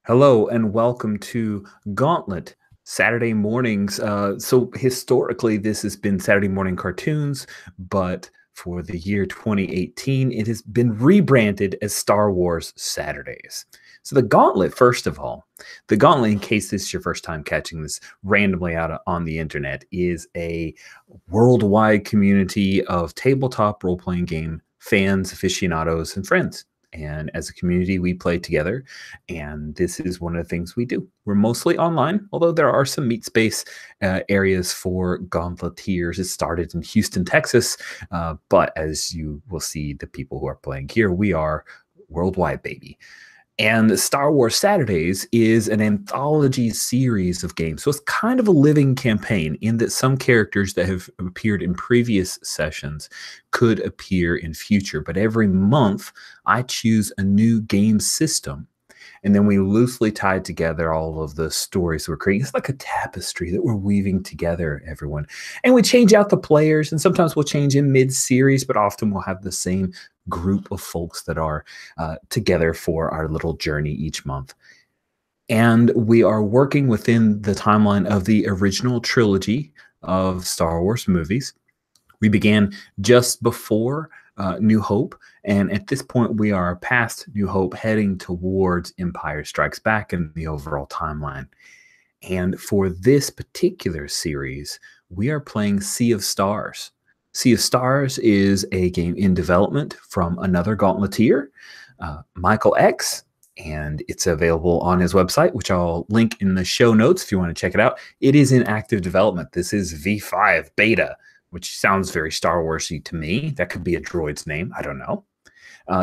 Hello and welcome to Gauntlet Saturday mornings. So historically, this has been Saturday morning cartoons, but for the year 2018, it has been rebranded as Star Wars Saturdays. So the Gauntlet, first of all, the Gauntlet, in case this is your first time catching this randomly out on the internet, is a worldwide community of tabletop role-playing game fans, aficionados, and friends. And as a community, we play together, and this is one of the things we do. We're mostly online, although there are some meet space areas for Gauntleteers. It started in Houston, Texas, but as you will see, the people who are playing here, we are worldwide, baby. And Star Wars Saturdays is an anthology series of games. So it's kind of a living campaign in that some characters that have appeared in previous sessions could appear in future. But every month, I choose a new game system. And then we loosely tie together all of the stories we're creating. It's like a tapestry that we're weaving together, everyone. And we change out the players, and sometimes we'll change in mid-series, but often we'll have the same group of folks that are together for our little journey each month. And we are working within the timeline of the original trilogy of Star Wars movies. We began just before New Hope, and at this point, we are past New Hope, heading towards Empire Strikes Back in the overall timeline. And for this particular series, we are playing Sea of Stars. Sea of Stars is a game in development from another Gauntleteer, Michael X, and it's available on his website, which I'll link in the show notes if you want to check it out. It is in active development. This is V5 beta, which sounds very Star Wars-y to me. That could be a droid's name. I don't know.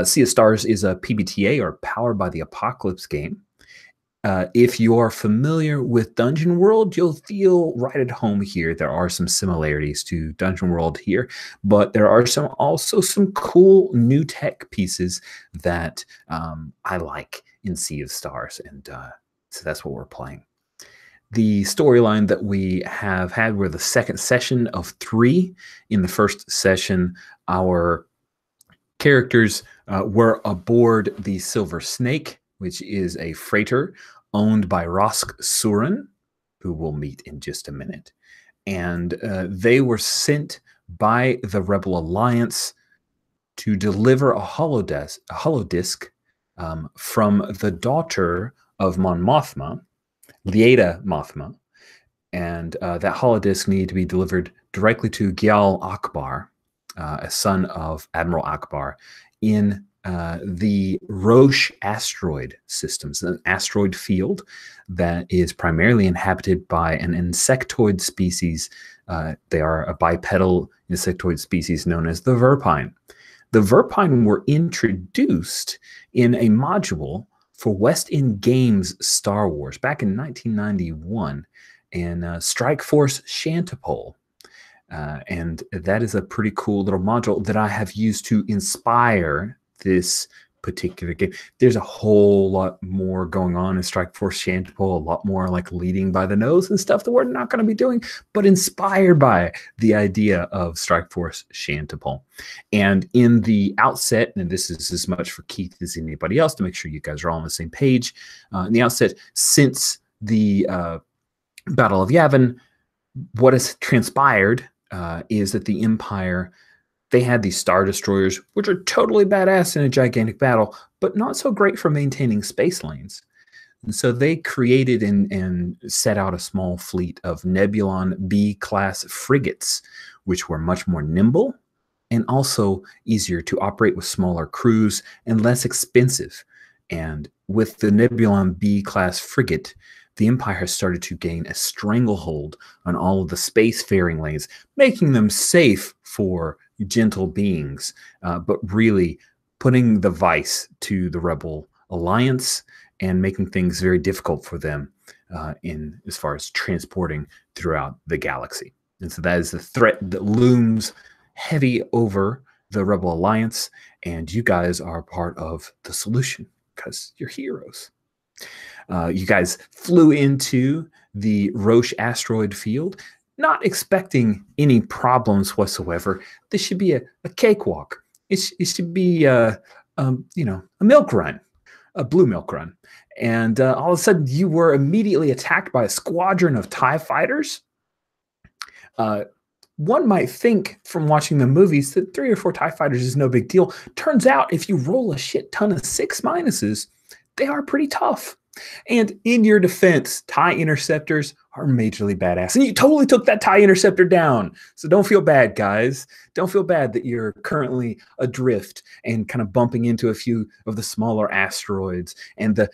Sea of Stars is a PBTA, or Powered by the Apocalypse game. If you are familiar with Dungeon World, you'll feel right at home here. There are some similarities to Dungeon World here, but there are also some cool new tech pieces that I like in Sea of Stars, and so that's what we're playing. The storyline that we have had, we're the second session of 3. In the first session, our characters were aboard the Silver Snake, which is a freighter owned by Rosk Surin, who we'll meet in just a minute. And they were sent by the Rebel Alliance to deliver a holodisc from the daughter of Mon Mothma, Lieta Mothma, and that holodisc needed to be delivered directly to Gyal Akbar, a son of Admiral Akbar, in the Roche asteroid systems, an asteroid field that is primarily inhabited by an insectoid species. They are a bipedal insectoid species known as the Verpine. The Verpine were introduced in a module for West End Games Star Wars back in 1991 in Strike Force Shantipole. And that is a pretty cool little module that I have used to inspire this particular game. There's a whole lot more going on in Strike Force Shantipole, a lot more like leading by the nose and stuff that we're not going to be doing, but inspired by the idea of Strike Force Shantipole. And in the outset, and this is as much for Keith as anybody else to make sure you guys are all on the same page, in the outset, since the Battle of Yavin, what has transpired is that the Empire, they had these Star Destroyers, which are totally badass in a gigantic battle, but not so great for maintaining space lanes. And so they created and set out a small fleet of Nebulon B-class frigates, which were much more nimble and also easier to operate with smaller crews and less expensive. And with the Nebulon B-class frigate, the Empire has started to gain a stranglehold on all of the spacefaring lanes, making them safe for gentle beings, but really putting the vice to the Rebel Alliance and making things very difficult for them in as far as transporting throughout the galaxy. And so that is the threat that looms heavy over the Rebel Alliance, and you guys are part of the solution because you're heroes. You guys flew into the Roche asteroid field, not expecting any problems whatsoever. This should be a cakewalk. It should be, a milk run. a blue milk run, and all of a sudden you were immediately attacked by a squadron of TIE fighters. One might think from watching the movies that 3 or 4 TIE fighters is no big deal. Turns out, if you roll a shit ton of 6 minuses, they are pretty tough. And in your defense, TIE interceptors are majorly badass. And you totally took that TIE interceptor down. So don't feel bad, guys. Don't feel bad that you're currently adrift and kind of bumping into a few of the smaller asteroids, and the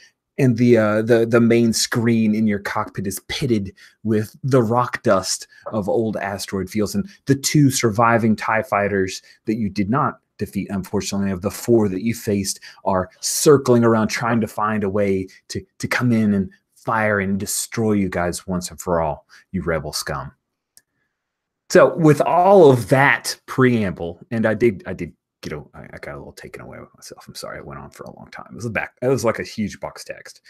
main screen in your cockpit is pitted with the rock dust of old asteroid fields. And the 2 surviving TIE fighters that you did not defeat, unfortunately, of the 4 that you faced, are circling around trying to find a way to come in and fire and destroy you guys once and for all, you rebel scum. So with all of that preamble, and I did I got a little taken away with myself. I'm sorry. I went on for a long time. It was like a huge box text.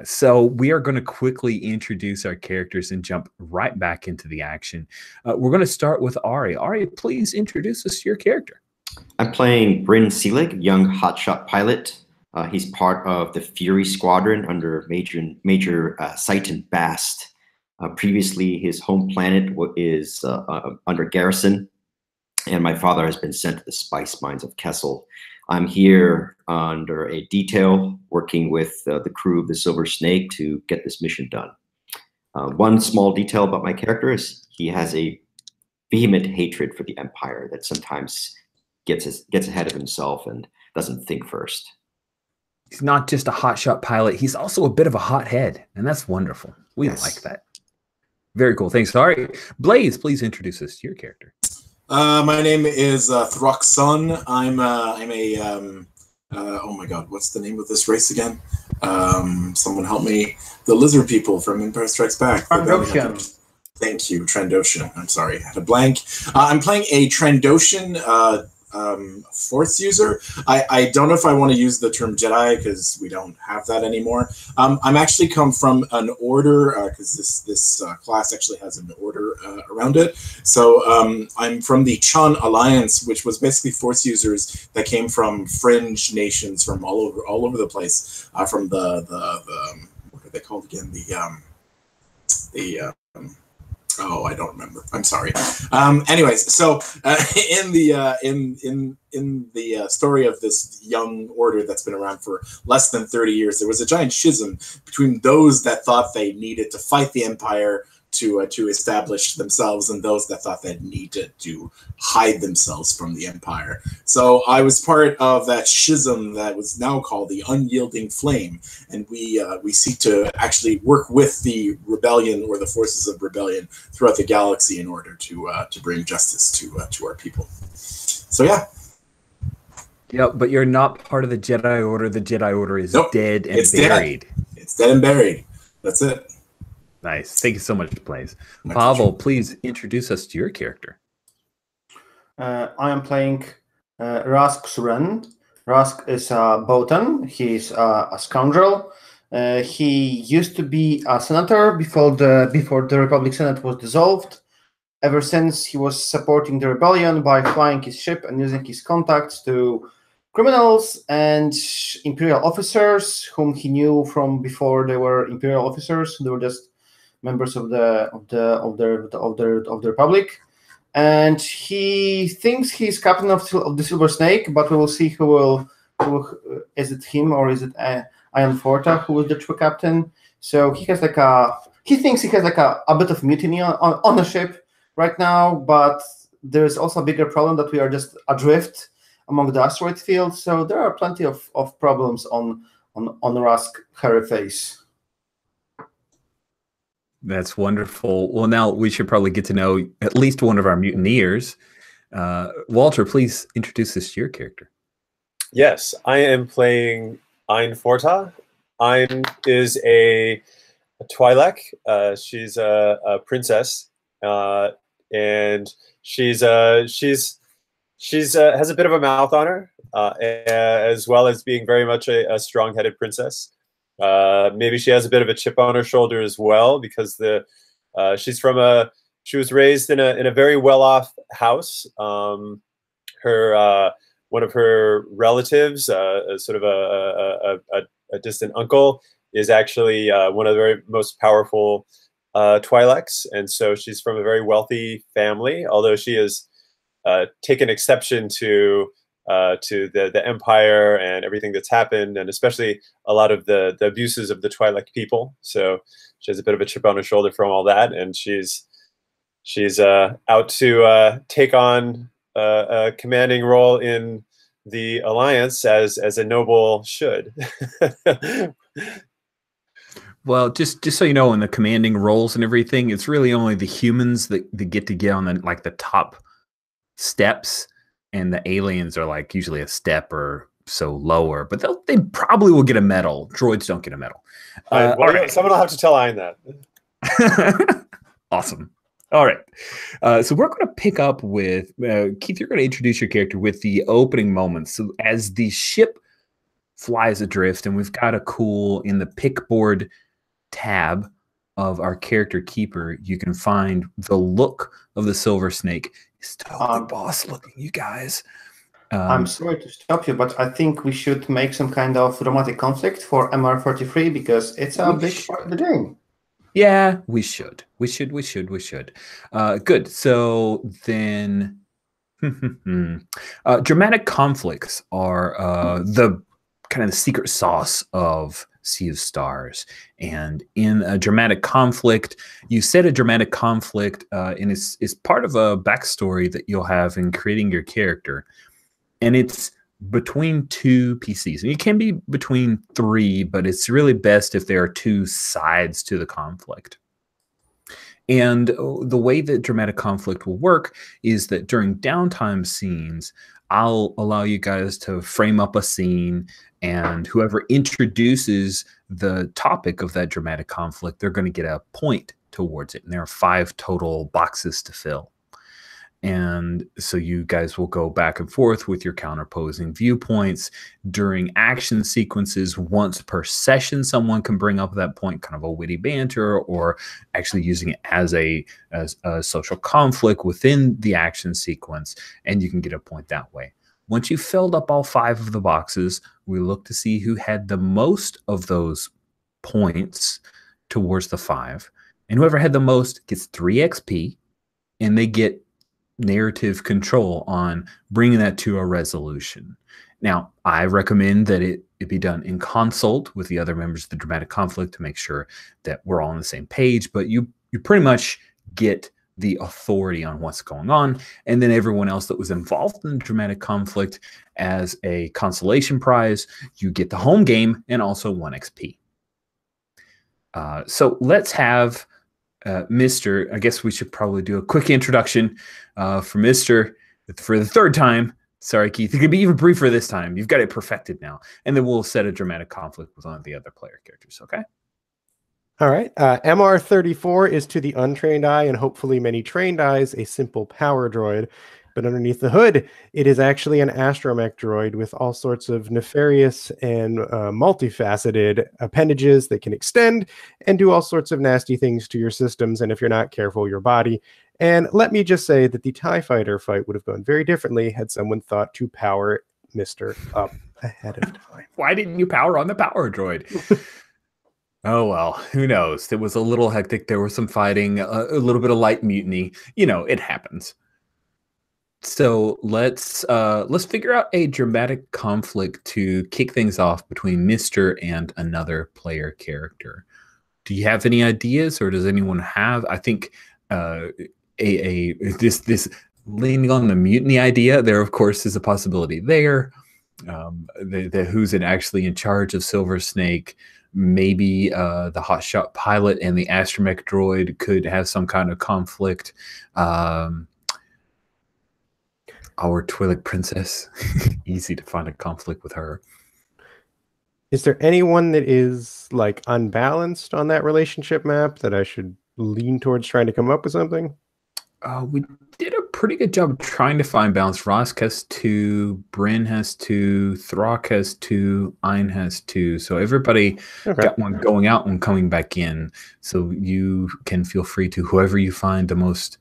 So we are going to quickly introduce our characters and jump right back into the action. We're going to start with Ari. Ari, please introduce us to your character. I'm playing Bryn Selig, young hotshot pilot. He's part of the Fury Squadron under Major Seitan Bast. Previously, his home planet is under garrison, and my father has been sent to the spice mines of Kessel. I'm here under a detail working with the crew of the Silver Snake to get this mission done. One small detail about my character is he has a vehement hatred for the Empire that sometimes gets ahead of himself and doesn't think first. He's not just a hotshot pilot. He's also a bit of a hothead, and that's wonderful. We like that. Very cool. Thanks. All right. Blaze, please introduce us to your character. My name is Throck Sun. I'm a oh my god, what's the name of this race again? Someone help me. The lizard people from Empire Strikes Back. Trandoshan. Thank you, Trandoshan. I'm sorry, I had a blank. I'm playing a Trandoshan Force user. I don't know if I want to use the term Jedi because we don't have that anymore. I'm actually come from an order because this class actually has an order around it. So I'm from the Chun Alliance, which was basically Force users that came from fringe nations from all over the place. From the what are they called again? Oh, I don't remember. I'm sorry. Anyways, so in the story of this young order that's been around for less than 30 years, there was a giant schism between those that thought they needed to fight the Empire to establish themselves and those that thought they needed to hide themselves from the Empire. So I was part of that schism that was now called the Unyielding Flame, and we seek to actually work with the rebellion or the forces of rebellion throughout the galaxy in order to bring justice to our people. So yeah. Yeah, but you're not part of the Jedi Order. The Jedi Order is dead and buried. It's dead and buried. That's it. Nice. Thank you so much, Blaze. Pavel, please introduce us to your character. I am playing Rask Suren. Rask is a Botan. He's a scoundrel. He used to be a senator before the Republic Senate was dissolved. Ever since, he was supporting the rebellion by flying his ship and using his contacts to criminals and Imperial officers whom he knew from before they were Imperial officers. They were just members of the Republic, and he thinks he's captain of the Silver Snake. But we will see who is it, him or is it Ian Forta who is the true captain. So he thinks he has a bit of mutiny on the ship right now. But there's also a bigger problem that we are just adrift among the asteroid field. So there are plenty of problems on Rask hairy face. That's wonderful. Well, now we should probably get to know at least one of our mutineers. Walter, please introduce us to your character. Yes, I am playing Ein Forta. Ein is a Twi'lek. She's a princess, and she's has a bit of a mouth on her, as well as being very much a strong-headed princess. Maybe she has a bit of a chip on her shoulder as well, because she was raised in a very well-off house. Her one of her relatives, sort of a distant uncle, is actually one of the very most powerful Twi'leks, and so she's from a very wealthy family. Although she has taken exception to the Empire and everything that's happened, and especially a lot of the abuses of the Twi'lek people. So she has a bit of a chip on her shoulder from all that, and she's out to take on a commanding role in the Alliance as a noble should. Well, just so you know, in the commanding roles and everything, it's really only the humans that get to get on the top steps, and the aliens are like usually a step or so lower. But they probably will get a medal. Droids don't get a medal. Well, right. Someone will have to tell Ian that. Awesome. All right. So we're going to pick up with Keith. You're going to introduce your character with the opening moments. So as the ship flies adrift, and we've got a cool in the pickboard tab of our character keeper, you can find the look of the silver snake. It's totally boss looking, you guys. I'm sorry to stop you, but I think we should make some kind of dramatic conflict for MR33 because it's a big part of the game. Yeah, we should. Good. So then dramatic conflicts are the kind of the secret sauce of Sea of Stars. And in a dramatic conflict, you set a dramatic conflict, and it's part of a backstory that you'll have in creating your character. And it's between two PCs. And it can be between three, but it's really best if there are two sides to the conflict. And the way that dramatic conflict will work is that during downtime scenes, I'll allow you guys to frame up a scene, and whoever introduces the topic of that dramatic conflict, they're going to get a point towards it. And there are 5 total boxes to fill. And so you guys will go back and forth with your counterposing viewpoints during action sequences. Once per session, someone can bring up that point, kind of a witty banter, or actually using it as a social conflict within the action sequence, and you can get a point that way. Once you've filled up all 5 of the boxes, we look to see who had the most of those points towards the 5. And whoever had the most gets 3 XP, and they get narrative control on bringing that to a resolution. Now, I recommend that it be done in consult with the other members of the dramatic conflict to make sure that we're all on the same page, but you pretty much get the authority on what's going on, and then everyone else that was involved in the dramatic conflict, as a consolation prize, you get the home game and also 1 XP. So let's have Mr. I guess we should probably do a quick introduction for Mr. for the 3rd time. Sorry, Keith. It could be even briefer this time. You've got it perfected now. And then we'll set a dramatic conflict with one of the other player characters, okay? All right. MR34 is to the untrained eye, and hopefully many trained eyes, a simple power droid. But underneath the hood, it is actually an astromech droid with all sorts of nefarious and multifaceted appendages that can extend and do all sorts of nasty things to your systems, and if you're not careful, your body. And let me just say that the TIE fighter fight would have gone very differently had someone thought to power Mr. up ahead of time. Why didn't you power on the power droid? Oh, well, who knows? It was a little hectic. There was some fighting, a little bit of light mutiny. You know, it happens. So let's figure out a dramatic conflict to kick things off between Mr. and another player character. Do you have any ideas, or does anyone have? I think this leaning on the mutiny idea, there of course is a possibility there. Who's actually in charge of Silver Snake? Maybe the hotshot pilot and the astromech droid could have some kind of conflict. Our Twi'lek princess, easy to find a conflict with her. Is there anyone that is like unbalanced on that relationship map that I should lean towards trying to come up with something? We did a pretty good job trying to find balance. Rosk has 2, Bryn has 2, Throck has 2, Ein has 2. So everybody got one going out and coming back in. So you can feel free to whoever you find the most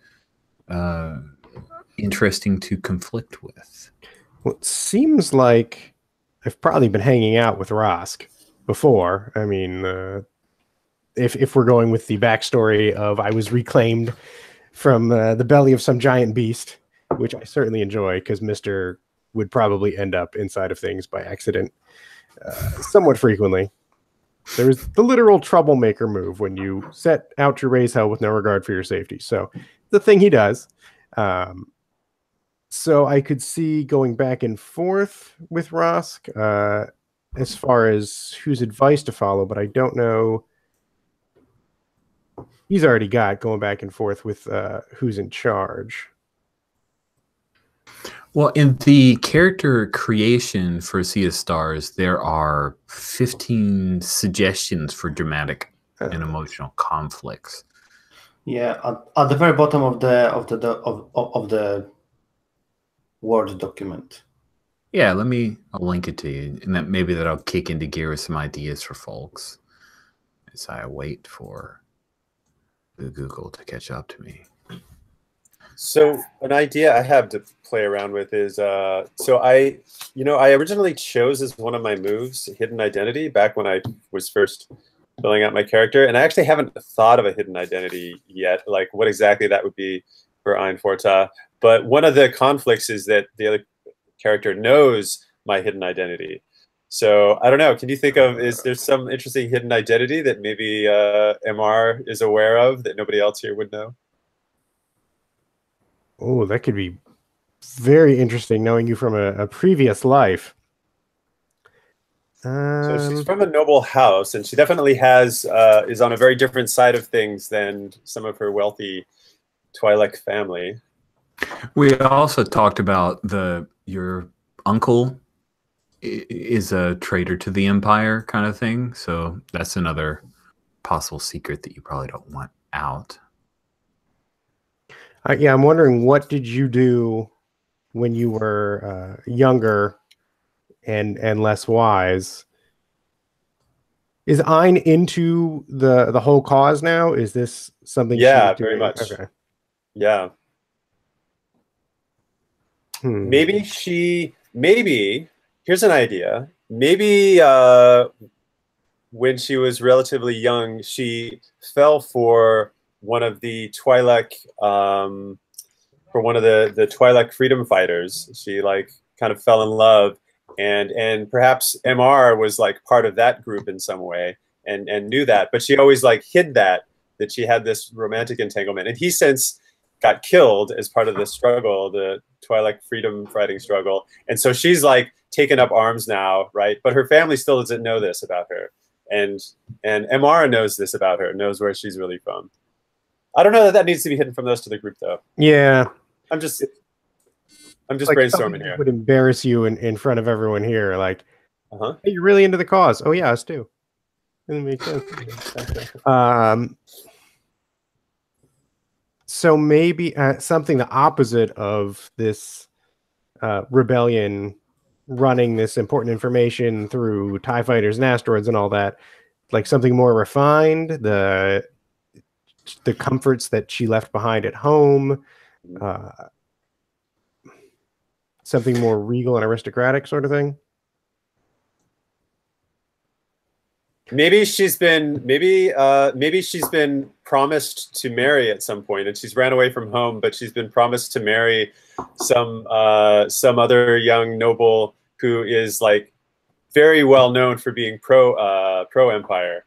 interesting to conflict with. Well, it seems like I've probably been hanging out with Rosk before. I mean, if we're going with the backstory of I was reclaimed from the belly of some giant beast, which I certainly enjoy because Mister would probably end up inside of things by accident somewhat frequently. There's the literal troublemaker move when you set out to raise hell with no regard for your safety. So the thing he does. So I could see going back and forth with Rosk as far as whose advice to follow, but I don't know. He's already got going back and forth with who's in charge. Well, in the character creation for Sea of Stars, there are 15 suggestions for dramatic and emotional conflicts. Yeah, at the very bottom of the Word document. Yeah, I'll link it to you, and maybe that'll kick into gear with some ideas for folks as I wait for Google to catch up to me. So an idea I have to play around with is, so I originally chose as one of my moves hidden identity back when I was first filling out my character, and I actually haven't thought of a hidden identity yet, like what exactly that would be for Ein Forta. But one of the conflicts is that the other character knows my hidden identity. So I don't know. Can you think of, is there some interesting hidden identity that maybe MR is aware of that nobody else here would know? Oh, that could be very interesting knowing you from a previous life. So she's from a noble house, and she definitely has is on a very different side of things than some of her wealthy Twi'lek family. We also talked about your uncle is a traitor to the Empire kind of thing. So that's another possible secret that you probably don't want out. Yeah, I'm wondering, what did you do when you were younger and less wise? Is Ein into the whole cause now? Is this something? Yeah, very much. Okay. Yeah. Maybe here's an idea. Maybe when she was relatively young, she fell for one of the Twi'lek, for one of the Twi'lek freedom fighters. She like kind of fell in love, and perhaps MR was like part of that group in some way and knew that, but she always like hid that she had this romantic entanglement, and he since got killed as part of the struggle, the Twi'lek freedom fighting struggle, and so she's like taken up arms now, right? But her family still doesn't know this about her, and MR knows this about her, knows where she's really from. I don't know that needs to be hidden from the rest of the group, though. Yeah, I'm just like brainstorming here. Would embarrass you in front of everyone here, like, hey, you're really into the cause. Oh yeah, us too. Doesn't make sense. So maybe something the opposite of this rebellion, running this important information through TIE fighters and asteroids and all that, like something more refined, the comforts that she left behind at home, something more regal and aristocratic sort of thing. Maybe she's been promised to marry at some point, and she's ran away from home, but she's been promised to marry some other young noble who is like very well known for being pro Empire.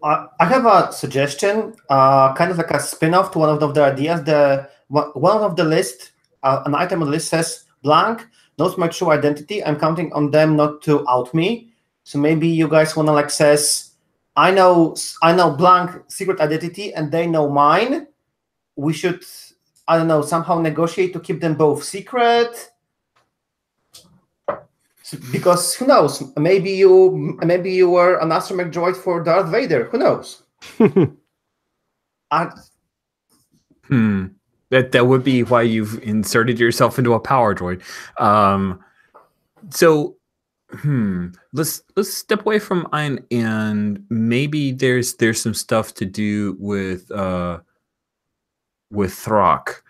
I have a suggestion, kind of like a spin-off to one of the ideas. One of the list, an item on the list says blank knows my true identity. I'm counting on them not to out me. So maybe you guys want to like says, I know blank secret identity and they know mine. We should, I don't know, somehow negotiate to keep them both secret. Because who knows? Maybe you were an astromech droid for Darth Vader. Who knows? That would be why you've inserted yourself into a power droid. Let's step away from Ein, and maybe there's some stuff to do with Throck.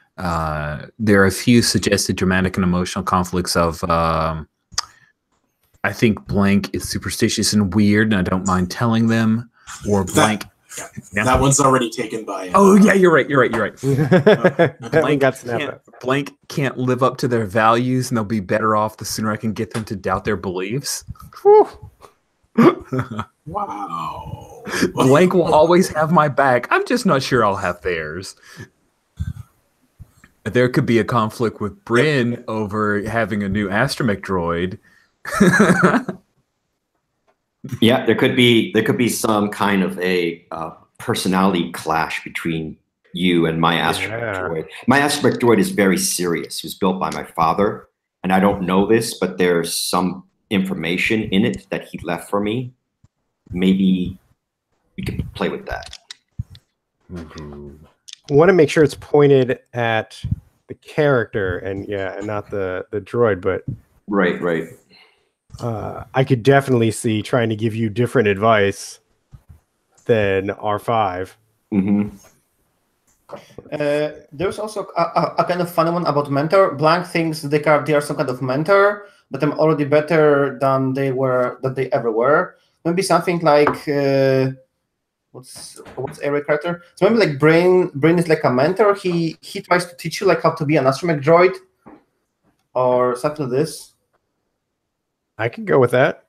there are a few suggested dramatic and emotional conflicts of I think blank is superstitious and weird, and I don't mind telling them. Or blank. That one's already taken by. Oh yeah, you're right. Blank can't live up to their values, and they'll be better off the sooner I can get them to doubt their beliefs. Wow. Blank will always have my back. I'm just not sure I'll have theirs. There could be a conflict with Bryn over having a new astromech droid. Yeah, there could be some kind of a personality clash between you and my astromech droid. My astromech droid is very serious. It was built by my father, and I don't know this, but there's some information in it that he left for me. Maybe we could play with that. Want to make sure it's pointed at the character and not the droid, but right. I could definitely see trying to give you different advice than R5. There's also a kind of funny one about mentor. Blank thinks they are some kind of mentor, but I'm already better than they ever were. Maybe something like what's Eric character? So maybe like Brain is like a mentor. He tries to teach you like how to be an astromech droid or something like this. I can go with that.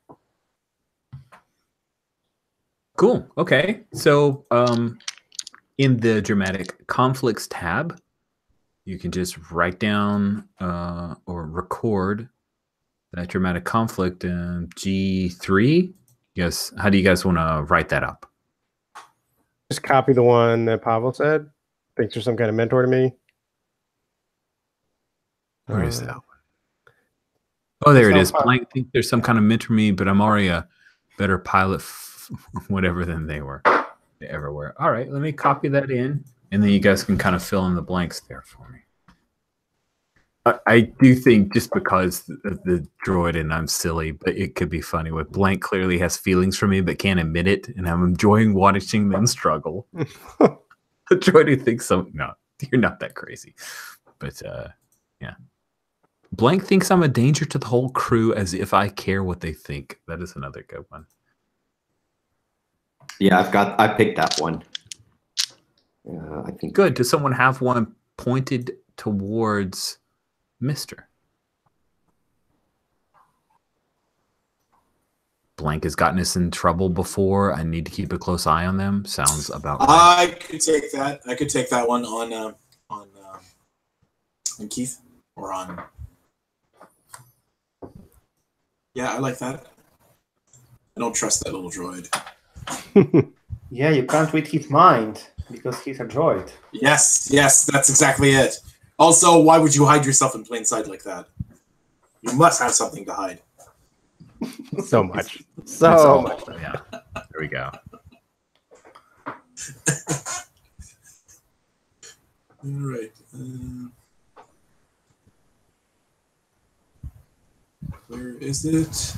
Cool. Okay. So in the dramatic conflicts tab, you can just write down or record that dramatic conflict in G3. Yes. How do you guys want to write that up? Just copy the one that Pavel said. Thinks there's some kind of mentor to me. Where is that? Oh, there it is. Blank think there's some kind of mentor to me, but I'm already a better pilot, whatever, than they ever were. All right, let me copy that in, and then you guys can kind of fill in the blanks there for me. I do think just because of the droid and I'm silly, but it could be funny. With Blank clearly has feelings for me, but can't admit it, and I'm enjoying watching them struggle. The droid who thinks so. No, you're not that crazy, but yeah. Blank thinks I'm a danger to the whole crew, as if I care what they think. That is another good one. Yeah, I picked that one. I think good. Does someone have one pointed towards Mr. Blank has gotten us in trouble before. I need to keep a close eye on them. Sounds about right. I could take that. I could take that one on Keith or on. Yeah, I like that. I don't trust that little droid. Yeah, you can't read his mind because he's a droid. Yes, that's exactly it. Also, why would you hide yourself in plain sight like that? You must have something to hide. So much. So much. Yeah. There we go. All right. Where is it?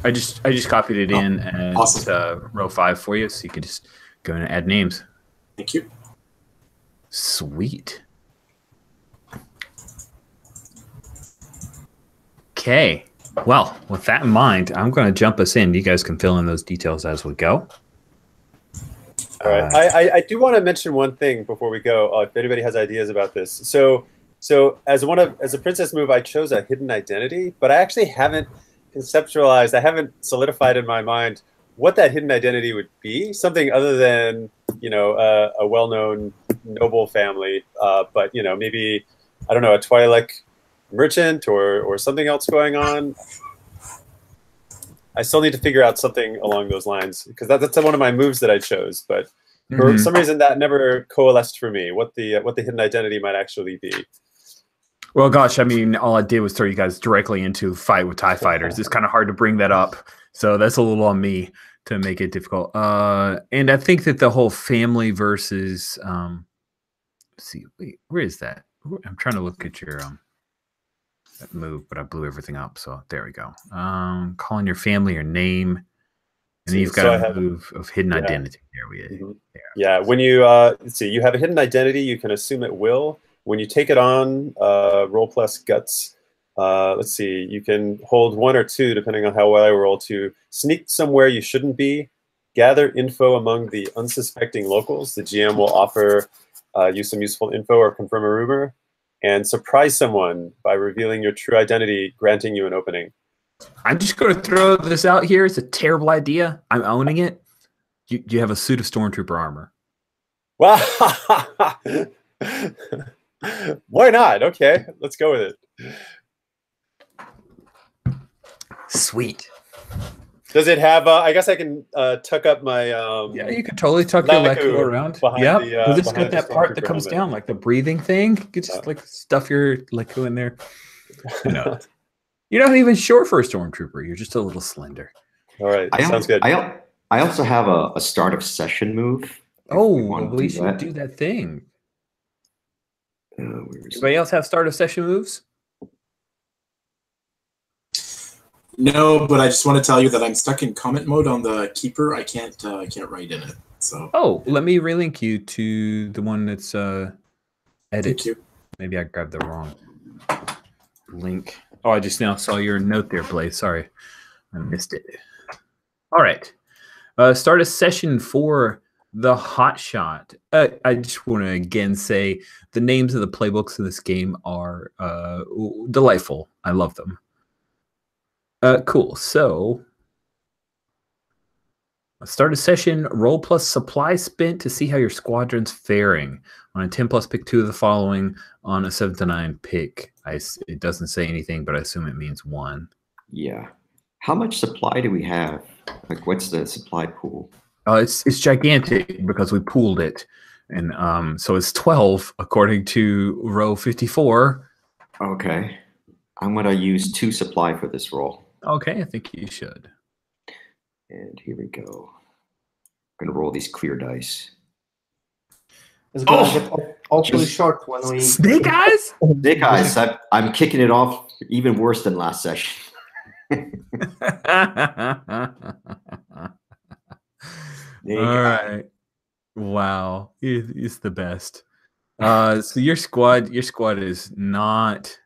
I just copied it in and awesome. Row 5 for you, so you can just go in and add names. Thank you. Sweet. Okay. Well, with that in mind, I'm going to jump us in. You guys can fill in those details as we go. All right. I do want to mention one thing before we go. If anybody has ideas about this, so as a princess move, I chose a hidden identity, but I actually haven't conceptualized. I haven't solidified in my mind what that hidden identity would be. Something other than a well-known noble family, but maybe I don't know, a Twi'lek merchant or something else going on. I still need to figure out something along those lines because that's one of my moves that I chose, but for some reason that never coalesced for me. What the hidden identity might actually be. Well, gosh, I mean, all I did was throw you guys directly into fight with TIE fighters. It's kind of hard to bring that up, so that's a little on me to make it difficult. And I think that the whole family versus, let's see, wait, where is that? I'm trying to look at your that move, but I blew everything up. So there we go. Calling your family your name, and then you've got a move of hidden identity. There we go. Yeah, when you let's see, you have a hidden identity, you can assume at will. When you take it on, roll plus guts. Let's see, you can hold 1 or 2, depending on how well I roll, to sneak somewhere you shouldn't be, gather info among the unsuspecting locals. The GM will offer you some useful info or confirm a rumor, and surprise someone by revealing your true identity, granting you an opening. I'm just going to throw this out here. It's a terrible idea. I'm owning it. You have a suit of stormtrooper armor. Wow. Why not? Okay, let's go with it. Sweet. Does it have? I guess I can tuck up my. Yeah, you could totally tuck your Leku around. Yeah, because it's got that part that comes down, like the breathing thing. You could just like stuff your Leku in there. You know, you're not even short for a stormtrooper. You're just a little slender. All right, sounds good. I also have a start of session move. Oh, we should do that thing. Anybody else have start of session moves? No, but I just want to tell you that I'm stuck in comment mode on the keeper. I can't write in it. So let me relink you to the one that's edit. Thank you. Maybe I grabbed the wrong link. Oh, I just now saw your note there, Blaze. Sorry, I missed it. All right, start a session for the hot shot. I just want to again say the names of the playbooks of this game are delightful. I love them. Cool. So, start a session. Roll plus supply spent to see how your squadron's faring. On a 10 plus, pick 2 of the following. On a 7 to 9, pick. It doesn't say anything, but I assume it means 1. Yeah. How much supply do we have? Like, what's the supply pool? It's gigantic because we pooled it, and so it's 12 according to row 54. Okay. I'm gonna use 2 supply for this roll. Okay, I think you should. And here we go. I'm gonna roll these clear dice. It's gonna get awfully short when we Snake eyes. Snake eyes. I'm kicking it off even worse than last session. All right. Wow, it's the best. So your squad is not.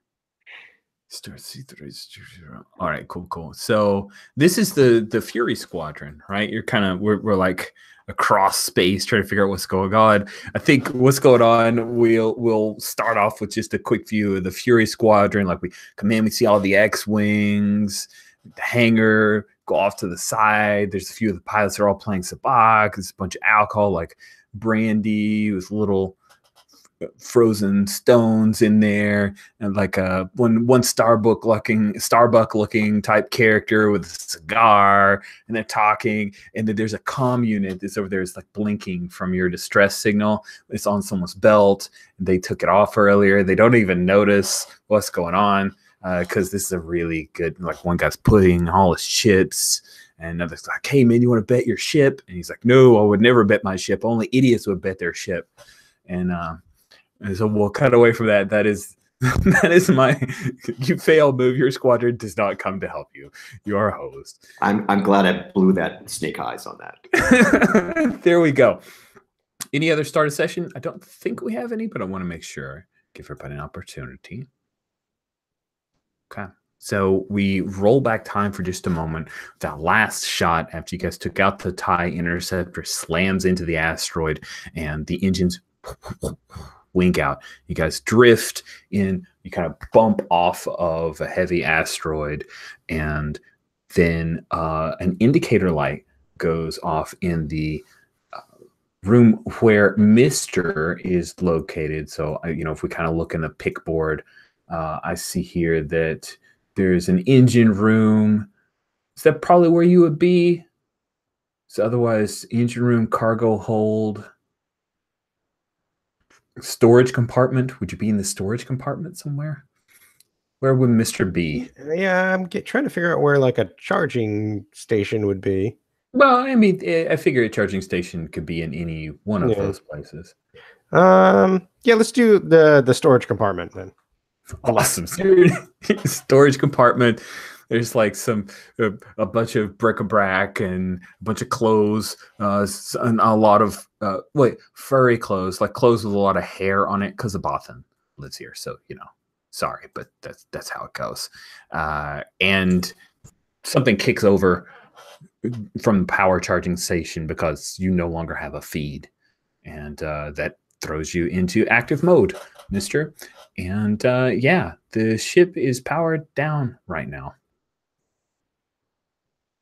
All right, cool. So this is the Fury Squadron, right? You're kind of we're like across space trying to figure out what's going on. I think what's going on. We'll start off with just a quick view of the Fury Squadron. Like we come in, we see all the X-wings, the hangar, go off to the side. There's a few of the pilots that are all playing sabacc. There's a bunch of alcohol, like brandy with little frozen stones in there, and like one Starbuck looking type character with a cigar, and they're talking, and then there's a comm unit that's over there. It's like blinking from your distress signal. It's on someone's belt. They took it off earlier. They don't even notice what's going on because this is a really good, like, one guy's putting all his chips, and another's like, hey man, you want to bet your ship? And he's like, no, I would never bet my ship. Only idiots would bet their ship. And so we'll cut away from that. That is my you fail move. Your squadron does not come to help you. You are a host. I'm glad I blew that snake eyes on that. There we go. Any other start of session? I don't think we have any, but I want to make sure. Give everybody an opportunity. Okay. So we roll back time for just a moment. That last shot after you guys took out the TIE interceptor slams into the asteroid, and the engines wink out. You guys drift in, you kind of bump off of a heavy asteroid, and then an indicator light goes off in the room where Mr. is located. So, if we kind of look in the pick board, I see here that there's an engine room. Is that probably where you would be? So otherwise, engine room, cargo hold, storage compartment. Would you be in the storage compartment somewhere? Where would Mr. be? Yeah, I'm trying to figure out where like a charging station would be. Well, I mean, I figure a charging station could be in any one of those places. Yeah, let's do the storage compartment then. Awesome. Storage compartment. There's like a bunch of bric-a-brac and a bunch of clothes, and a lot of furry clothes, like clothes with a lot of hair on it because of Bothan. lives here, so sorry, but that's how it goes. And something kicks over from the power charging station because you no longer have a feed, and that throws you into active mode, Mister. And yeah, the ship is powered down right now.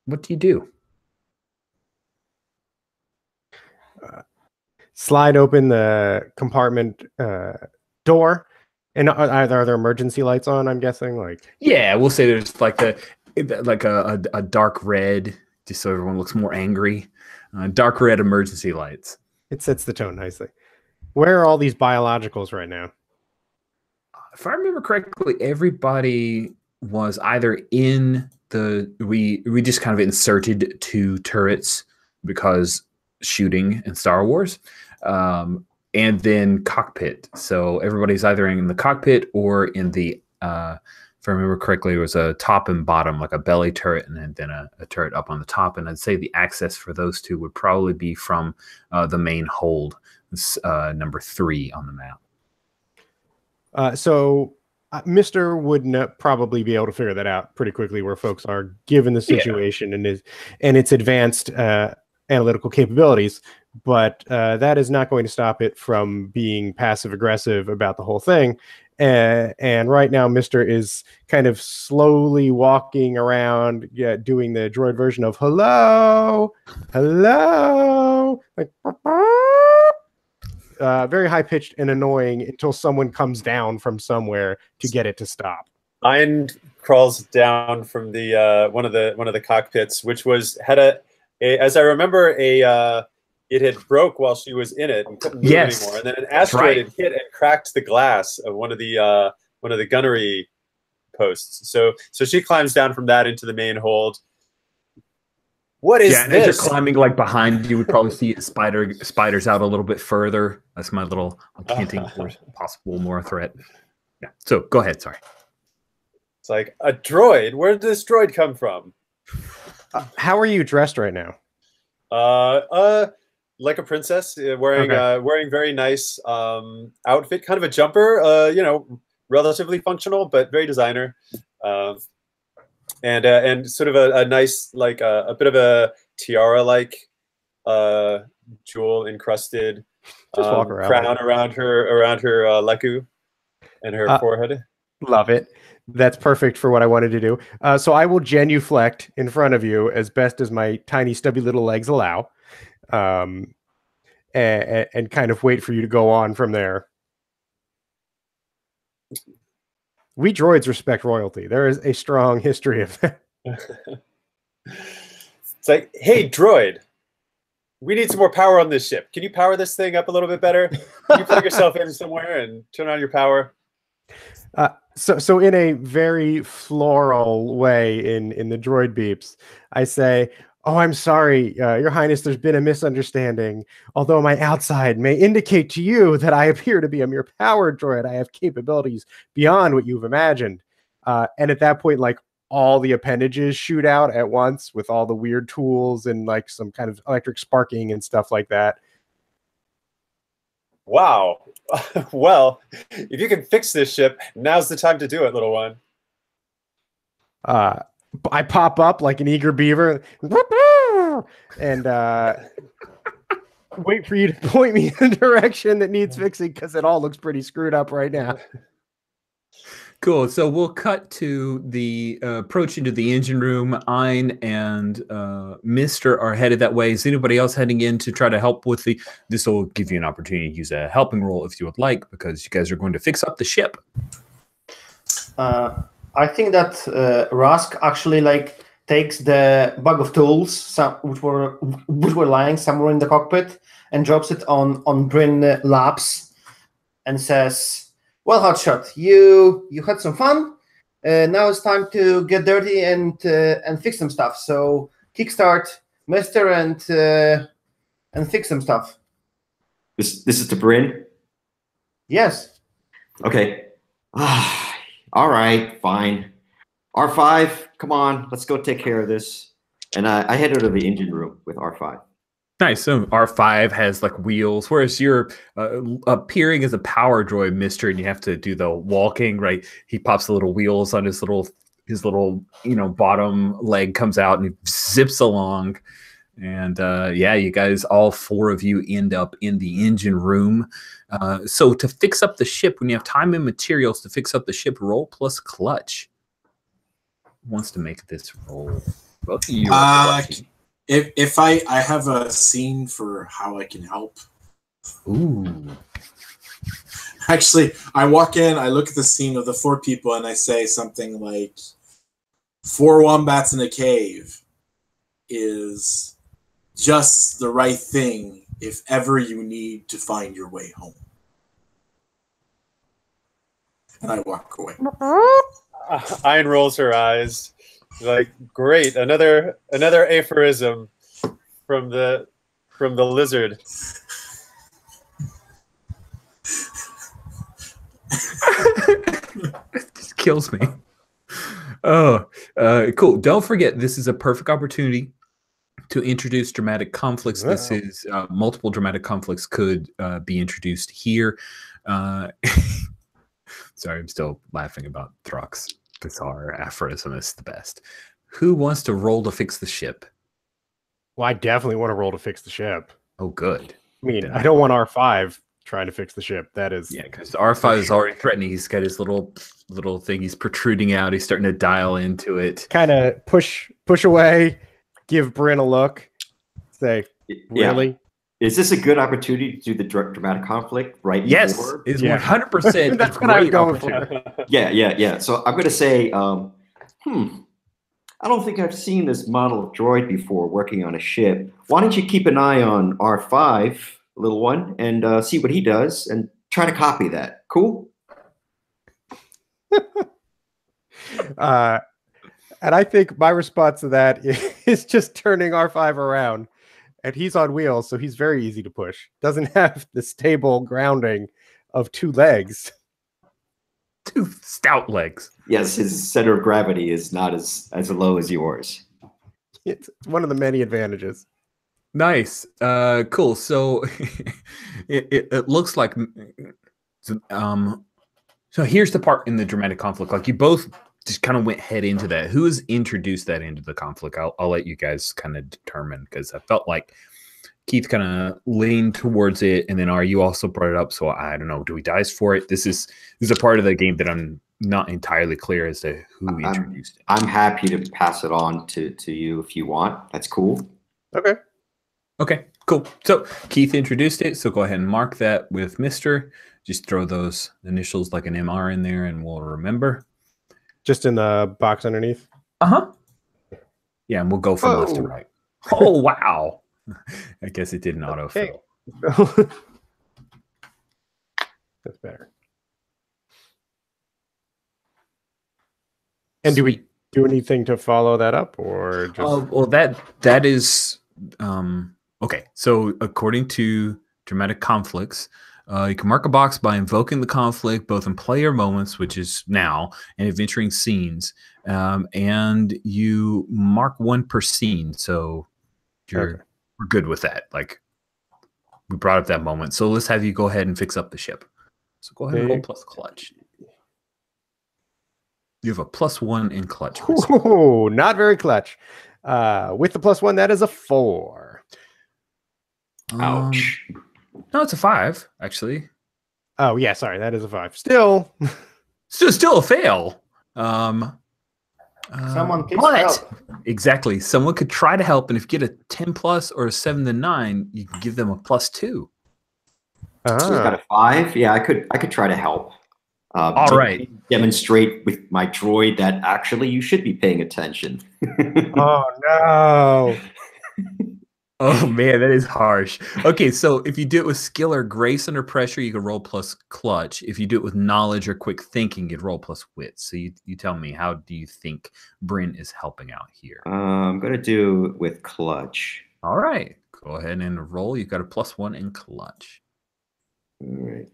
What do you do? Slide open the compartment door, and are there emergency lights on? I'm guessing, like. Yeah, we'll say there's like a dark red, just so everyone looks more angry. Dark red emergency lights. It sets the tone nicely. Where are all these biologicals right now? If I remember correctly, everybody was either in the we just kind of inserted 2 turrets because shooting in Star Wars, and then cockpit. So everybody's either in the cockpit or in the if I remember correctly, it was a top and bottom, like a belly turret, and then a turret up on the top. And I'd say the access for those 2 would probably be from the main hold, number 3 on the map. So Mr. would probably be able to figure that out pretty quickly where folks are, given the situation and its advanced analytical capabilities. But that is not going to stop it from being passive aggressive about the whole thing. And right now, Mr. is kind of slowly walking around, doing the droid version of hello, like very high pitched and annoying until someone comes down from somewhere to get it to stop. Ian crawls down from the one of the cockpits, which had as I remember, it had broke while she was in it and couldn't move anymore. And then an asteroid had hit and cracked the glass of one of the gunnery posts. So she climbs down from that into the main hold. What is and this? As you're climbing, like behind you, would probably see spiders out a little bit further. That's my little hinting for possible more threat. Yeah. So go ahead. Sorry. It's like a droid. Where did this droid come from? How are you dressed right now? Like a princess, wearing very nice outfit, kind of a jumper. Relatively functional, but very designer. And sort of a nice, like a bit of a tiara-like jewel encrusted crown around her leku and her forehead. Love it. That's perfect for what I wanted to do. So I will genuflect in front of you as best as my tiny, stubby little legs allow, and kind of wait for you to go on from there. We droids respect royalty. There is a strong history of that. It's like, hey, droid, we need some more power on this ship. Can you power this thing up a little bit better? Can you plug yourself in somewhere and turn on your power? So in a very floral way in the droid beeps, I say, oh, I'm sorry, Your Highness, there's been a misunderstanding. Although my outside may indicate to you that I appear to be a mere power droid, I have capabilities beyond what you've imagined. And at that point, like, all the appendages shoot out at once with all the weird tools and like some kind of electric sparking and stuff like that. Wow. Well, if you can fix this ship, now's the time to do it, little one. I pop up like an eager beaver and wait for you to point me in the direction that needs fixing because it all looks pretty screwed up right now. Cool. So we'll cut to the approach into the engine room. Ein and Mr. are headed that way. Is anybody else heading in to try to help with this will give you an opportunity to use a helping role if you would like, because you guys are going to fix up the ship. I think that Rask actually takes the bag of tools, which were lying somewhere in the cockpit, and drops it on Bryn laps, and says, "Well, Hotshot, you had some fun. Now it's time to get dirty and fix some stuff. So kickstart, Mister, and fix some stuff." This is to Bryn? Yes. Okay. All right, fine. R5, come on, let's go take care of this. And I head out of the engine room with R5. Nice. So R5 has like wheels, whereas you're appearing as a power droid, Mister, and you have to do the walking. Right? He pops the little wheels on his little bottom leg comes out and he zips along. And yeah, you guys, all four of you end up in the engine room. So to fix up the ship, when you have time and materials to fix up the ship, roll plus clutch. Who wants to make this roll? Both of you are clutchy. If I have a scene for how I can help. Ooh. Actually, I walk in, I look at the scene of the four people, and I say something like, 4 wombats in a cave is just the right thing if ever you need to find your way home. And I walk away. Ayn rolls her eyes. Like, great, another aphorism from the lizard. It just kills me. Oh, cool. Don't forget, this is a perfect opportunity to introduce dramatic conflicts. Wow. This is multiple dramatic conflicts could be introduced here. Sorry, I'm still laughing about Throck's bizarre aphorism. It's the best. Who wants to roll to fix the ship? Well, I definitely want to roll to fix the ship. Oh, good. I mean, I don't want R5 trying to fix the ship. That is... Yeah, because R5 is already threatening. He's got his little thing. He's protruding out. He's starting to dial into it. Kind of push away, give Bryn a look, say, really? Yeah. Is this a good opportunity to do the dramatic conflict right yes, before? It's 100%. That's what I was going for. Yeah. So I'm going to say, I don't think I've seen this model of droid before working on a ship. Why don't you keep an eye on R5, little one, and see what he does and try to copy that. Cool? And I think my response to that is just turning R5 around. And he's on wheels, so he's very easy to push. Doesn't have the stable grounding of 2 legs. 2 stout legs. Yes, his center of gravity is not as low as yours. It's one of the many advantages. Nice. Cool. So it looks like so here's the part in the dramatic conflict. Like, you both just kind of went head into that. Who has introduced that into the conflict? I'll let you guys kind of determine, because I felt like Keith kind of leaned towards it, and then you also brought it up. So I don't know. Do we dice for it? This is a part of the game that I'm not entirely clear as to who introduced it. I'm happy to pass it on to you if you want. That's cool. Okay, cool. So Keith introduced it. So go ahead and mark that with Mr. Just throw those initials like an MR in there, and we'll remember. Just in the box underneath? Uh-huh. Yeah, and we'll go from left to right. Oh, wow. I guess it didn't autofill. That's better. And do we do anything to follow that up, or just... well, that is... okay, so according to dramatic conflicts, you can mark a box by invoking the conflict both in player moments, which is now, and adventuring scenes. And you mark 1 per scene. So we're good with that. Like, we brought up that moment. So let's have you go ahead and fix up the ship. So go ahead and roll plus clutch. You have a +1 in clutch. Oh, not very clutch. With the +1, that is a 4. Ouch. No, it's a 5, actually. Oh, yeah, sorry, that is a 5. Still a fail. Someone can help. Exactly. Someone could try to help, and if you get a 10+ or a 7 to 9, you can give them a +2. So you got a 5? Yeah, I could try to help. All right. Demonstrate with my droid that actually you should be paying attention. Oh, no. Oh, man, that is harsh. Okay, so if you do it with skill or grace under pressure, you can roll plus clutch. If you do it with knowledge or quick thinking, you'd roll plus wit. So you tell me, how do you think Bryn is helping out here? I'm going to do it with clutch. All right. Go ahead and roll. You've got a +1 in clutch. All right.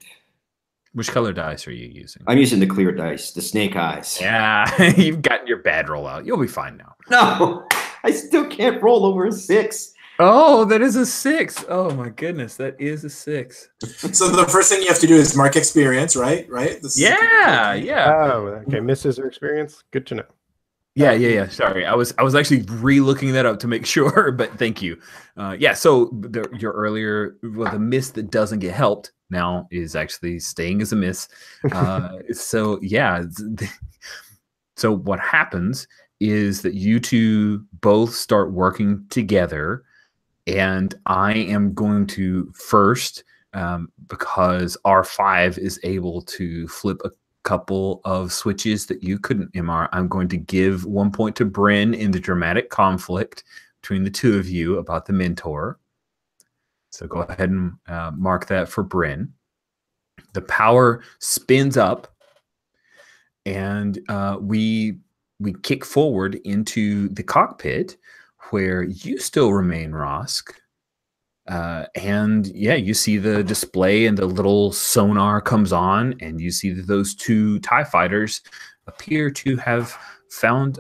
Which color dice are you using? I'm using the clear dice, the snake eyes. Yeah, you've gotten your bad roll out. You'll be fine now. No, I still can't roll over a 6. Oh, that is a 6. Oh my goodness, that is a 6. So the first thing you have to do is mark experience, right? This is Yeah, yeah. Oh, okay. Misses her experience. Good to know. Yeah. Sorry, I was actually re-looking that up to make sure, but thank you. Yeah, so your earlier, well, the miss that doesn't get helped now is actually staying as a miss. So yeah, so what happens is that you two both start working together, and I am going to first, because R5 is able to flip a couple of switches that you couldn't, MR. I'm going to give 1 point to Bryn in the dramatic conflict between the two of you about the mentor. So go ahead and mark that for Bryn. The power spins up, and we kick forward into the cockpit where you still remain, Rosk. And yeah, you see the display and the little sonar comes on, and you see that those two TIE fighters appear to have found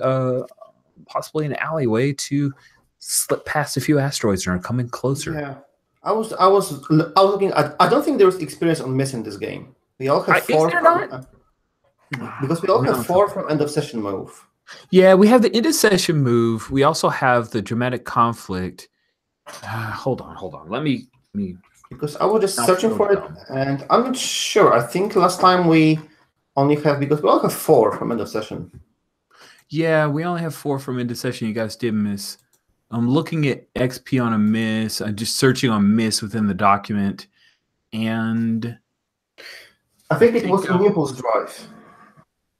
possibly an alleyway to slip past a few asteroids and are coming closer. Yeah, I was looking at. I don't think there was experience on miss in this game. We all have 4. Is there not? Because we all have 4 from end of session move. Yeah, we have the end of session move. We also have the dramatic conflict. Hold on. Let me. Because I was just searching for it, and I'm not sure. I think last time we only have, because we all have 4 from end of session. Yeah, we only have 4 from end of session. You guys did miss. I'm looking at XP on a miss. I'm just searching on miss within the document, and I think it was an impulse drive.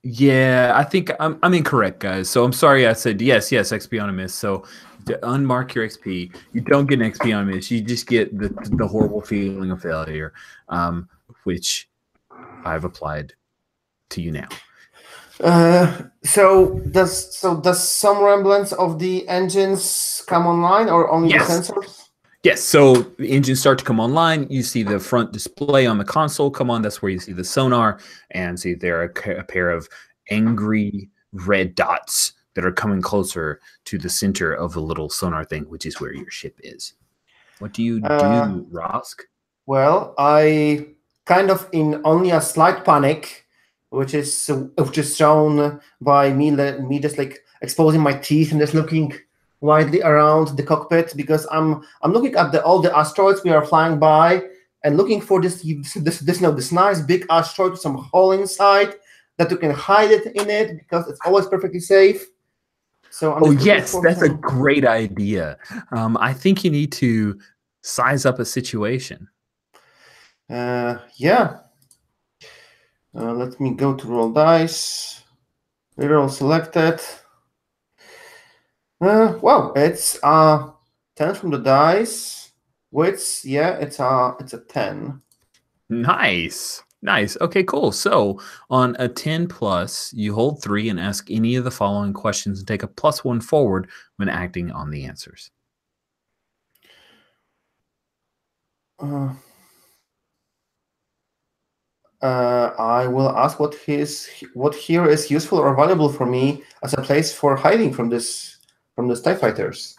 Yeah, I think I'm incorrect, guys. So I'm sorry I said yes, XP on a miss. So to unmark your XP, you don't get an XP on a miss. You just get the horrible feeling of failure, which I've applied to you now. So does some remnants of the engines come online, or only the sensors? Yes, so the engines start to come online. You see the front display on the console come on. That's where you see the sonar, and see there are a pair of angry red dots that are coming closer to the center of the little sonar thing, which is where your ship is. What do you do, Rosk? Well, I kind of in only a slight panic, which is shown by me just like exposing my teeth and just looking widely around the cockpit, because I'm looking at all the asteroids we are flying by and looking for this nice big asteroid with some hole inside that you can hide it in it, because it's always perfectly safe. So yes, that's a great idea. I think you need to size up a situation. Yeah. Let me go to roll dice. Reroll selected. Wow, it's 10 from the dice, which it's a 10. Nice. Okay, cool. So on a 10 plus, you hold 3 and ask any of the following questions and take a +1 forward when acting on the answers. I will ask what here is useful or valuable for me as a place for hiding from the TIE fighters.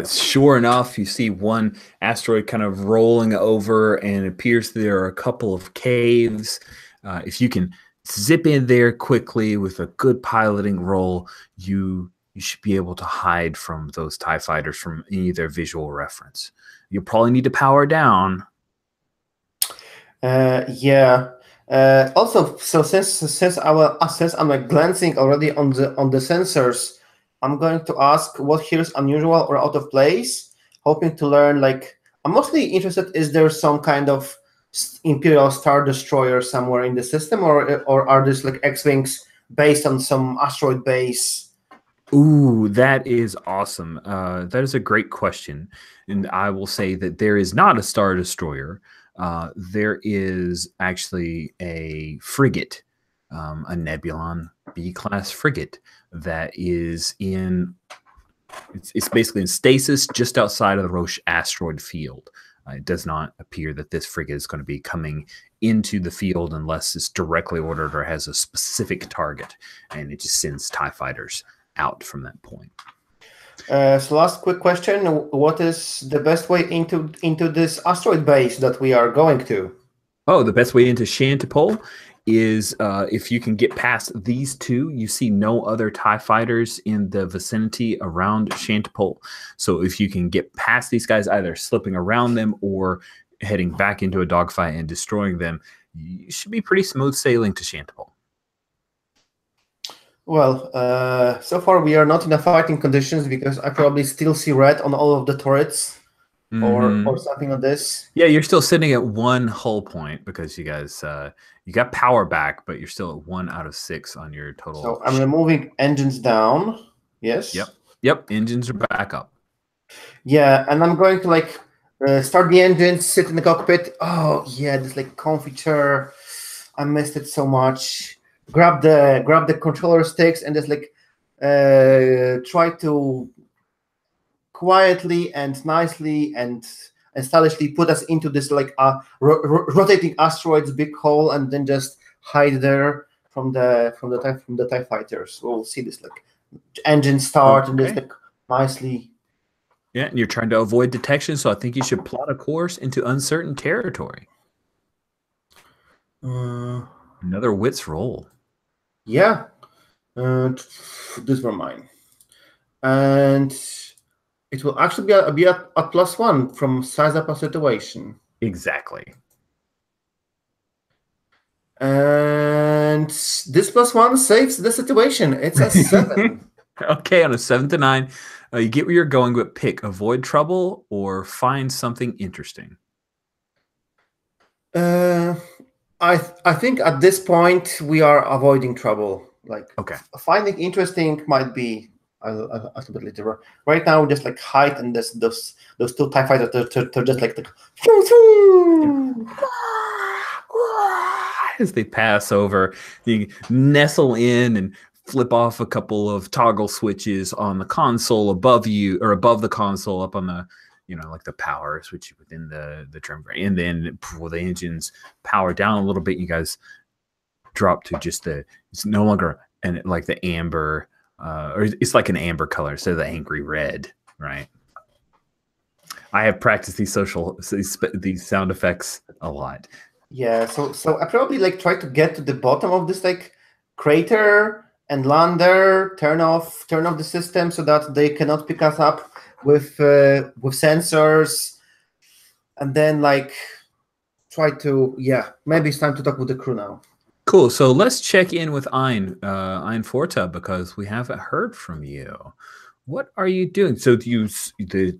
Sure enough, you see one asteroid kind of rolling over, and it appears there are a couple of caves. If you can zip in there quickly with a good piloting roll, you should be able to hide from those TIE fighters from any of their visual reference. You'll probably need to power down. Yeah. Also, so since I'm like glancing already on the sensors, I'm going to ask what here is unusual or out of place, hoping to learn. Like, I'm mostly interested, is there some kind of Imperial Star Destroyer somewhere in the system, or are these like X-Wings based on some asteroid base? Ooh, that is awesome. That is a great question. And I will say that there is not a Star Destroyer. There is actually a frigate, a Nebulon B-class frigate that is it's basically in stasis just outside of the Roche asteroid field. It does not appear that this frigate is going to be coming into the field unless it's directly ordered or has a specific target, and it just sends TIE fighters out from that point. So last quick question: what is the best way into this asteroid base that we are going to? Oh, the best way into Shantipole is if you can get past these two. You see no other TIE fighters in the vicinity around Shantipole. So if you can get past these guys, either slipping around them or heading back into a dogfight and destroying them, you should be pretty smooth sailing to Shantipole. Well, so far we are not in a fighting conditions because I probably still see red on all of the turrets or something like this. Yeah, you're still sitting at 1 hull point because you guys you got power back, but you're still at 1 out of 6 on your total. So I'm removing engines down. Yes. Yep. Engines are back up. Yeah, and I'm going to like start the engines, sit in the cockpit. Oh yeah, this like comfy chair. I missed it so much. Grab the controller sticks and just like try to quietly and nicely and stylishly put us into this like rotating asteroids big hole, and then just hide there from the TIE fighters. We'll see this like engine start and just like nicely. Yeah, and you're trying to avoid detection, so I think you should plot a course into uncertain territory. Another wits roll. Yeah, these were mine, and it will actually be a +1 from size up a situation. Exactly. And this +1 saves the situation. It's a 7. Okay, on a 7 to 9, you get where you're going, but pick avoid trouble or find something interesting. I think at this point we are avoiding trouble. Like, okay, finding interesting might be a little bit later. Right now, just like hide and those two TIE fighters, they're just like as they pass over, you nestle in and flip off a couple of toggle switches on the console above you, or above the console, up on the, like the power switch within the trim frame, and then pull the engines power down a little bit. You guys drop to just it's no longer like the amber, or it's like an amber color instead of the angry red, right? I have practiced these sound effects a lot. Yeah, so I probably like try to get to the bottom of this like crater and land there, turn off the system so that they cannot pick us up with sensors, and then like try to maybe it's time to talk with the crew now. Cool. So let's check in with Ein Forta, because we haven't heard from you. What are you doing? So the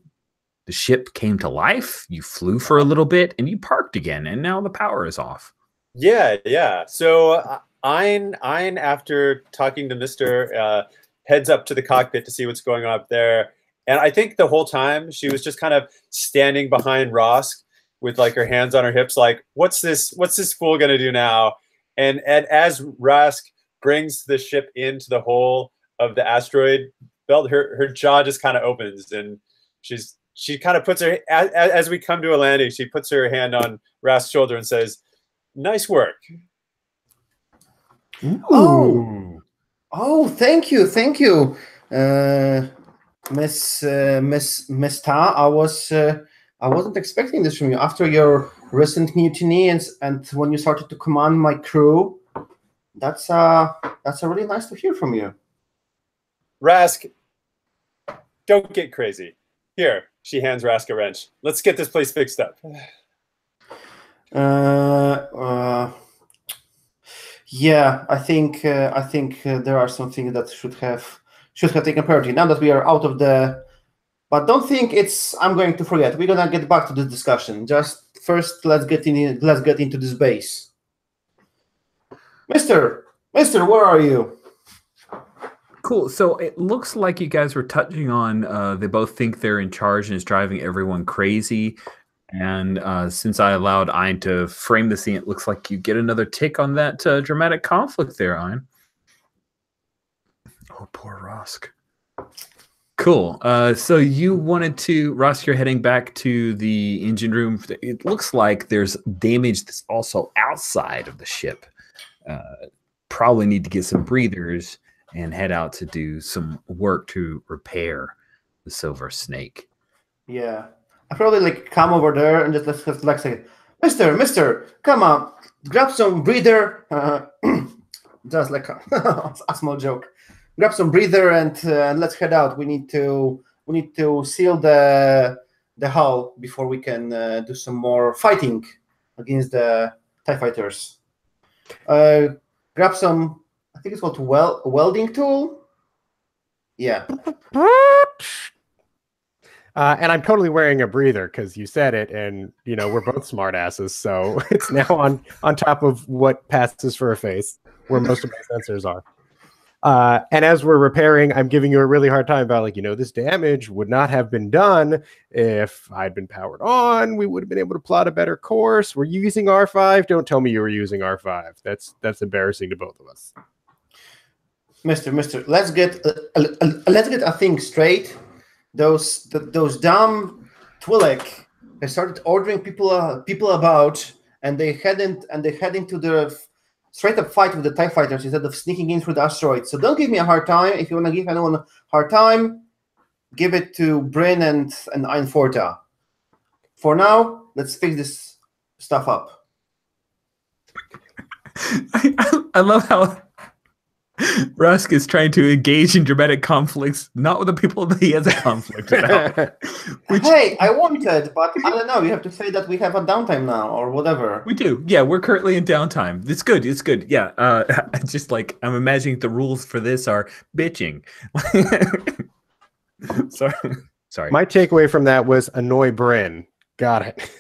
ship came to life, you flew for a little bit, and you parked again, and now the power is off. Yeah. So Ein, after talking to Mr., heads up to the cockpit to see what's going on up there. And I think the whole time she was just kind of standing behind Rosk with like her hands on her hips, like, what's this fool gonna do now? And as Rosk brings the ship into the hole of the asteroid belt, her jaw just kind of opens, and she kind of puts her, as we come to a landing, she puts her hand on Rask's shoulder and says, "Nice work." Ooh. Oh, thank you. Miss Ta, I wasn't expecting this from you after your recent mutiny and when you started to command my crew. That's really nice to hear from you. Rask, don't get crazy. Here, she hands Rask a wrench. Let's get this place fixed up. Yeah, I think there are some things that should have taken priority now that we are out of the. But don't think I'm going to forget. We're gonna get back to this discussion. Just first, let's get into this base. Mister, where are you? Cool. So it looks like you guys were touching on they both think they're in charge and is driving everyone crazy. And since I allowed Ein to frame the scene, it looks like you get another tick on that dramatic conflict there, Ein. Oh, poor Rosk. Cool. So you wanted to, Rosk, you're heading back to the engine room. It looks like there's damage that's also outside of the ship. Probably need to get some breathers and head out to do some work to repair the silver snake. Yeah, I probably like come over there and just like say, Mister, come on, grab some breather. Just like a small joke. Grab some breather and let's head out. We need to seal the hull before we can do some more fighting against the TIE fighters. Grab some. I think it's called welding tool. Yeah. And I'm totally wearing a breather because you said it, and we're both smartasses, so it's now on top of what passes for a face, where most of my sensors are. And as we're repairing, I'm giving you a really hard time about this damage would not have been done if I'd been powered on. We would have been able to plot a better course. Were you using R5? Don't tell me you were using R5. That's embarrassing to both of us. Mister, let's get a thing straight. Those dumb Twi'lek, they started ordering people about, and they head into the straight up fight with the TIE fighters instead of sneaking in through the asteroid. So don't give me a hard time. If you want to give anyone a hard time, give it to Bryn and Ein Forta. For now, let's fix this stuff up. I love how Rusk is trying to engage in dramatic conflicts, not with the people that he has a conflict about. Hey, I wanted, but I don't know. You have to say that we have a downtime now or whatever. We do. Yeah, we're currently in downtime. It's good. It's good. Yeah. Just like I'm imagining the rules for this are bitching. Sorry. My takeaway from that was annoy Bryn. Got it.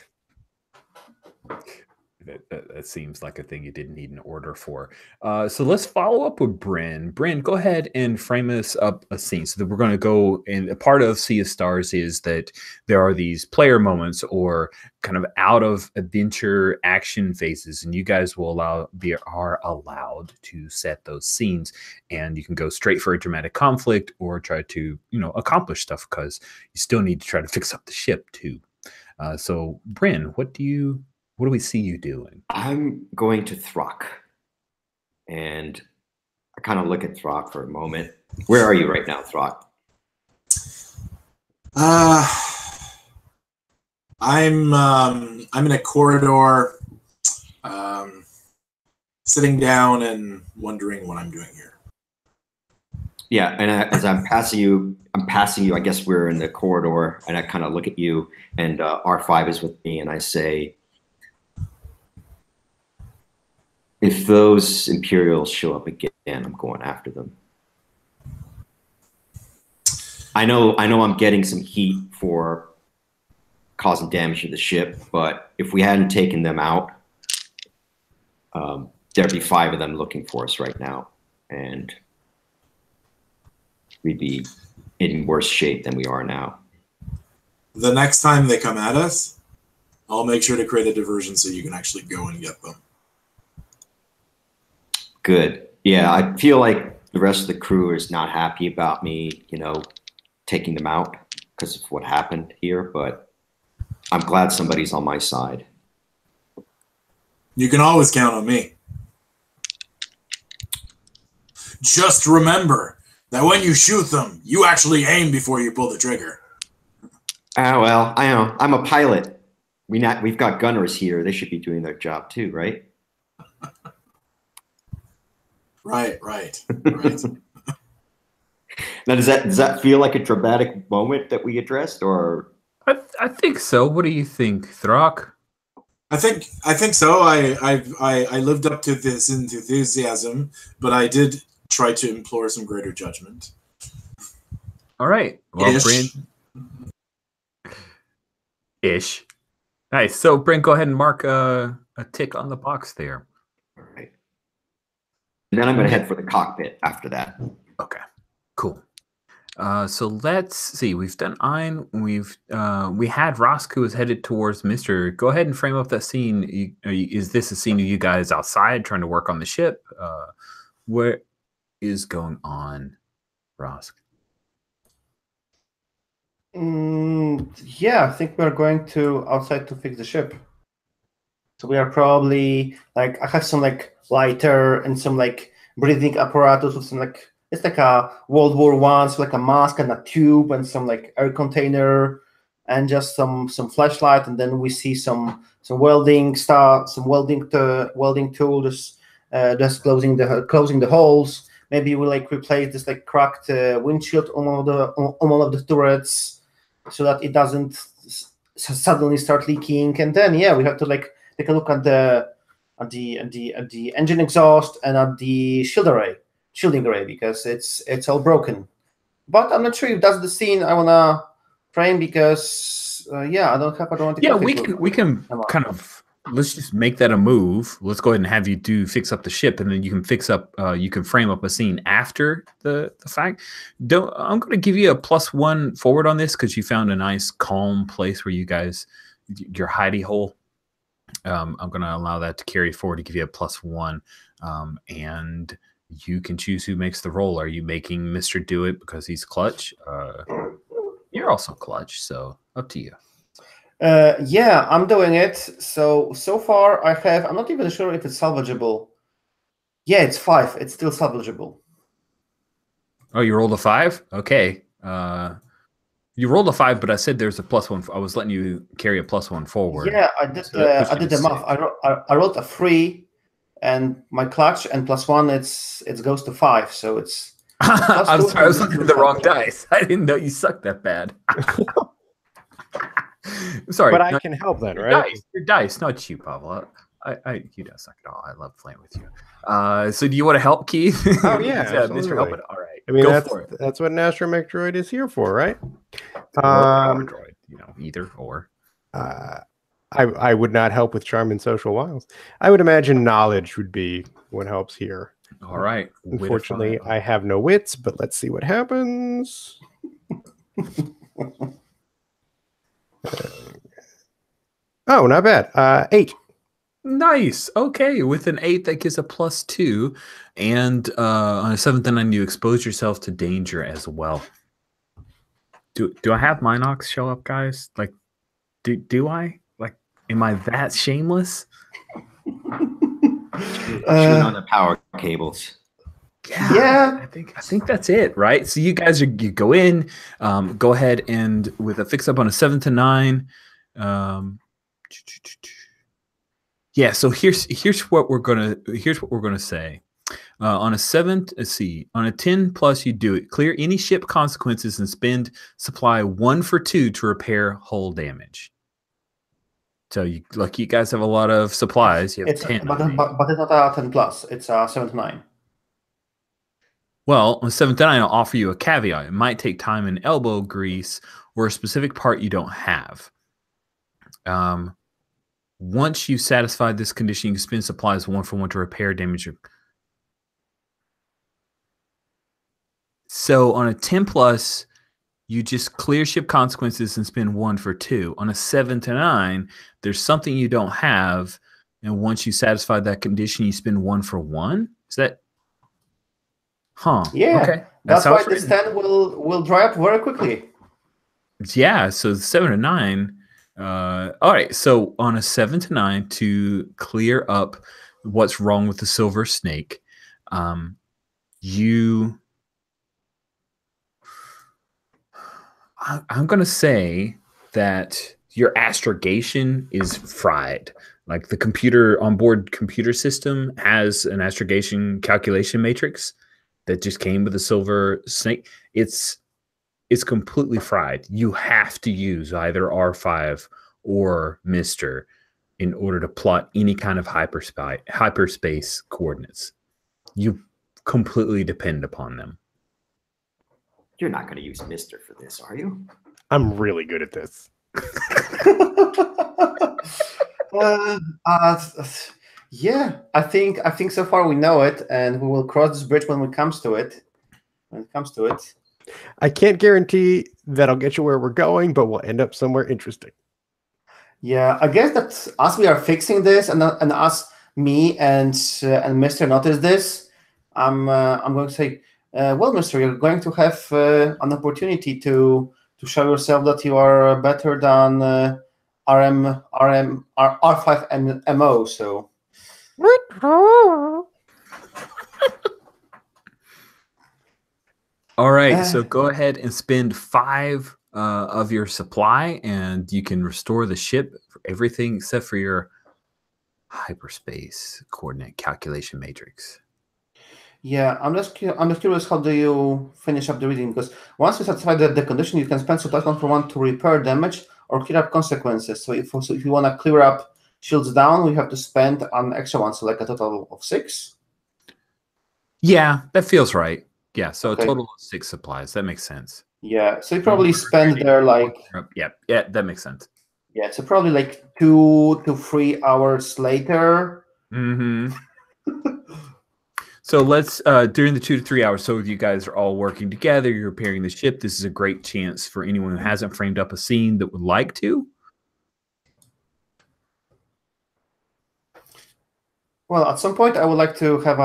That seems like a thing you didn't need an order for. So let's follow up with Bryn. Bryn, go ahead and frame us up a scene. So that we're going to go, and a part of Sea of Stars is that there are these player moments or kind of out of adventure action phases, and you guys are allowed to set those scenes, and you can go straight for a dramatic conflict or try to accomplish stuff because you still need to try to fix up the ship too. So Bryn, what do we see you doing? I'm going to Throck. And I kind of look at Throck for a moment. Where are you right now, Throck? I'm in a corridor, sitting down and wondering what I'm doing here. Yeah, and as I'm passing you, I guess we're in the corridor, and I kind of look at you, and R5 is with me, and I say, if those Imperials show up again, I'm going after them. I know I'm getting some heat for causing damage to the ship, but if we hadn't taken them out, there'd be 5 of them looking for us right now, and we'd be in worse shape than we are now. The next time they come at us, I'll make sure to create a diversion so you can actually go and get them. Good. Yeah, I feel like the rest of the crew is not happy about me, taking them out because of what happened here, but I'm glad somebody's on my side. You can always count on me. Just remember that when you shoot them, you actually aim before you pull the trigger. Well, I know. I'm a pilot. We've got gunners here. They should be doing their job too, right? Right. Now, does that feel like a dramatic moment that we addressed, or? I think so. What do you think, Throck? I think so. I lived up to this enthusiasm, but I did try to implore some greater judgment. All right. Well, Ish. Bryn. Ish. Nice. So, Bryn, go ahead and mark a tick on the box there. All right. And then I'm going to head for the cockpit after that. Okay. Cool. So let's see. We've done Ein. We had Rosk who was headed towards Mister. Go ahead and frame up that scene. Is this a scene of you guys outside trying to work on the ship? What is going on, Rosk? Yeah, I think we're going to outside to fix the ship. So we are probably I have some lighter and some breathing apparatus with some It's like a World War I, so like a mask and a tube and some like air container and just some flashlight, and then we see some welding stuff, some welding tools, just closing the holes. Maybe we like replace this like cracked windshield on one of the turrets so that it doesn't suddenly start leaking. And then yeah, we have to like take a look at the engine exhaust and at the shielding array because it's all broken. But I'm not sure if that's the scene I wanna frame because yeah, I don't want to. Yeah, we can kind of. Let's just make that a move. Let's go ahead and have you fix up the ship, and then you can fix up. You can frame up a scene after the fact. I'm going to give you a +1 forward on this because you found a nice calm place where you guys your hidey hole. I'm going to allow that to carry forward to give you a +1, and you can choose who makes the roll. Are you making Mr. do it because he's clutch? You're also clutch, so up to you. Yeah, I'm doing it. So far I have. I'm not even sure if it's salvageable. Yeah, it's 5. It's still salvageable. Oh, you rolled a 5? Okay. You rolled a 5, but I said there's a +1. I was letting you carry a +1 forward. Yeah, I did. So I did the math. I rolled a 3, and my clutch and +1. It goes to 5. So it's. I'm sorry, I was looking at the wrong dice. I didn't know you sucked that bad. Sorry, but I can help then, right? Your dice, not you, Pavel. You don't suck at all. I love playing with you. So do you want to help, Keith? Oh yeah, Mr. Help it. All right. I mean, that's what an astromech droid is here for, right? Droid, either or. I would not help with charm and social wiles. I would imagine knowledge would be what helps here. All right. Unfortunately, I have no wits, but let's see what happens. Oh, not bad. 8. Nice. Okay, with an 8, that gives a +2, and on a 7th and 9, you expose yourself to danger as well. Do I have Minox show up, guys? Like, do I? Like, am I that shameless? Chewing on the power cables. Yeah, I think that's it, right? So you guys you go in, go ahead and with a fix up on a 7 to 9. Yeah, so here's what we're gonna say. On a 7, let's see, on a 10+, you do it. Clear any ship consequences and spend supply 1 for 2 to repair hull damage. So you guys have a lot of supplies. You have 10. But it's not a 10+. It's a 7 to 9. Well, on 7 to 9, I'll offer you a caveat. It might take time and elbow grease or a specific part you don't have. Once you've satisfied this condition, you can spend supplies 1 for 1 to repair damage. So on a 10+, you just clear ship consequences and spend 1 for 2. On a 7 to 9, there's something you don't have, and once you satisfy that condition, you spend 1 for 1. Is that? Huh. Yeah. Okay. That's why this 10 will dry up very quickly. Yeah. So 7 to 9. All right. So on a 7 to 9, to clear up what's wrong with the silver snake, I'm going to say that your astrogation is fried. Like the onboard computer system has an astrogation calculation matrix that just came with a silver snake. It's completely fried. You have to use either R5 or Mr. in order to plot any kind of hyperspace coordinates. You completely depend upon them. You're not going to use Mr. for this, are you? I'm really good at this. Yeah, I think so far we know it, and we will cross this bridge when it comes to it. I can't guarantee that I'll get you where we're going, but we'll end up somewhere interesting. Yeah, I guess that as we are fixing this, and as me and Mr. notice this, I'm going to say, well, Mr., you're going to have an opportunity to show yourself that you are better than R5 and MO. So. All right, so go ahead and spend 5 of your supply, and you can restore the ship for everything except for your hyperspace coordinate calculation matrix. Yeah, I'm just curious, how do you finish up the reading? Because once you satisfy the condition, you can spend supply point for 1 to repair damage or clear up consequences. So if you want to clear up shields down, we have to spend an extra one, so like a total of 6. Yeah, that feels right. Yeah, so Okay. a total of 6 supplies. That makes sense. Yeah, so you probably spend there like, yeah, that makes sense. yeah, so probably like 2 to 3 hours later. Mm-hmm. So let's during the 2 to 3 hours. So you guys are all working together. You're repairing the ship. This is a great chance for anyone who hasn't framed up a scene that would like to. Well, at some point, I would like to have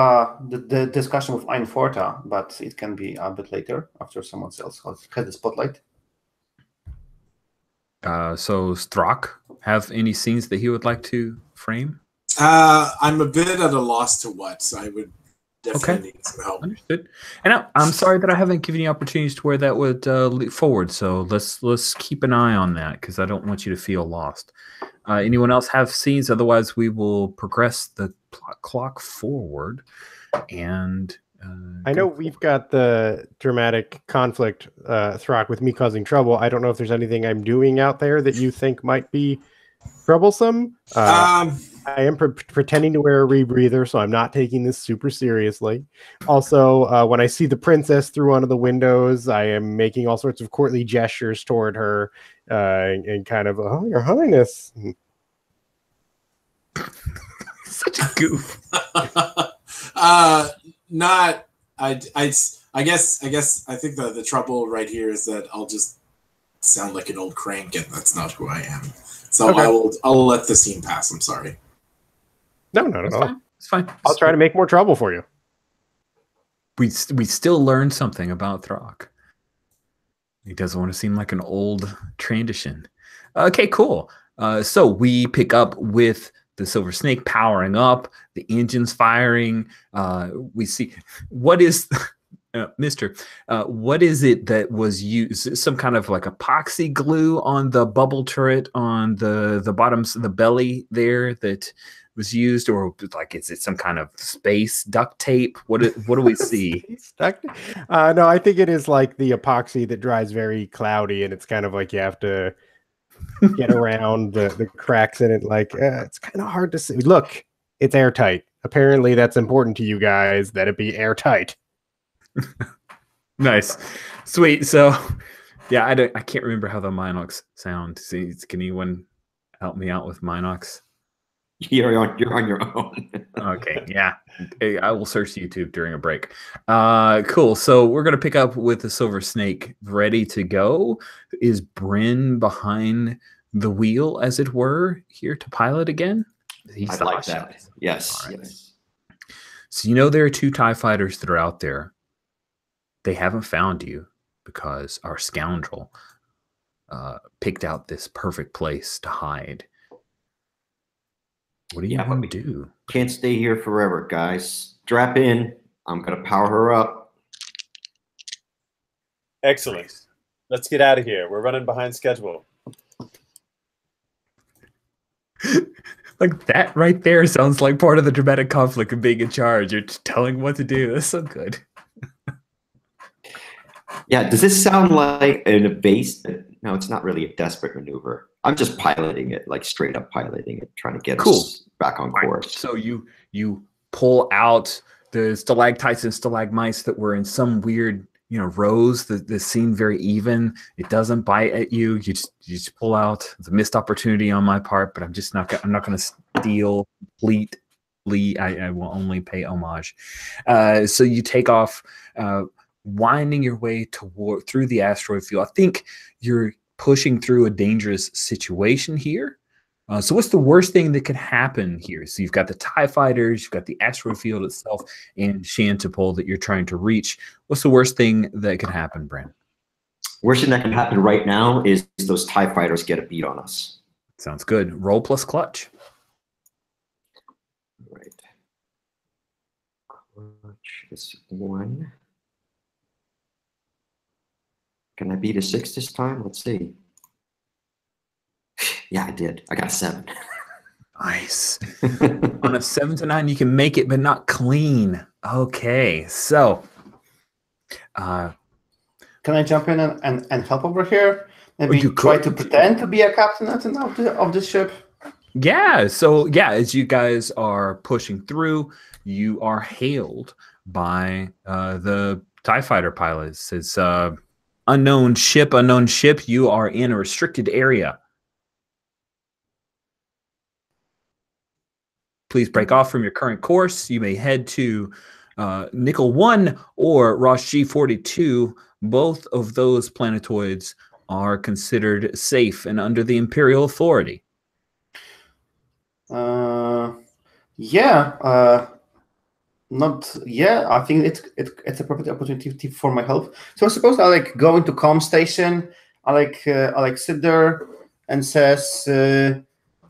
the discussion with Einforta, but it can be a bit later after someone else has the spotlight. So Strock have any scenes that he would like to frame? I'm a bit at a loss to what, so I would definitely need some help. Understood. And I'm sorry that I haven't given you opportunities to where that would leap forward. So let's keep an eye on that, because I don't want you to feel lost. Anyone else have scenes? Otherwise, we will progress the clock forward. And I know we've got the dramatic conflict, Throck, with me causing trouble. I don't know if there's anything I'm doing out there that you think might be troublesome. I am pretending to wear a rebreather, so I'm not taking this super seriously. Also, when I see the princess through one of the windows, I am making all sorts of courtly gestures toward her, and kind of, oh, Your Highness. Such a goof. Not. I guess I think the trouble right here is that I'll just sound like an old crank, and that's not who I am. So okay. I'll let the scene pass. I'm sorry. No, not at all. It's fine. I'll try to make more trouble for you. We still learned something about Throck. He doesn't want to seem like an old tradition. Okay, cool. So we pick up with the Silver Snake powering up, the engines firing. We see what is Mister. What is it that was used? Some kind of like epoxy glue on the bubble turret on the bottoms of the belly there that was used, or like is it some kind of space duct tape? What do we see? No, I think it is like the epoxy that dries very cloudy, and it's kind of like you have to get around the cracks in it. Like it's kind of hard to see. Look, it's airtight. Apparently, that's important to you guys, that it be airtight. Nice, sweet. So, yeah, I can't remember how the Minox sound. See, can anyone help me out with Minox? You're on your own. Okay, yeah. I will search YouTube during a break. Cool. So we're going to pick up with the Silver Snake ready to go. Is Bryn behind the wheel, as it were, here to pilot again? I'd like that. Yes, right. Yes. So you know there are 2 TIE fighters that are out there. They haven't found you because our scoundrel picked out this perfect place to hide. What do you want to do? Can't stay here forever, guys. Strap in. I'm going to power her up. Excellent. Nice. Let's get out of here. We're running behind schedule. Like that right there sounds like part of the dramatic conflict of being in charge. You're telling what to do. That's so good. Yeah, does this sound like a base? No, it's not really a desperate maneuver. I'm just piloting it, like straight up piloting it, trying to get us back on course. Right. So you pull out the stalactites and stalagmites that were in some weird, rows that seem very even. It doesn't bite at you. You just pull out. It's a missed opportunity on my part, but I'm not going to steal completely. I will only pay homage. So you take off, winding your way through the asteroid field. I think you're pushing through a dangerous situation here. So what's the worst thing that could happen here? So you've got the TIE fighters, you've got the asteroid field itself, and Shantipole that you're trying to reach. What's the worst thing that could happen, Brent? Worst thing that can happen right now is those TIE fighters get a beat on us. Sounds good. Roll plus clutch. Right. Clutch is 1. Can I beat a 6 this time? Let's see. Yeah, I did. I got a 7. Nice. On a 7 to 9, you can make it, but not clean. Okay, so can I jump in and help over here? Maybe you try could. to pretend to be a captain of the ship. Yeah, so yeah, as you guys are pushing through, you are hailed by the TIE fighter pilots. It's unknown ship, you are in a restricted area. Please break off from your current course. You may head to Nickel 1 or Ross G42. Both of those planetoids are considered safe and under the Imperial authority. I think it's a perfect opportunity for my help. So I suppose I like go into comm station. I sit there and says, and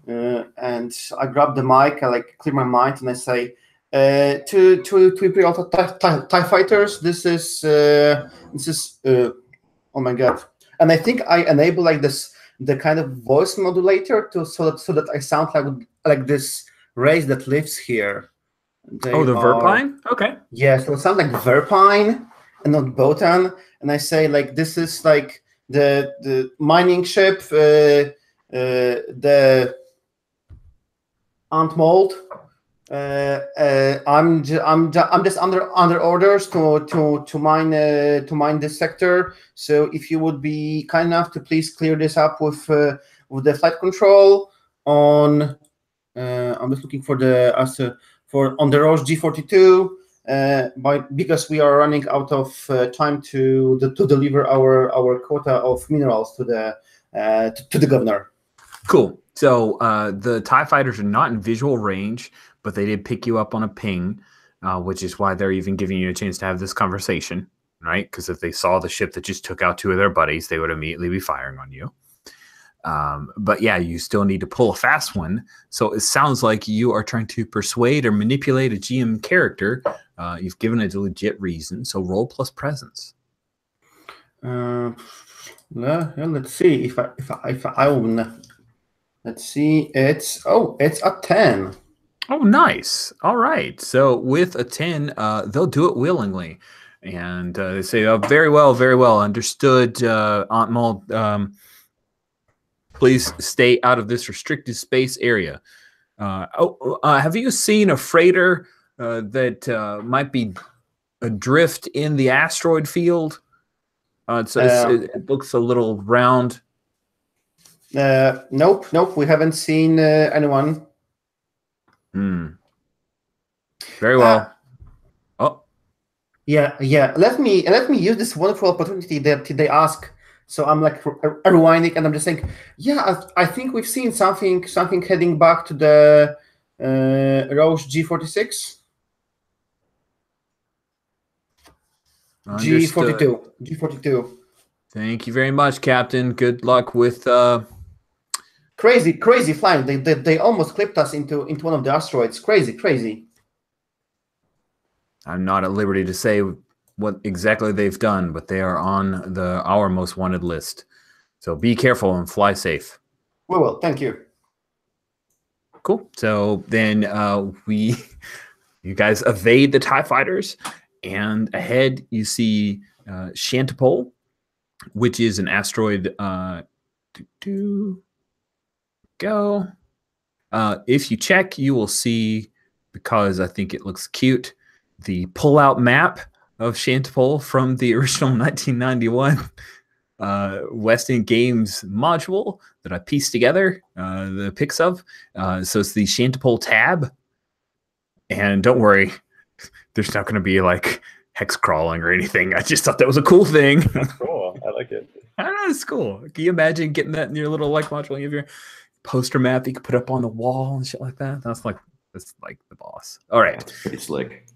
I grab the mic. I like clear my mind and I say, to Imperial TIE fighters, this is oh my god. And I think I enable like the kind of voice modulator so that I sound like this race that lives here. The Verpine? Okay. Yeah, so it sounds like Verpine and not Botan. And I say like this is like the mining ship, the Antmold. I'm just under orders to mine this sector. So if you would be kind enough to please clear this up with the flight control on. I'm just looking for on the Roche G42. Because we are running out of time to deliver our quota of minerals to the governor. Cool. So the TIE fighters are not in visual range, but they did pick you up on a ping, which is why they're even giving you a chance to have this conversation, right? Because if they saw the ship that just took out 2 of their buddies, they would immediately be firing on you. But yeah, you still need to pull a fast one. So it sounds like you are trying to persuade or manipulate a GM character. You've given it a legit reason. So roll plus presence. Let's see if I own. Let's see. It's a 10. Oh, nice. All right. So with a 10, they'll do it willingly. And they say, oh, very well understood, Aunt Maul. Please stay out of this restricted space area. Have you seen a freighter that might be adrift in the asteroid field? It looks a little round. Nope. We haven't seen anyone. Very well. Yeah. Let me use this wonderful opportunity that they ask. So I'm like rewinding, and I'm just saying, yeah, I think we've seen something heading back to the Roche G46. G42. Thank you very much, Captain. Good luck with crazy flying. They almost clipped us into one of the asteroids. Crazy. I'm not at liberty to say what exactly they've done, but they are on our most wanted list. So be careful and fly safe. We will. Thank you. Cool. So then you guys evade the TIE fighters, and ahead you see Shantipole, which is an asteroid. Go. If you check, you will see, because I think it looks cute, the pull-out map of Shantipole from the original 1991 West End Games module that I pieced together the pics of. So it's the Shantipole tab. And don't worry, there's not going to be like hex crawling or anything. I just thought that was a cool thing. Cool. I like it. I don't know, it's cool. Can you imagine getting that in your little like module? You have your poster map that you can put up on the wall and shit like that. That's like the boss. All right. That's pretty slick.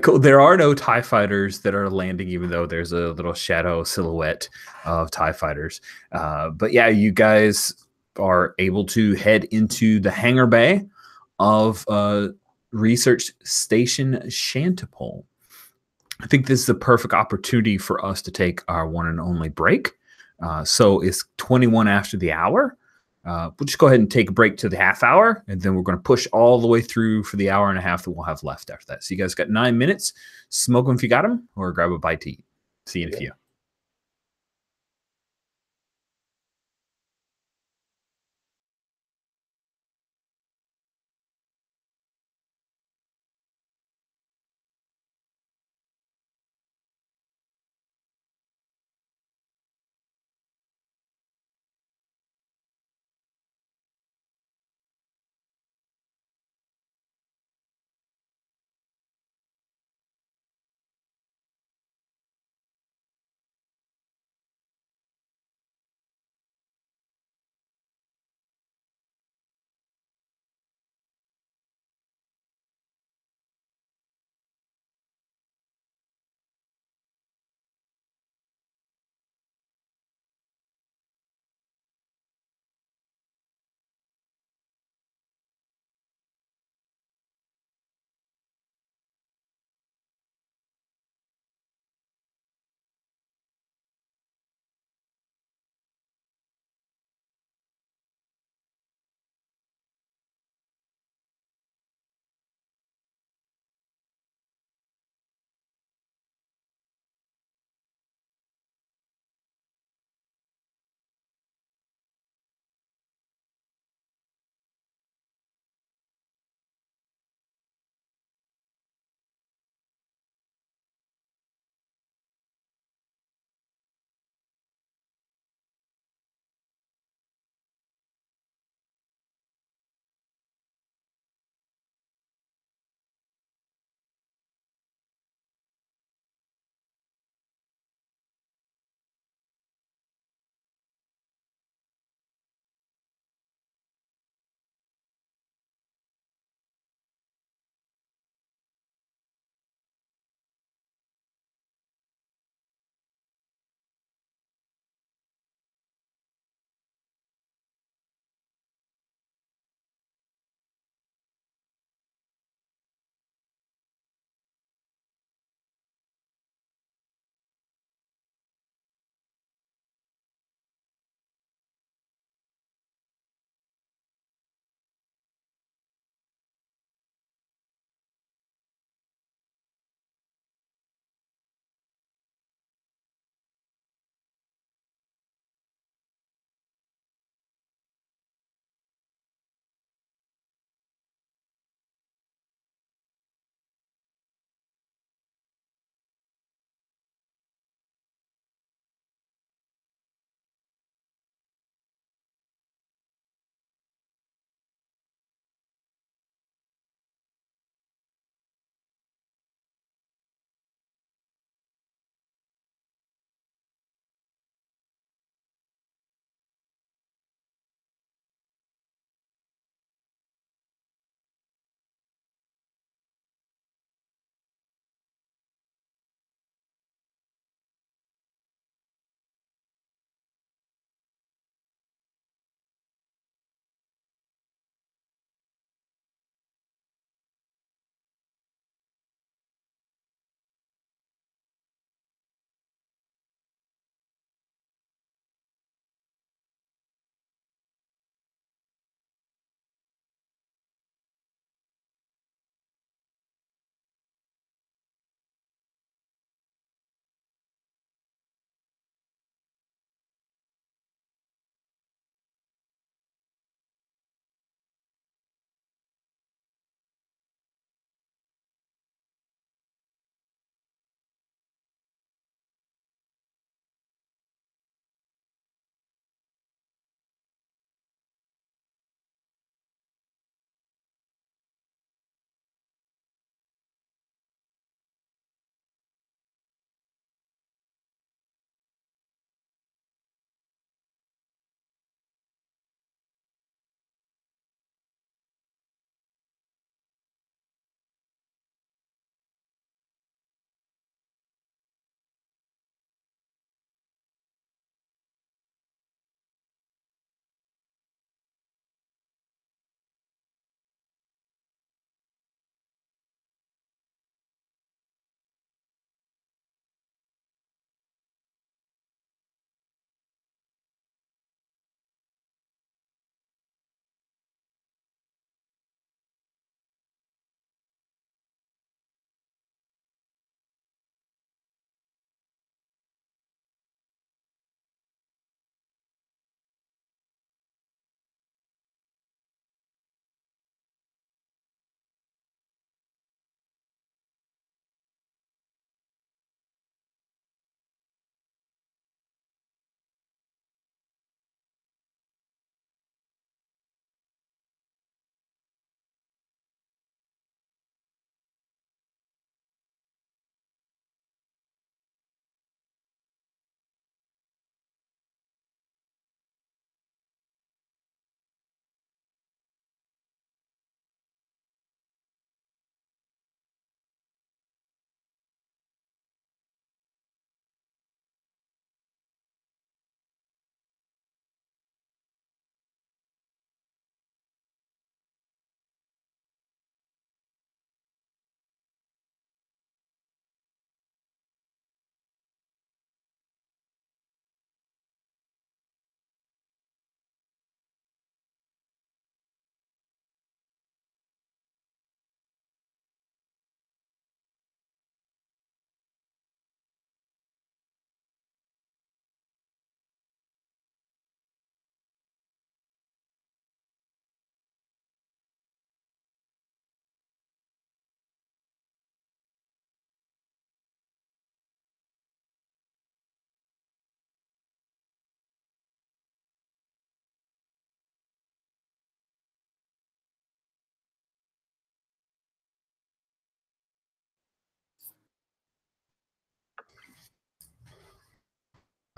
Cool. There are no TIE fighters that are landing, even though there's a little shadow silhouette of TIE fighters. But yeah, you guys are able to head into the hangar bay of Research Station Shantipole. I think this is the perfect opportunity for us to take our one and only break. So it's 21 after the hour. We'll just go ahead and take a break to the half hour, and then we're going to push all the way through for the hour and a half that we'll have left after that. So you guys got 9 minutes. Smoke them if you got them, or grab a bite to eat. See you in a few.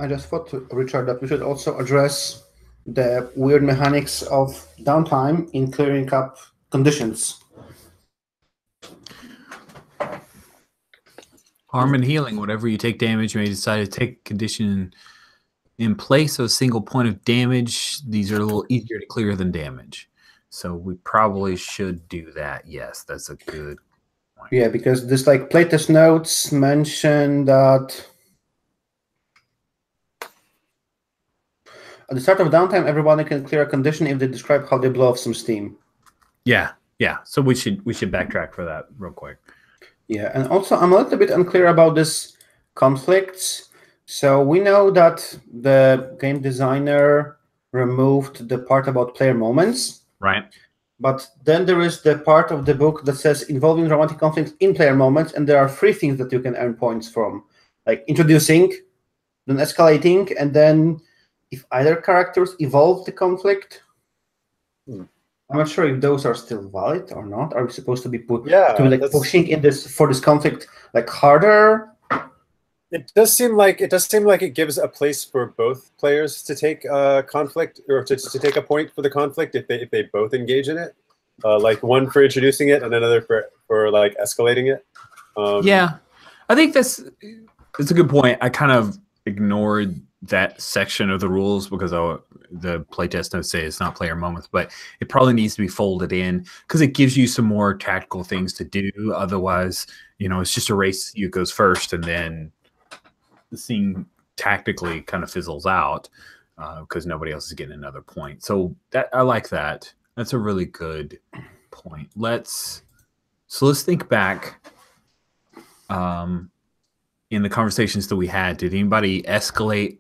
I just thought, Richard, that we should also address the weird mechanics of downtime in clearing up conditions. Harm and healing. Whatever you take damage, you may decide to take a condition in place of a single point of damage. These are a little easier to clear than damage. So we probably should do that. Yes, that's a good point. Yeah, because this playtest notes mention that at the start of downtime, everybody can clear a condition if they describe how they blow off some steam. Yeah. So we should backtrack for that real quick. Yeah, and also I'm a little bit unclear about this conflicts. So we know that the game designer removed the part about player moments. Right. But then there is the part of the book that says involving dramatic conflicts in player moments, and there are 3 things that you can earn points from, like introducing, then escalating, and then if either characters evolve the conflict. I'm not sure if those are still valid or not. Are we supposed to be pushing in for this conflict harder? It does seem like it gives a place for both players to take conflict, or to take a point for the conflict if they both engage in it. Like one for introducing it and another for escalating it. Yeah, I think that's a good point. I kind of ignored that section of the rules because the playtest notes say it's not player moments, but it probably needs to be folded in because it gives you some more tactical things to do. Otherwise, it's just a race. You goes first, and then the scene tactically kind of fizzles out because nobody else is getting another point. So I like that. That's a really good point. Let's think back. In the conversations that we had, did anybody escalate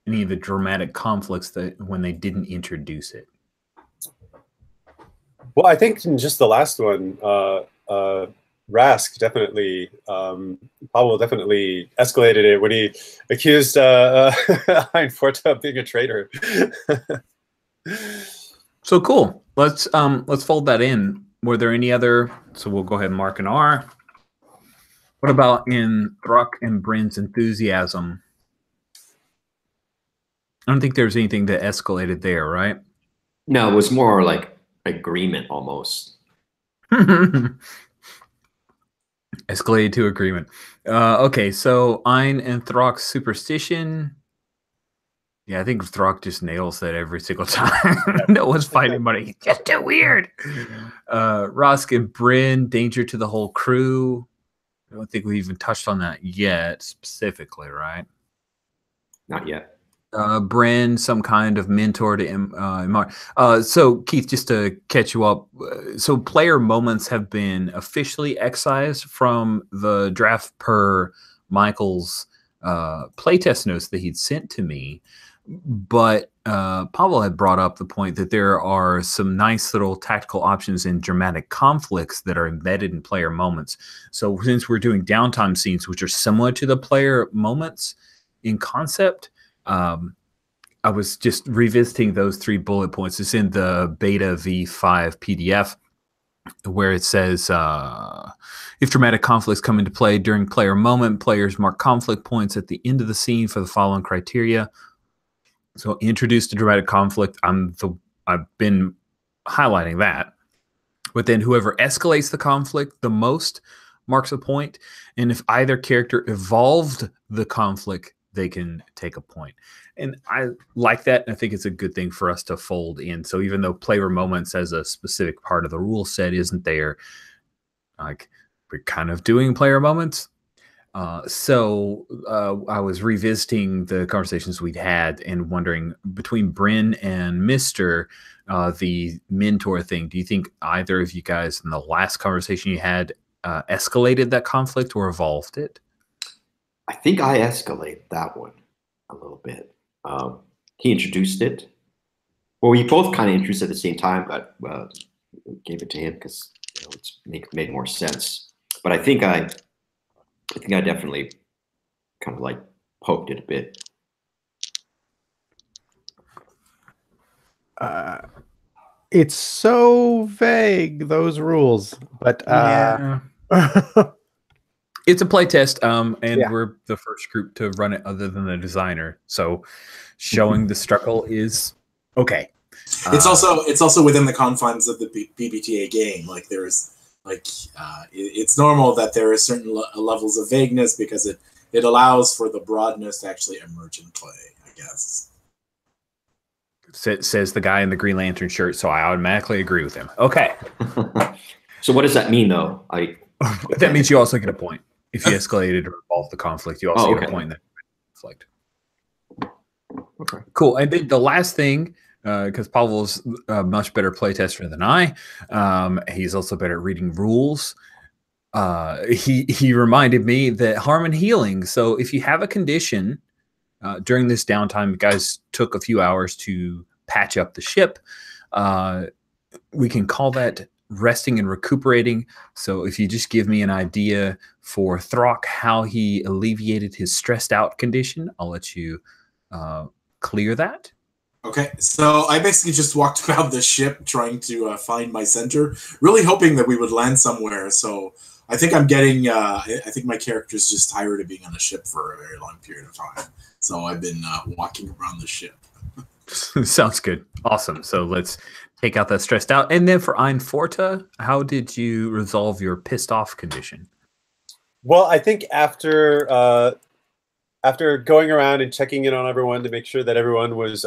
any of the dramatic conflicts that when they didn't introduce it? Well, I think in just the last one, Rask definitely, Pavel definitely escalated it when he accused Einforta of being a traitor. So cool. Let's fold that in. Were there any other? So we'll go ahead and mark an R. What about in Thruck and Bryn's enthusiasm? I don't think there's anything that escalated there, right? No, it was more like agreement almost. Escalated to agreement. Okay, so Ein and Throck's superstition. Yeah, I think Throck just nails that every single time. No one's fighting money. He's just too weird. Rask and Bryn, danger to the whole crew. I don't think we even touched on that yet, specifically, right? Not yet. Bryn, some kind of mentor to Imar. So, Keith, just to catch you up, so player moments have been officially excised from the draft per Michael's playtest notes that he'd sent to me. But Pavel had brought up the point that there are some nice little tactical options in dramatic conflicts that are embedded in player moments. So since we're doing downtime scenes, which are similar to the player moments in concept, I was just revisiting those 3 bullet points. It's in the beta V5 PDF where it says, if dramatic conflicts come into play during player moment, players mark conflict points at the end of the scene for the following criteria. So introduce the dramatic conflict. I've been highlighting that. But then whoever escalates the conflict the most marks a point. And if either character evolved the conflict, they can take a point. And I like that. And I think it's a good thing for us to fold in. So even though player moments as a specific part of the rule set isn't there, like we're kind of doing player moments. So I was revisiting the conversations we'd had and wondering between Bryn and Mr. The mentor thing, do you think either of you guys in the last conversation you had escalated that conflict or evolved it? I think I escalated that one a little bit. He introduced it. Well, we both kind of introduced it at the same time, but gave it to him because it made more sense. But I think I definitely kind of poked it a bit. It's so vague, those rules, but yeah. It's a playtest, and Yeah. we're the first group to run it other than the designer. So showing the struggle is okay. It's also within the confines of the BBTA game. Like there's it's normal that there are certain levels of vagueness because it allows for the broadness to actually emerge in play, I guess. Says the guy in the Green Lantern shirt, so I automatically agree with him. Okay. So what does that mean, though? That means you also get a point. If you escalated or resolved the conflict, you also get a point in that conflict. Okay. Cool. And then the last thing, because Pavel's a much better playtester than I, he's also better at reading rules. He reminded me that harm and healing. So if you have a condition during this downtime, the guys took a few hours to patch up the ship. We can call that resting and recuperating. So if you just give me an idea for Throck, how he alleviated his stressed out condition, I'll let you clear that. Okay, so I basically just walked about the ship trying to find my center, really hoping that we would land somewhere. So I think I'm getting, I think my character's just tired of being on a ship for a very long period of time. So I've been walking around the ship. Sounds good. Awesome. So let's take out that stressed out. And then for Ein Forta, how did you resolve your pissed off condition? Well, I think after going around and checking in on everyone to make sure that everyone was,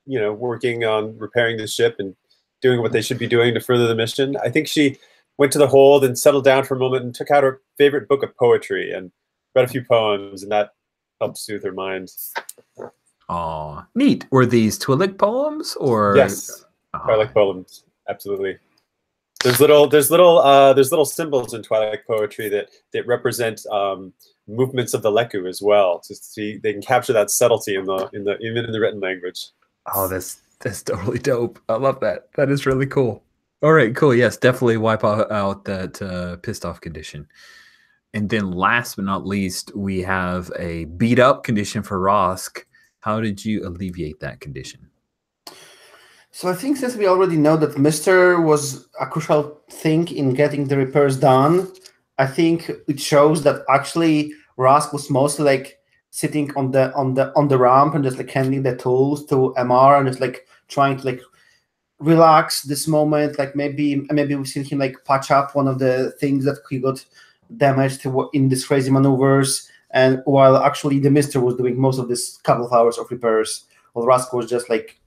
working on repairing the ship and doing what they should be doing to further the mission, I think she went to the hold and settled down for a moment and took out her favorite book of poetry and read a few poems, and that helped soothe her mind. Oh, neat. Were these Twi'lek poems or? Yes, Twi'lek poems. Absolutely. There's little symbols in Twi'lek poetry that represent movements of the Leku as well. To see, they can capture that subtlety even in the written language. Oh, that's totally dope. I love that. That is really cool. All right, cool. Yes, definitely wipe out that pissed off condition. And then last but not least, we have a beat up condition for Rosk. How did you alleviate that condition? So I think since we already know that Mr. was a crucial thing in getting the repairs done, I think it shows that actually Rask was mostly like sitting on the ramp and just like handing the tools to MR and just like trying to like relax this moment. Like maybe we've seen him like patch up one of the things that he got damaged in these crazy maneuvers, and while actually the Mr. was doing most of this couple of hours of repairs. Well, Rask was just like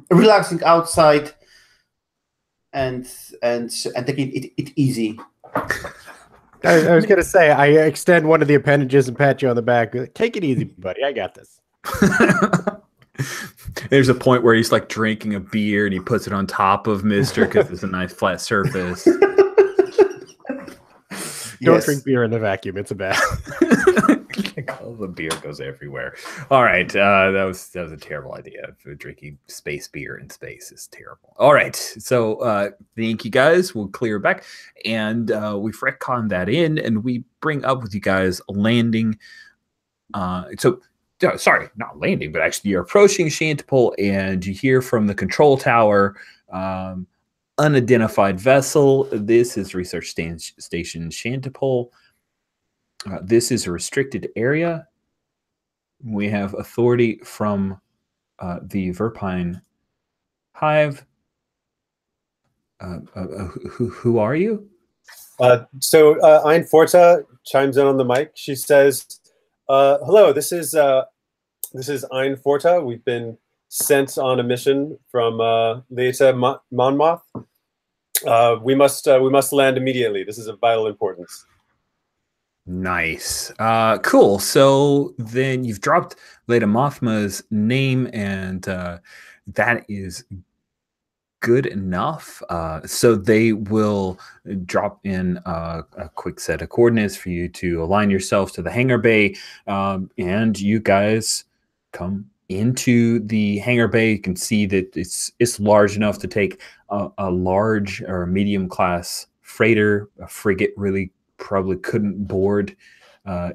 relaxing outside and taking it easy. I was going to say, I extend one of the appendages and pat you on the back. Take it easy, buddy. I got this. There's a point where he's like drinking a beer and he puts it on top of Mister because it's a nice flat surface. Don't drink beer in the vacuum. It's a bad. All the beer goes everywhere. All right, that was a terrible idea. Drinking space beer in space is terrible. All right, so thank you guys. We'll clear back, and we've retconned that in, and we bring up with you guys landing. Sorry, not landing, but actually you're approaching Shantipole, and you hear from the control tower. Unidentified vessel. This is research station Shantipole. This is a restricted area. We have authority from the Verpine Hive. Who are you? So Ein Forta chimes in on the mic. She says, "Hello, this is Ein Forta. We've been sent on a mission from Leita Monmouth. We must land immediately. This is of vital importance." Nice. Cool. So then you've dropped Leda Mothma's name, and that is good enough. So they will drop in a quick set of coordinates for you to align yourself to the hangar bay, and you guys come into the hangar bay. You can see that it's large enough to take a large or medium class freighter. A frigate really probably couldn't board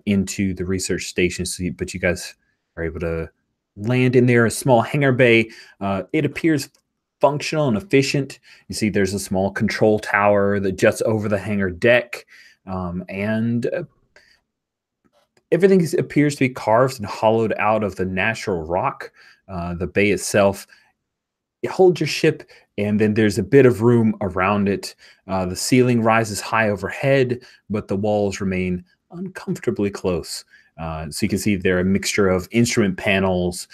into the research station, but you guys are able to land in there. A small hangar bay. It appears functional and efficient. You see there's a small control tower that juts over the hangar deck, and everything appears to be carved and hollowed out of the natural rock. The bay itself, you hold your ship, and then there's a bit of room around it. The ceiling rises high overhead, but the walls remain uncomfortably close. So you can see there a mixture of instrument panels,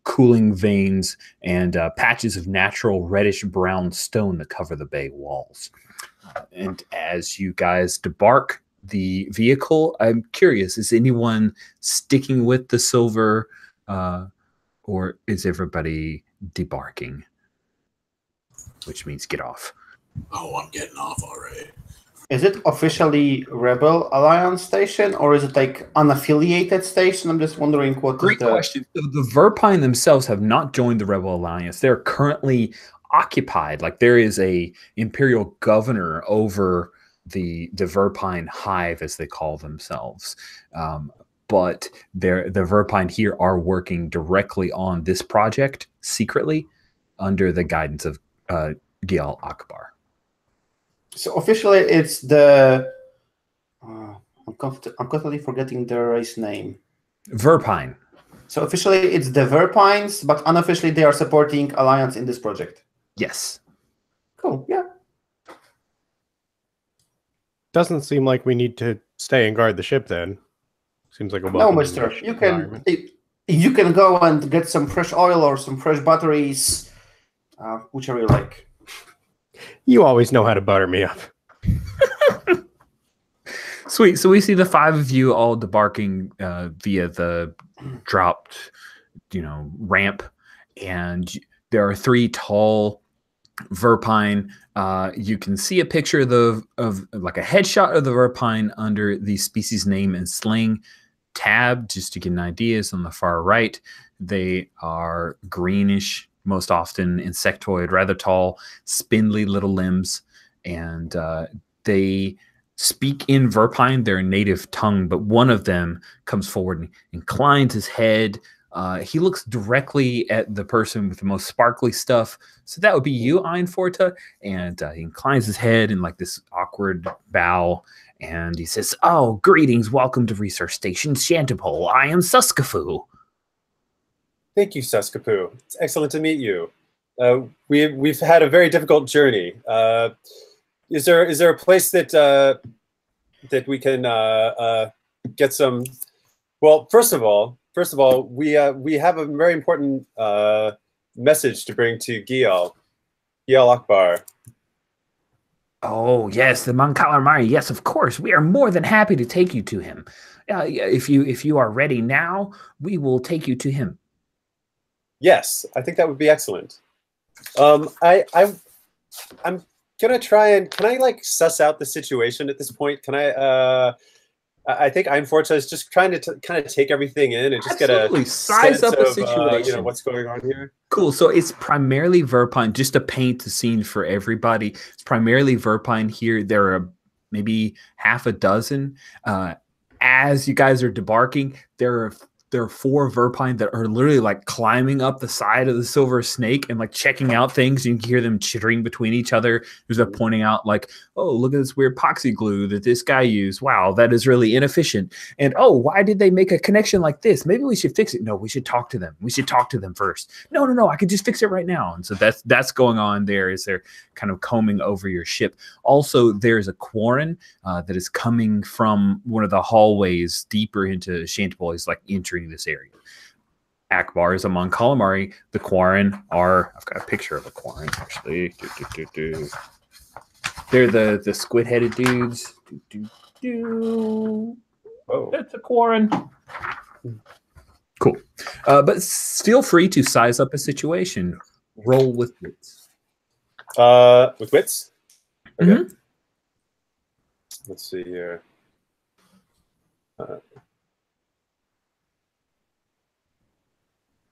cooling vanes, and patches of natural reddish-brown stone that cover the bay walls. And as you guys debark the vehicle, I'm curious, is anyone sticking with the silver, or is everybody debarking? Which means get off. Oh, I'm getting off, all right. Is it officially Rebel Alliance station, or is it like unaffiliated station? I'm just wondering what. Great question. So the Verpine themselves have not joined the Rebel Alliance. They're currently occupied. Like there is a imperial governor over the Verpine hive, as they call themselves. But the Verpine here are working directly on this project secretly under the guidance of Gial Akbar. So officially, it's the. I'm constantly forgetting the race name. Verpine. So officially, it's the Verpines, but unofficially, they are supporting Alliance in this project. Yes. Cool. Yeah. Doesn't seem like we need to stay and guard the ship then. Seems like a No, mister. You can go and get some fresh oil or some fresh batteries, whichever you like. You always know how to butter me up. Sweet. So we see the five of you all debarking via the dropped, ramp, and there are three tall Verpine. You can see a picture of like a headshot of the Verpine under the species name and slang tab, just to get an idea. Is on the far right. They are greenish, most often insectoid, rather tall, spindly little limbs, and they speak in Verpine, their native tongue, but one of them comes forward and inclines his head. He looks directly at the person with the most sparkly stuff. So that would be you, Einforta. And he inclines his head in like this awkward bow. And he says, "Oh, greetings. Welcome to Research Station Shantipole. I am Suskafu." Thank you, Suskapu. It's excellent to meet you. We've had a very difficult journey. Is there a place that that we can get some? Well, first of all, we have a very important message to bring to Gial Akbar. Oh yes, the Mon Calamari. Yes, of course. We are more than happy to take you to him. If you are ready now, we will take you to him. Yes, I think that would be excellent. I'm gonna try and can I like suss out the situation at this point? Can I think Einforta is just trying to kind of take everything in and just Absolutely. get a size sense up a of, situation. What's going on here. Cool. So it's primarily Verpine, just to paint the scene for everybody. It's primarily Verpine here. There are maybe half a dozen. As you guys are debarking, there are four Verpine that are literally like climbing up the side of the Silver Snake and like checking out things. You can hear them chittering between each other. There's a pointing out like, "Oh, look at this weird epoxy glue that this guy used. Wow, that is really inefficient." And, "Oh, why did they make a connection like this? Maybe we should fix it." "No, we should talk to them. We should talk to them first." No, I could just fix it right now." And so that's going on there as they're kind of combing over your ship. Also, there's a Quarren that is coming from one of the hallways deeper into Shantipole. He's like entering this area. Akbar is among Calamari. The Quarren are, I've got a picture of a Quarren actually. They're the squid-headed dudes. Oh, that's a Quarren. Cool. But feel free to size up a situation. Roll with wits. With wits? Okay. Mm-hmm. Let's see here.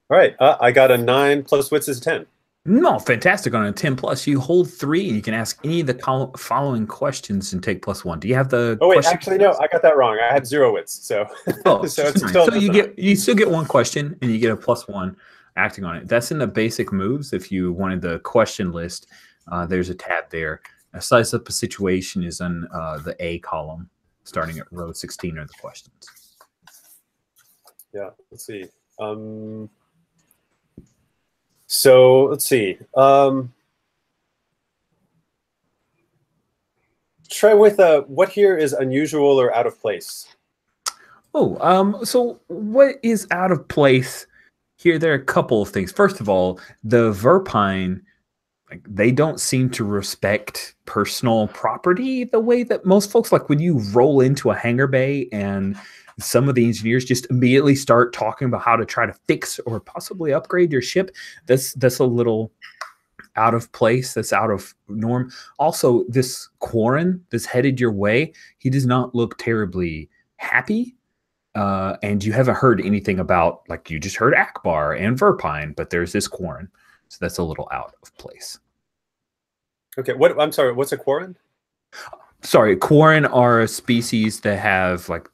All right, I got a 9 plus wits is 10. No, fantastic. On a 10 plus, you hold 3 and you can ask any of the following questions and take +1. Do you have the Oh wait, question? actually no, I got that wrong. I had 0 wits. So Oh, so it's nice. still So you still get 1 question and you get a +1 acting on it. That's in the basic moves. If you wanted the question list, there's a tab there. A size up a situation is on the A column, starting at row 16 are the questions. Yeah. Let's see. So let's see. Try with what here is unusual or out of place. Oh, so what is out of place here? There are a couple of things. First of all, the Verpine, like, they don't seem to respect personal property the way that most folks, like when you roll into a hangar bay and some of the engineers just immediately start talking about how to try to fix or possibly upgrade your ship. That's a little out of place. That's out of norm. Also, this Quarren that's headed your way, he does not look terribly happy. And you haven't heard anything about, like, you just heard Akbar and Verpine, but there's this Quarren. So that's a little out of place. Okay, what? I'm sorry. What's a Quarren? Sorry, Quarren are a species that have like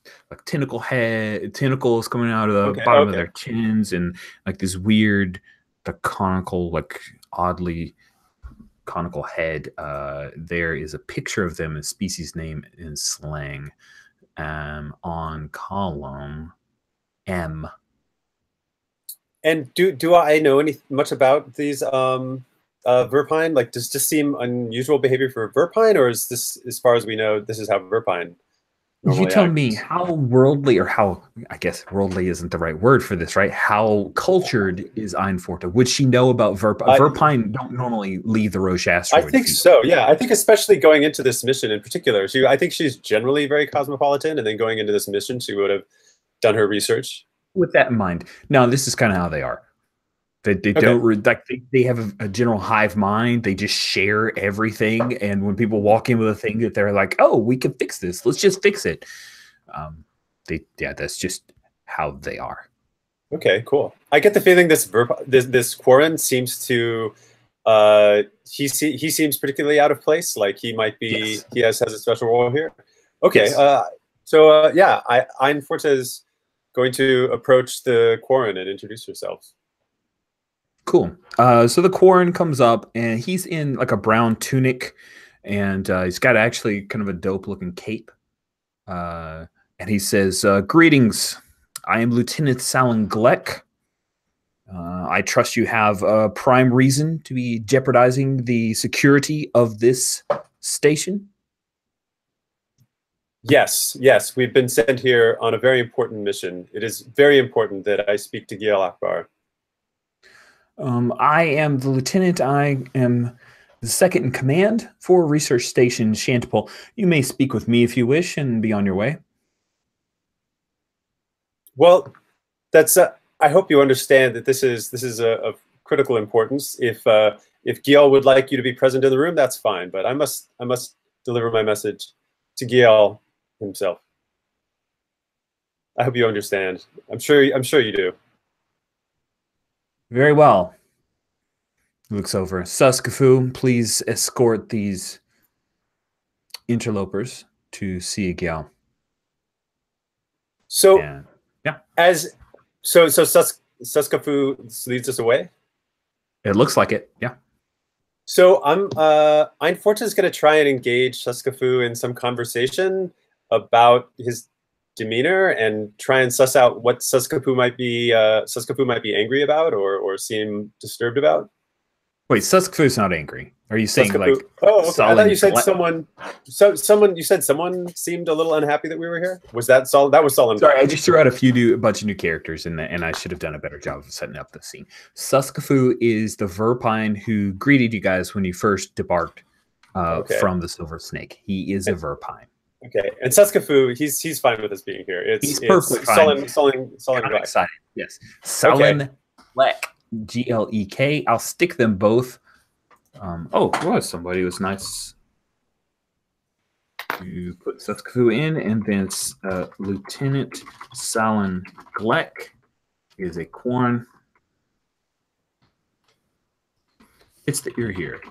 tentacles coming out of the bottom of their chins, and like this weird, the conical, like oddly conical head. There is a picture of them, a species name in slang, on column M. And do I know much about these Verpine? Like, does this seem unusual behavior for Verpine, or is this, as far as we know, this is how Verpine normally You tell acts? me how worldly, or how, I guess worldly isn't the right word for this, right? How cultured is Einforta? Would she know about Verpine? Verpine don't normally leave the Roche asteroid I think field. so, yeah. I think especially going into this mission in particular, I think she's generally very cosmopolitan, and then going into this mission, she would have done her research. With that in mind, now this is kind of how they are. They don't like they have a general hive mind. They just share everything, and when people walk in with a thing that they're like, "Oh, we can fix this. Let's just fix it." That's just how they are. Okay, cool. I get the feeling this Quarren seems to he seems particularly out of place. Like he might be, yes. He has a special role here. Okay, yes. Einforta is going to approach the Quarren and introduce herself. Cool. So the Quarren comes up, and he's in like a brown tunic, and he's got actually kind of a dope looking cape. And he says, "Greetings. I am Lieutenant Salin Gleck. I trust you have a prime reason to be jeopardizing the security of this station." Yes, we've been sent here on a very important mission. It is very important that I speak to Giel Akbar. I am the lieutenant. I am the second in command for Research Station Shantipole. You may speak with me if you wish and be on your way. Well, that's. I hope you understand that this is of critical importance. If Giel would like you to be present in the room, that's fine. But I must deliver my message to Giel himself. I hope you understand. I'm sure you do. Very well. He looks over. Suskafu, please escort these interlopers to see Giel. So, yeah. So Suskafu leads us away? It looks like it, yeah. So Einforta is going to try and engage Suskafu in some conversation about his demeanor and try and suss out what Suskafu might be angry about or seem disturbed about. Wait, Suskafu's not angry. Are you saying Suskafu, like? Oh, okay. I thought you said someone. You said someone seemed a little unhappy that we were here. Was that Sol? That was Solon. Sorry, I just threw out a bunch of new characters, and I should have done a better job of setting up the scene. Suskafu is the Verpine who greeted you guys when you first debarked from the Silver Snake. He is a Verpine. Okay, and Suskafu, he's fine with us being here. He's perfectly fine. Solon Gleck. Excited. Yes, Solon Gleck. Glek. I'll stick them both. Somebody was nice to put Suskafu in, and then Lieutenant Salin Gleck is a Quarren. It's that you're here.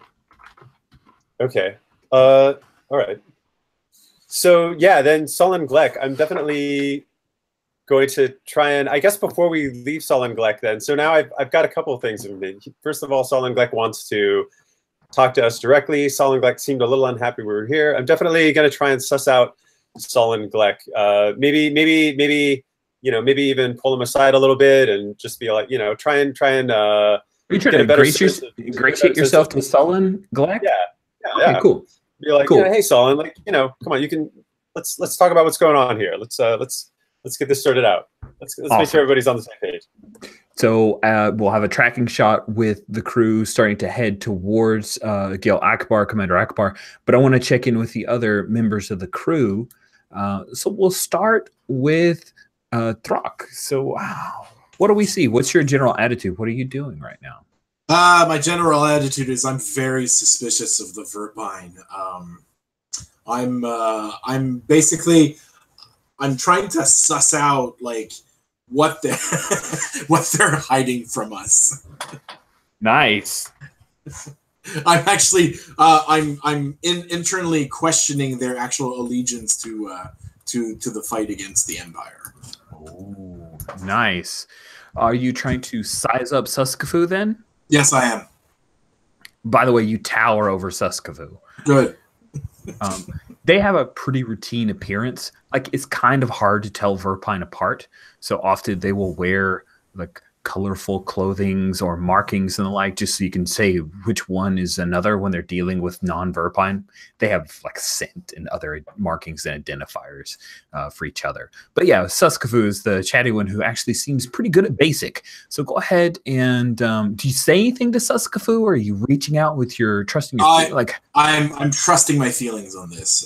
Okay. All right. So yeah, then Solon Gleck, I'm definitely going to try and, I guess before we leave Solon Gleck then, so now I've got a couple of things in me. First of all, Solon Gleck wants to talk to us directly. Solon Gleck seemed a little unhappy we were here. I'm definitely going to try and suss out Solon Gleck. Maybe maybe even pull them aside a little bit and just be like, try and Are you trying get to a better sense ingratiate yourself to Sullen, Galak? Yeah, Okay, yeah. cool. Be like, Cool. hey, Sullen, like, come on, let's talk about what's going on here. Let's get this sorted out. Let's Awesome. make sure everybody's on the same page. So we'll have a tracking shot with the crew starting to head towards Gil Akbar, Commander Akbar. But I want to check in with the other members of the crew. So we'll start with Throck. So what do we see? What's your general attitude? What are you doing right now? My general attitude is I'm very suspicious of the Verpine. I'm basically trying to suss out like what they're hiding from us. Nice. I'm actually I'm internally questioning their actual allegiance to the fight against the Empire. Oh, nice. Are you trying to size up Suskafu then? Yes, I am. By the way, you tower over Suskafu. Good. They have a pretty routine appearance. Like, it's kind of hard to tell Verpine apart. So often they will wear like colorful clothings or markings and the like, just so you can say which one is another when they're dealing with non-Verpine. They have like scent and other markings and identifiers for each other. But yeah, Suskafu is the chatty one who actually seems pretty good at basic. So go ahead and do you say anything to Suskafu, or are you reaching out with your trusting your like? I'm trusting my feelings on this.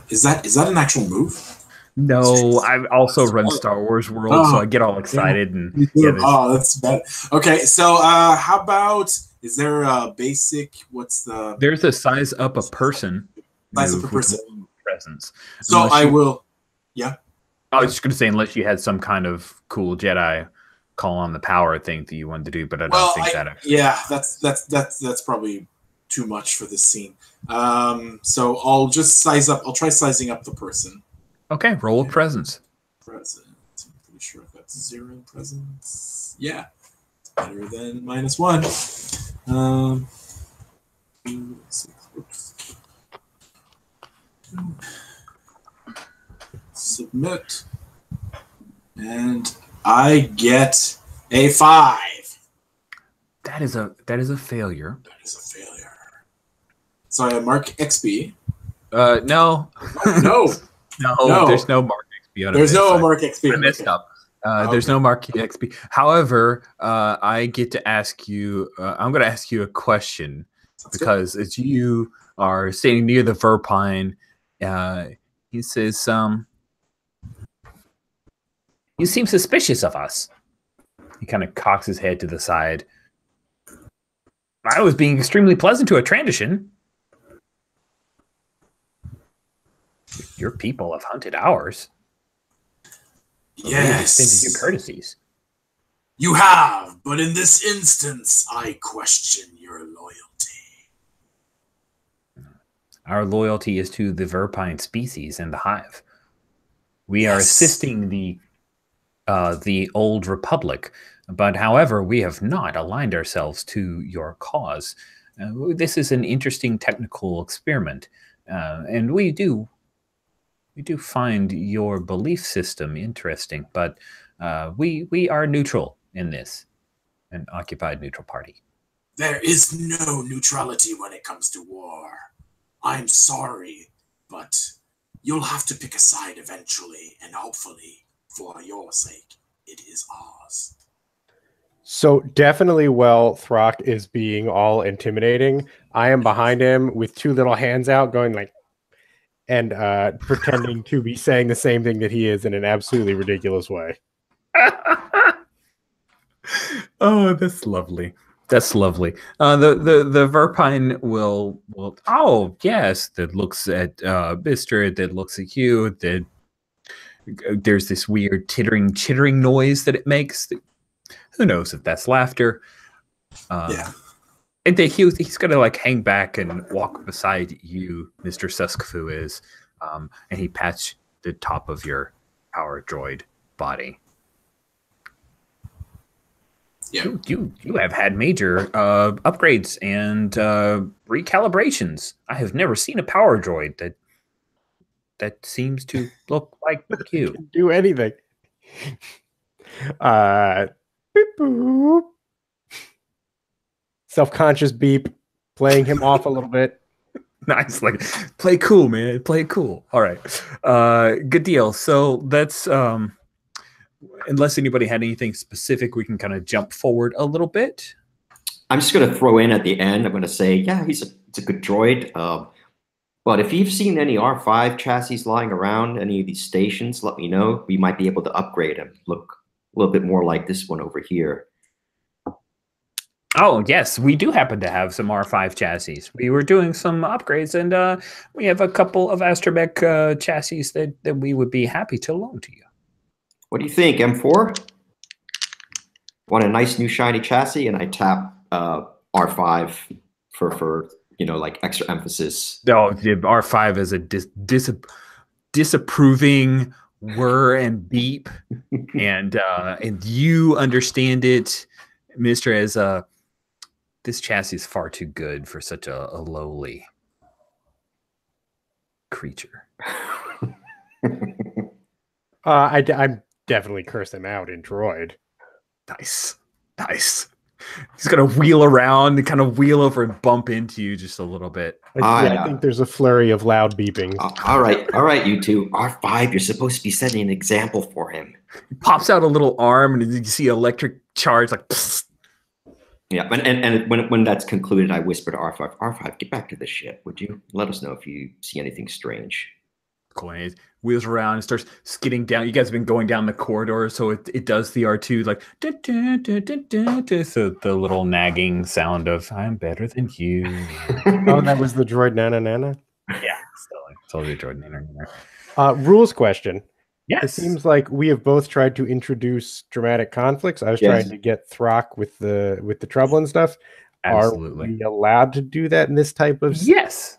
Is that an actual move? No, I also run Star Wars World, so I get all excited and that's bad. Okay, so how about, is there a basic? There's a size up a person. Size up a person presence. So I will. Yeah. I was just going to say, unless you had some kind of cool Jedi call on the power thing that you wanted to do, but I don't think that. Yeah, that's probably too much for this scene. So I'll just size up. I'll try sizing up the person. Okay, roll a presence. Presence. I'm pretty sure I've got 0 presence. Yeah, it's better than -1. Oops. Submit, and I get a 5. That is a failure. That is a failure. So I mark XP. No. No. No, there's no mark XP. There's no mark XP. I messed up. There's no mark XP. However, I get to ask you. I'm going to ask you a question because as you are standing near the Verpine, he says, "You seem suspicious of us." He kind of cocks his head to the side. I was being extremely pleasant to a Trandoshan. Your people have hunted ours. Yes. We extended you courtesies. You have, but in this instance, I question your loyalty. Our loyalty is to the Verpine species and the hive. We are assisting the old Republic, but however, we have not aligned ourselves to your cause. This is an interesting technical experiment, and we do find your belief system interesting, but we are neutral in this, an occupied neutral party. There is no neutrality when it comes to war. I'm sorry, but you'll have to pick a side eventually, and hopefully, for your sake, it is ours. So definitely while Throck is being all intimidating, I am behind him with 2 little hands out going like, and pretending to be saying the same thing that he is in an absolutely ridiculous way. Oh, that's lovely. That's lovely. The Verpine will oh yes, that looks at Bister, that looks at you, that there's this weird chittering noise that it makes. Who knows if that's laughter? Yeah. And he's gonna like hang back and walk beside you, Mr. Suskafu is, and he pats the top of your power droid body. Yeah. You have had major upgrades and recalibrations. I have never seen a power droid that seems to look like you. Can do anything. Beep, boop. Self-conscious beep, playing him off a little bit. Nice, like play cool, man. Play cool. All right, good deal. So that's unless anybody had anything specific, we can kind of jump forward a little bit. I'm just going to throw in at the end. I'm going to say, yeah, it's a good droid. But if you've seen any R5 chassis lying around any of these stations, let me know. We might be able to upgrade them. Look a little bit more like this one over here. Oh, yes, we do happen to have some R5 chassis. We were doing some upgrades, and we have a couple of Astromech chassis that we would be happy to loan to you. What do you think, M4? Want a nice new shiny chassis? And I tap R5 for like extra emphasis. No, R5 is a disapproving whir and beep, and you understand it, Mister, as this chassis is far too good for such a lowly creature. I'm definitely curse him out in droid. Nice. He's gonna wheel around and kind of wheel over and bump into you just a little bit. I think there's a flurry of loud beeping. All right, you two. R5, you're supposed to be setting an example for him. He pops out a little arm, and you see electric charge, like. Psst. Yeah, and when that's concluded, I whisper to R5, R5, get back to the ship, would you? Let us know if you see anything strange. Cool. And he wheels around and starts skidding down. You guys have been going down the corridor, so it does the R2 like so the little nagging sound of "I'm better than you." Oh, that was the droid nana nana. Yeah, totally droid nana nana. Rules question. Yes. It seems like we have both tried to introduce dramatic conflicts. I was trying to get Throck with the trouble and stuff. Absolutely. Are we allowed to do that in this type of? Yes,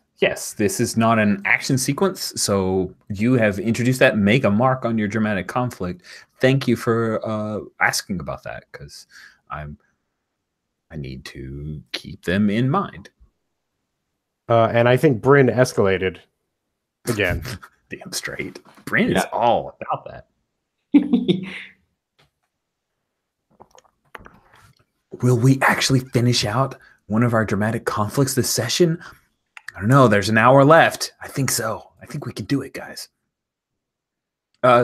this is not an action sequence, so you have introduced that. Make a mark on your dramatic conflict. Thank you for asking about that, because I need to keep them in mind. And I think Bryn escalated again. Damn straight. Bryn is all about that. Will we actually finish out one of our dramatic conflicts this session? I don't know. There's an hour left. I think so. I think we can do it, guys.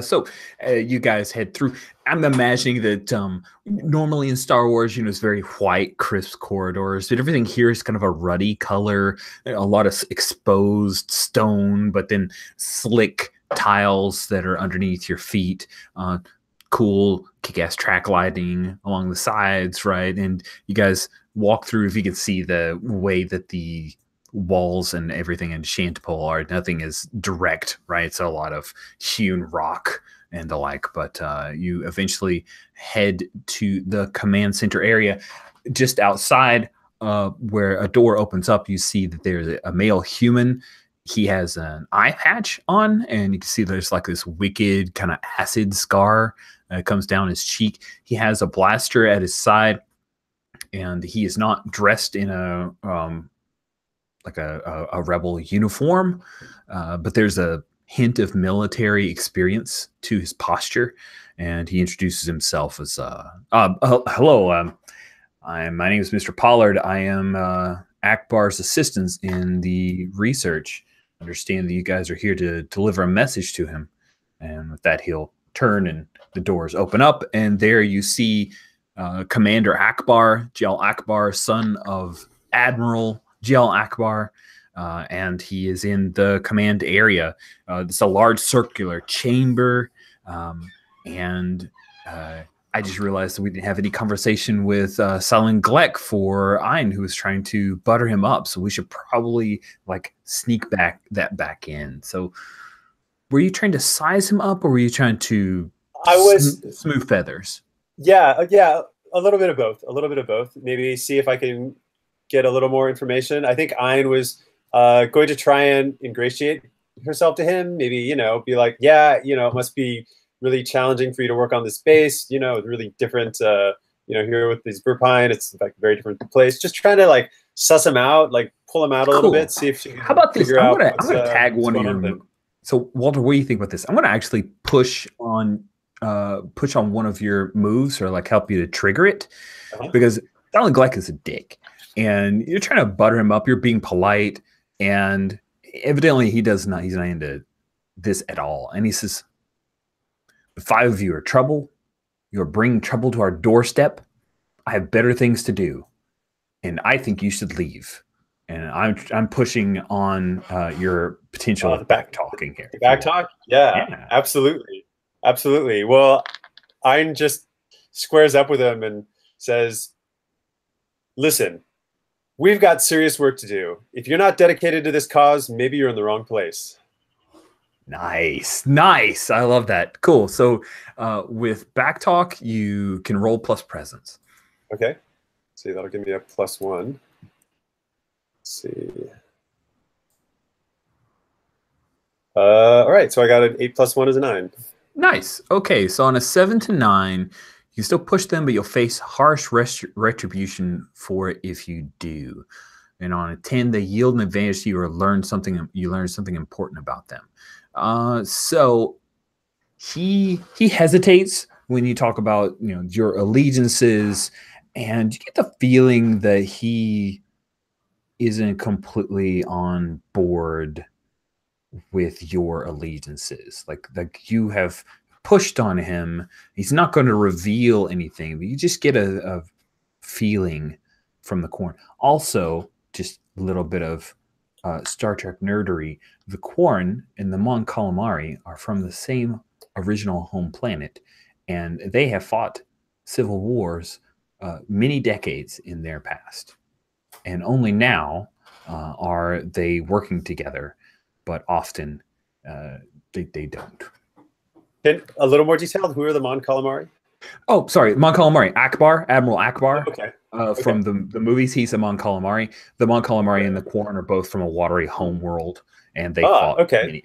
So you guys head through. I'm imagining that normally in Star Wars, it's very white, crisp corridors. But everything here is kind of a ruddy color, a lot of exposed stone, but then slick tiles that are underneath your feet. Cool, kick-ass track lighting along the sides, right? And you guys walk through. If you can see the way that the walls and everything in Shantipole are, nothing is direct, right? It's a lot of hewn rock and the like, but you eventually head to the command center area. Just outside where a door opens up, you see that there's a male human. He has an eye patch on, and you can see there's like this wicked kind of acid scar that comes down his cheek. He has a blaster at his side, and he is not dressed in a rebel uniform, but there's a hint of military experience to his posture, and he introduces himself as hello, my name is Mr. Pollard. I am Akbar's assistant in the research. Understand that you guys are here to deliver a message to him. And with that, he'll turn and the doors open up, and there you see Commander Akbar, Jal Akbar, son of Admiral Jal Akbar, and he is in the command area. It's a large circular chamber, and I just realized that we didn't have any conversation with Silent Gleck for Ein, who was trying to butter him up. So we should probably sneak back in. So were you trying to size him up, or were you trying to smooth feathers? Yeah, a little bit of both. Maybe see if I can get a little more information. I think Ein was going to try and ingratiate herself to him. Maybe, be like, it must be really challenging for you to work on this base, really different, here with these Burpine, it's like a very different place. Just trying to suss him out, pull him out a little bit, see if she can How about this? I'm gonna tag one of your. on. So Walter, what do you think about this? I'm gonna actually push on push on one of your moves or like help you to trigger it, Uh-huh. because Alan Gleck is a dick, and you're trying to butter him up. You're being polite, and evidently he's not into this at all. And he says, "The five of you are trouble. You're bringing trouble to our doorstep. I have better things to do, and I think you should leave." And I'm pushing on your potential back talking here. Back talk? Yeah, Yeah. absolutely. Absolutely. Well, Ein just squares up with him and says, listen, we've got serious work to do. If you're not dedicated to this cause, maybe you're in the wrong place. Nice. Nice. I love that. Cool. So with back talk, you can roll plus presence. Okay. See, that'll give me a +1. Let's see. All right, so I got an 8 + 1 is a 9. Nice. Okay, so on a 7 to 9, you still push them, but you'll face harsh retribution for it if you do. And on a 10, they yield an advantage to you or learn something. You learn something important about them. So he hesitates when you talk about your allegiances, and you get the feeling that he isn't completely on board with your allegiances. Like you have pushed on him. He's not going to reveal anything, but you just get a feeling from the Quarren. Also, just a little bit of Star Trek nerdery. The Quarren and the Mon Calamari are from the same original home planet, and they have fought civil wars many decades in their past. And only now are they working together, but often they don't. A little more detailed, who are the Mon Calamari? Oh, sorry, Mon Calamari. Admiral Akbar. Okay. From the movies, he's a Mon Calamari. The Mon Calamari and the Quarren are both from a watery home world, and they fought okay.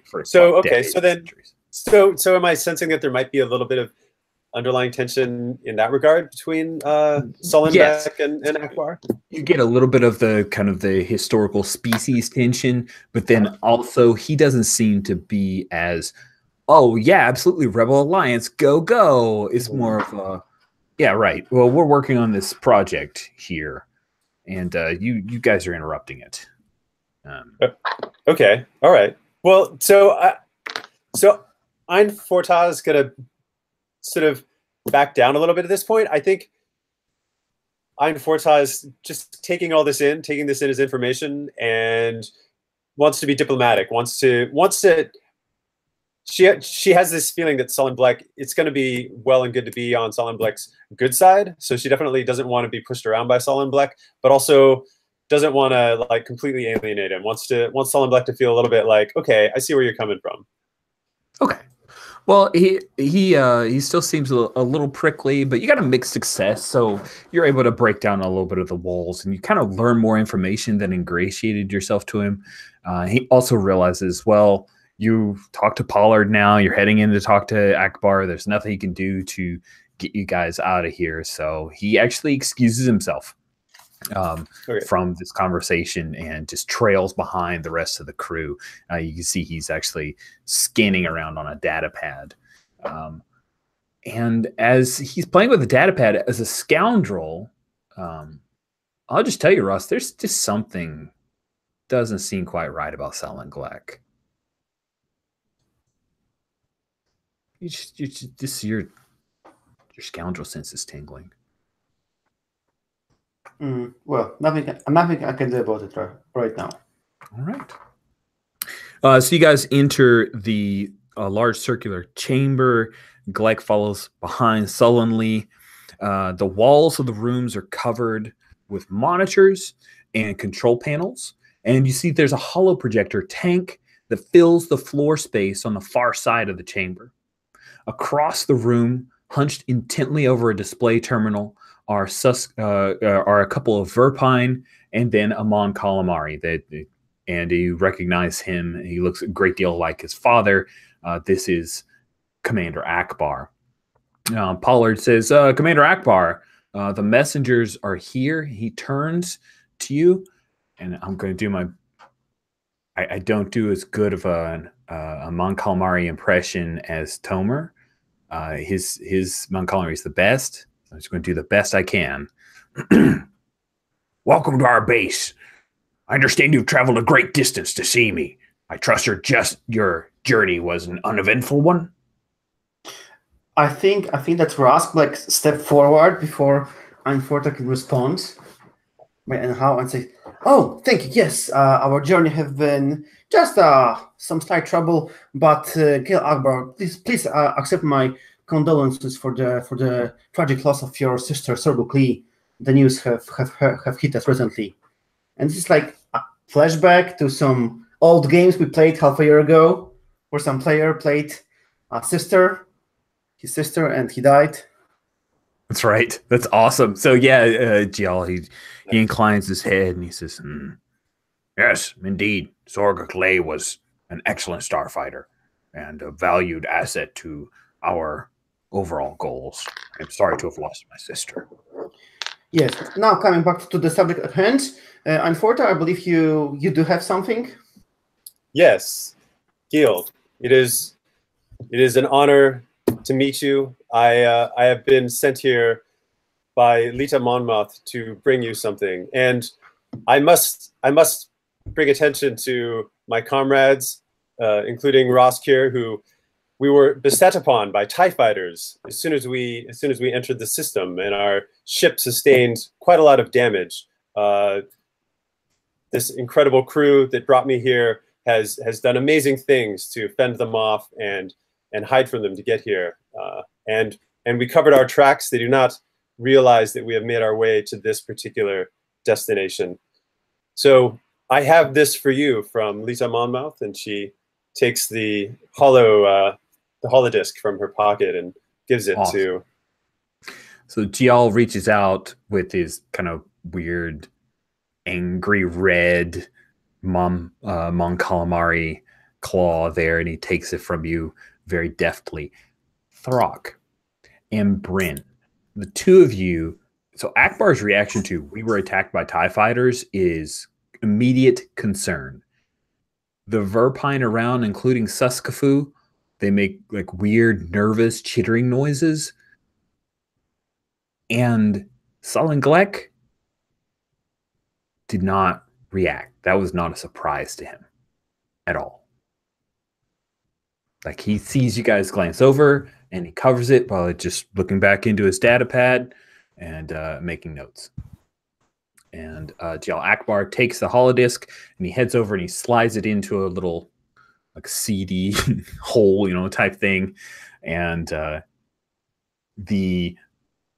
So am I sensing that there might be a little bit of underlying tension in that regard between Sullenbeck and Akbar? You get a little bit of the kind of the historical species tension, but then also he doesn't seem to be as, oh yeah, absolutely, Rebel Alliance, go go. It's more of a, yeah, right. Well, we're working on this project here, and you guys are interrupting it. Okay, all right. Well, so Ein Fortaz is gonna sort of back down a little bit at this point. I think Ein Fortaz just taking this in as information, and wants to be diplomatic. She has this feeling that Sullenbeck, it's going to be well and good to be on Sullenbeck's good side. So she definitely doesn't want to be pushed around by Sullenbeck, but also doesn't want to like completely alienate him. Wants Sullenbeck to feel a little bit like, okay, I see where you're coming from. Okay. Well, he still seems a little prickly, but you got a mixed success, so you're able to break down a little bit of the walls, and you kind of learn more information that ingratiated yourself to him. He also realizes, well, you talked to Pollard now. You're heading in to talk to Akbar. There's nothing he can do to get you guys out of here, so he actually excuses himself from this conversation and just trails behind the rest of the crew. You can see he's actually scanning around on a data pad. And as he's playing with the data pad as a scoundrel, I'll just tell you, Russ, there's just something doesn't seem quite right about Sullenbeck. Your scoundrel sense is tingling. Well, nothing I can do about it right now. All right. So you guys enter the large circular chamber. Gleck follows behind sullenly. The walls of the rooms are covered with monitors and control panels. And you see there's a hollow projector tank that fills the floor space on the far side of the chamber. Across the room, hunched intently over a display terminal, are a couple of Verpine and then a Mon Calamari. And you recognize him. He looks a great deal like his father. This is Commander Akbar. Pollard says, Commander Akbar, the messengers are here. He turns to you, and I'm going to do I don't do as good of a Mon Calamari impression as Tomer, his Mount Calamari is the best. I'm just going to do the best I can. Welcome to our base. I understand you've traveled a great distance to see me. I trust your journey was an uneventful one. I think that Rask like step forward before Einforta can respond. And say, "Oh, thank you. Yes, our journey have been just some slight trouble, but Gil Akbar, please accept my condolences for the tragic loss of your sister Sorbukli. The news have hit us recently, and this is like a flashback to some old games we played half a year ago, where some player played his sister, and he died." That's right. That's awesome. So yeah, Gial, he inclines his head and he says, "Yes, indeed. Sorga Clay was an excellent starfighter and a valued asset to our overall goals. I'm sorry to have lost my sister." Yes. Now coming back to the subject at hand, Einforta, I believe you do have something. Yes, Gil, it is an honor to meet you. I have been sent here by Lita Monmouth to bring you something, and I must bring attention to my comrades, including Rosk here, who we were beset upon by TIE fighters as soon as we entered the system, and our ship sustained quite a lot of damage. This incredible crew that brought me here has done amazing things to fend them off and hide from them to get here. And we covered our tracks. They do not realize that we have made our way to this particular destination. So I have this for you from Lita Monmouth, and she takes the holodisc from her pocket and gives it to. So Gial reaches out with his kind of weird, angry red Mon Calamari claw there, and he takes it from you very deftly. Throck and Bryn, the two of you. So Akbar's reaction to "we were attacked by TIE fighters" is immediate concern. The Verpine around, including Suskafu, they make like weird, nervous, chittering noises. And Sullen Gleck did not react. That was not a surprise to him at all. Like, he sees you guys glance over and he covers it while just looking back into his data pad and making notes. And Gial Akbar takes the holodisc and he heads over and he slides it into a little like CD hole, type thing. And the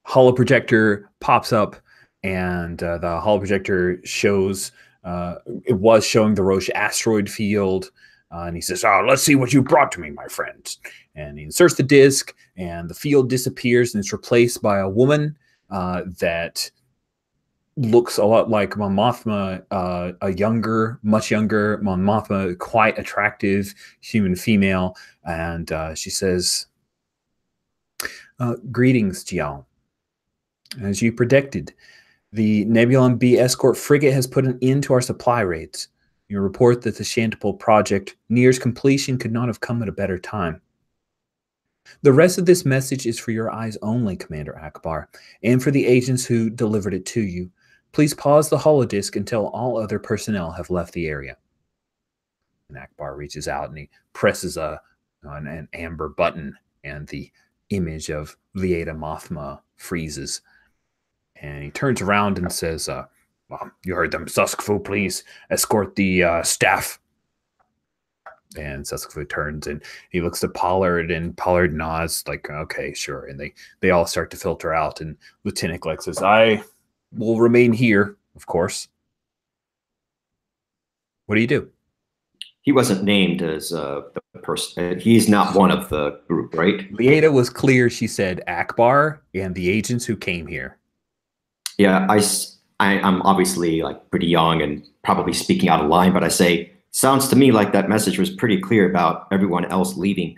holoprojector pops up, and the holoprojector shows it was showing the Roche asteroid field. And he says, "Oh, let's see what you brought to me, my friend." And he inserts the disc, and the field disappears, and it's replaced by a woman that looks a lot like Mon Mothma, much younger Mon Mothma, quite attractive human female. And she says, "Greetings, Gial. As you predicted, the Nebulon B escort frigate has put an end to our supply raids. Your report that the Shantipole project nears completion could not have come at a better time. The rest of this message is for your eyes only, Commander Akbar, and for the agents who delivered it to you. Please pause the holodisc until all other personnel have left the area." And Akbar reaches out and he presses an amber button, and the image of Lieta Mothma freezes. And he turns around and says, "Well, you heard them. Suskfu, please escort the staff." And Suskfu turns and he looks at Pollard, and Pollard nods like, "Okay, sure." And they all start to filter out. And Lieutenant Gleck says, "I will remain here, of course." What do you do? He wasn't named as the person. He's not one of the group, right? Lieta was clear. She said Akbar and the agents who came here. Yeah, I'm obviously like pretty young and probably speaking out of line, but I say, sounds to me like that message was pretty clear about everyone else leaving.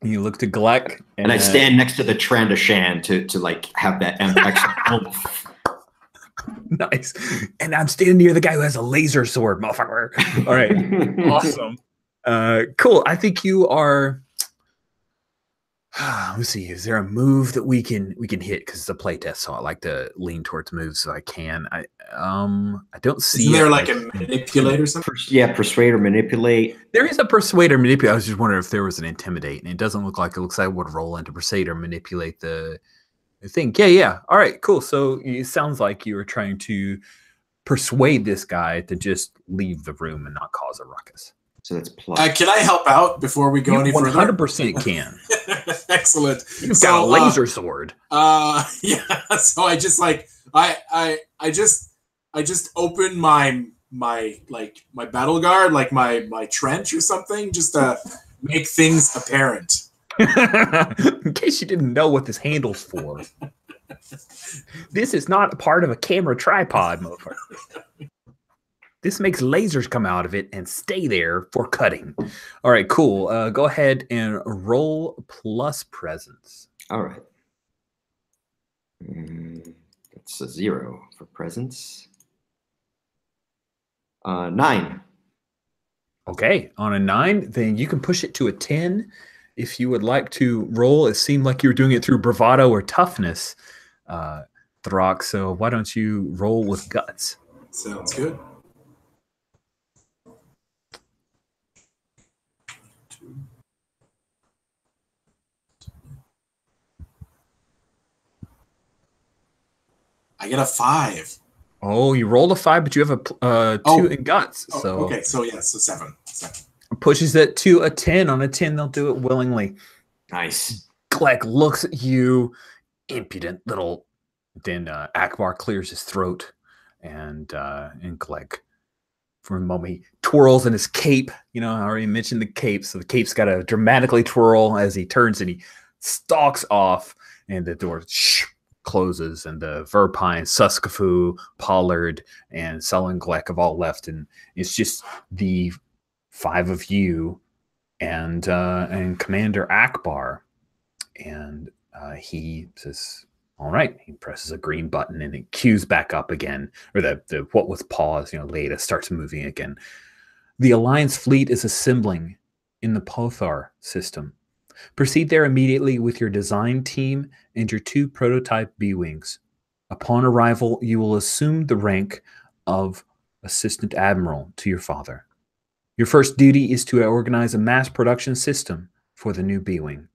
You look to Gleck, and I stand next to the Trandoshan to like have that extra. Nice. And I'm standing near the guy who has a laser sword, motherfucker. All right. Awesome. Cool. I think you are. Let's see. Is there a move that we can hit? Because it's a playtest, so I like to lean towards moves so I can. I don't see. Isn't there like a manipulate or something? Yeah, persuade or manipulate. There is a persuade or manipulate. I was just wondering if there was an intimidate, and it doesn't look like it. Looks like I would roll into persuade or manipulate the thing. Yeah. All right, cool. So it sounds like you were trying to persuade this guy to just leave the room and not cause a ruckus. So that's plus. Can I help out before we go any further? 100% can. Excellent. You've got a laser sword. Yeah. So I just like I just open my battle guard, like my trench or something, just to make things apparent. In case you didn't know what this handle's for. This is not a part of a camera tripod, motherfucker. This makes lasers come out of it and stay there for cutting. All right, cool. Go ahead and roll plus presence. All right. That's a 0 for presence. 9. Okay, on a 9, then you can push it to a 10 if you would like to roll. It seemed like you were doing it through bravado or toughness, Throck. So why don't you roll with guts? Sounds good. I get a 5. Oh, you rolled a 5, but you have a 2 in guts. So okay, so yeah, so 7. Pushes it to a 10. On a 10, they'll do it willingly. Nice. Gleck looks at you, impudent little. Then Akbar clears his throat, and Gleck, for a moment, he twirls in his cape. You know, I already mentioned the cape, so the cape's got to dramatically twirl as he turns and he stalks off, and the door closes, and the Verpine, Suskafu, Pollard, and Sullen Gleck have all left, and it's just the 5 of you and Commander Akbar, and he says, "All right." He presses a green button, and it cues back up again, or the what was paused, Leda starts moving again. The Alliance fleet is assembling in the Pothar system. Proceed there immediately with your design team and your 2 prototype B-Wings. Upon arrival, you will assume the rank of Assistant Admiral to your father. Your first duty is to organize a mass production system for the new B-Wing.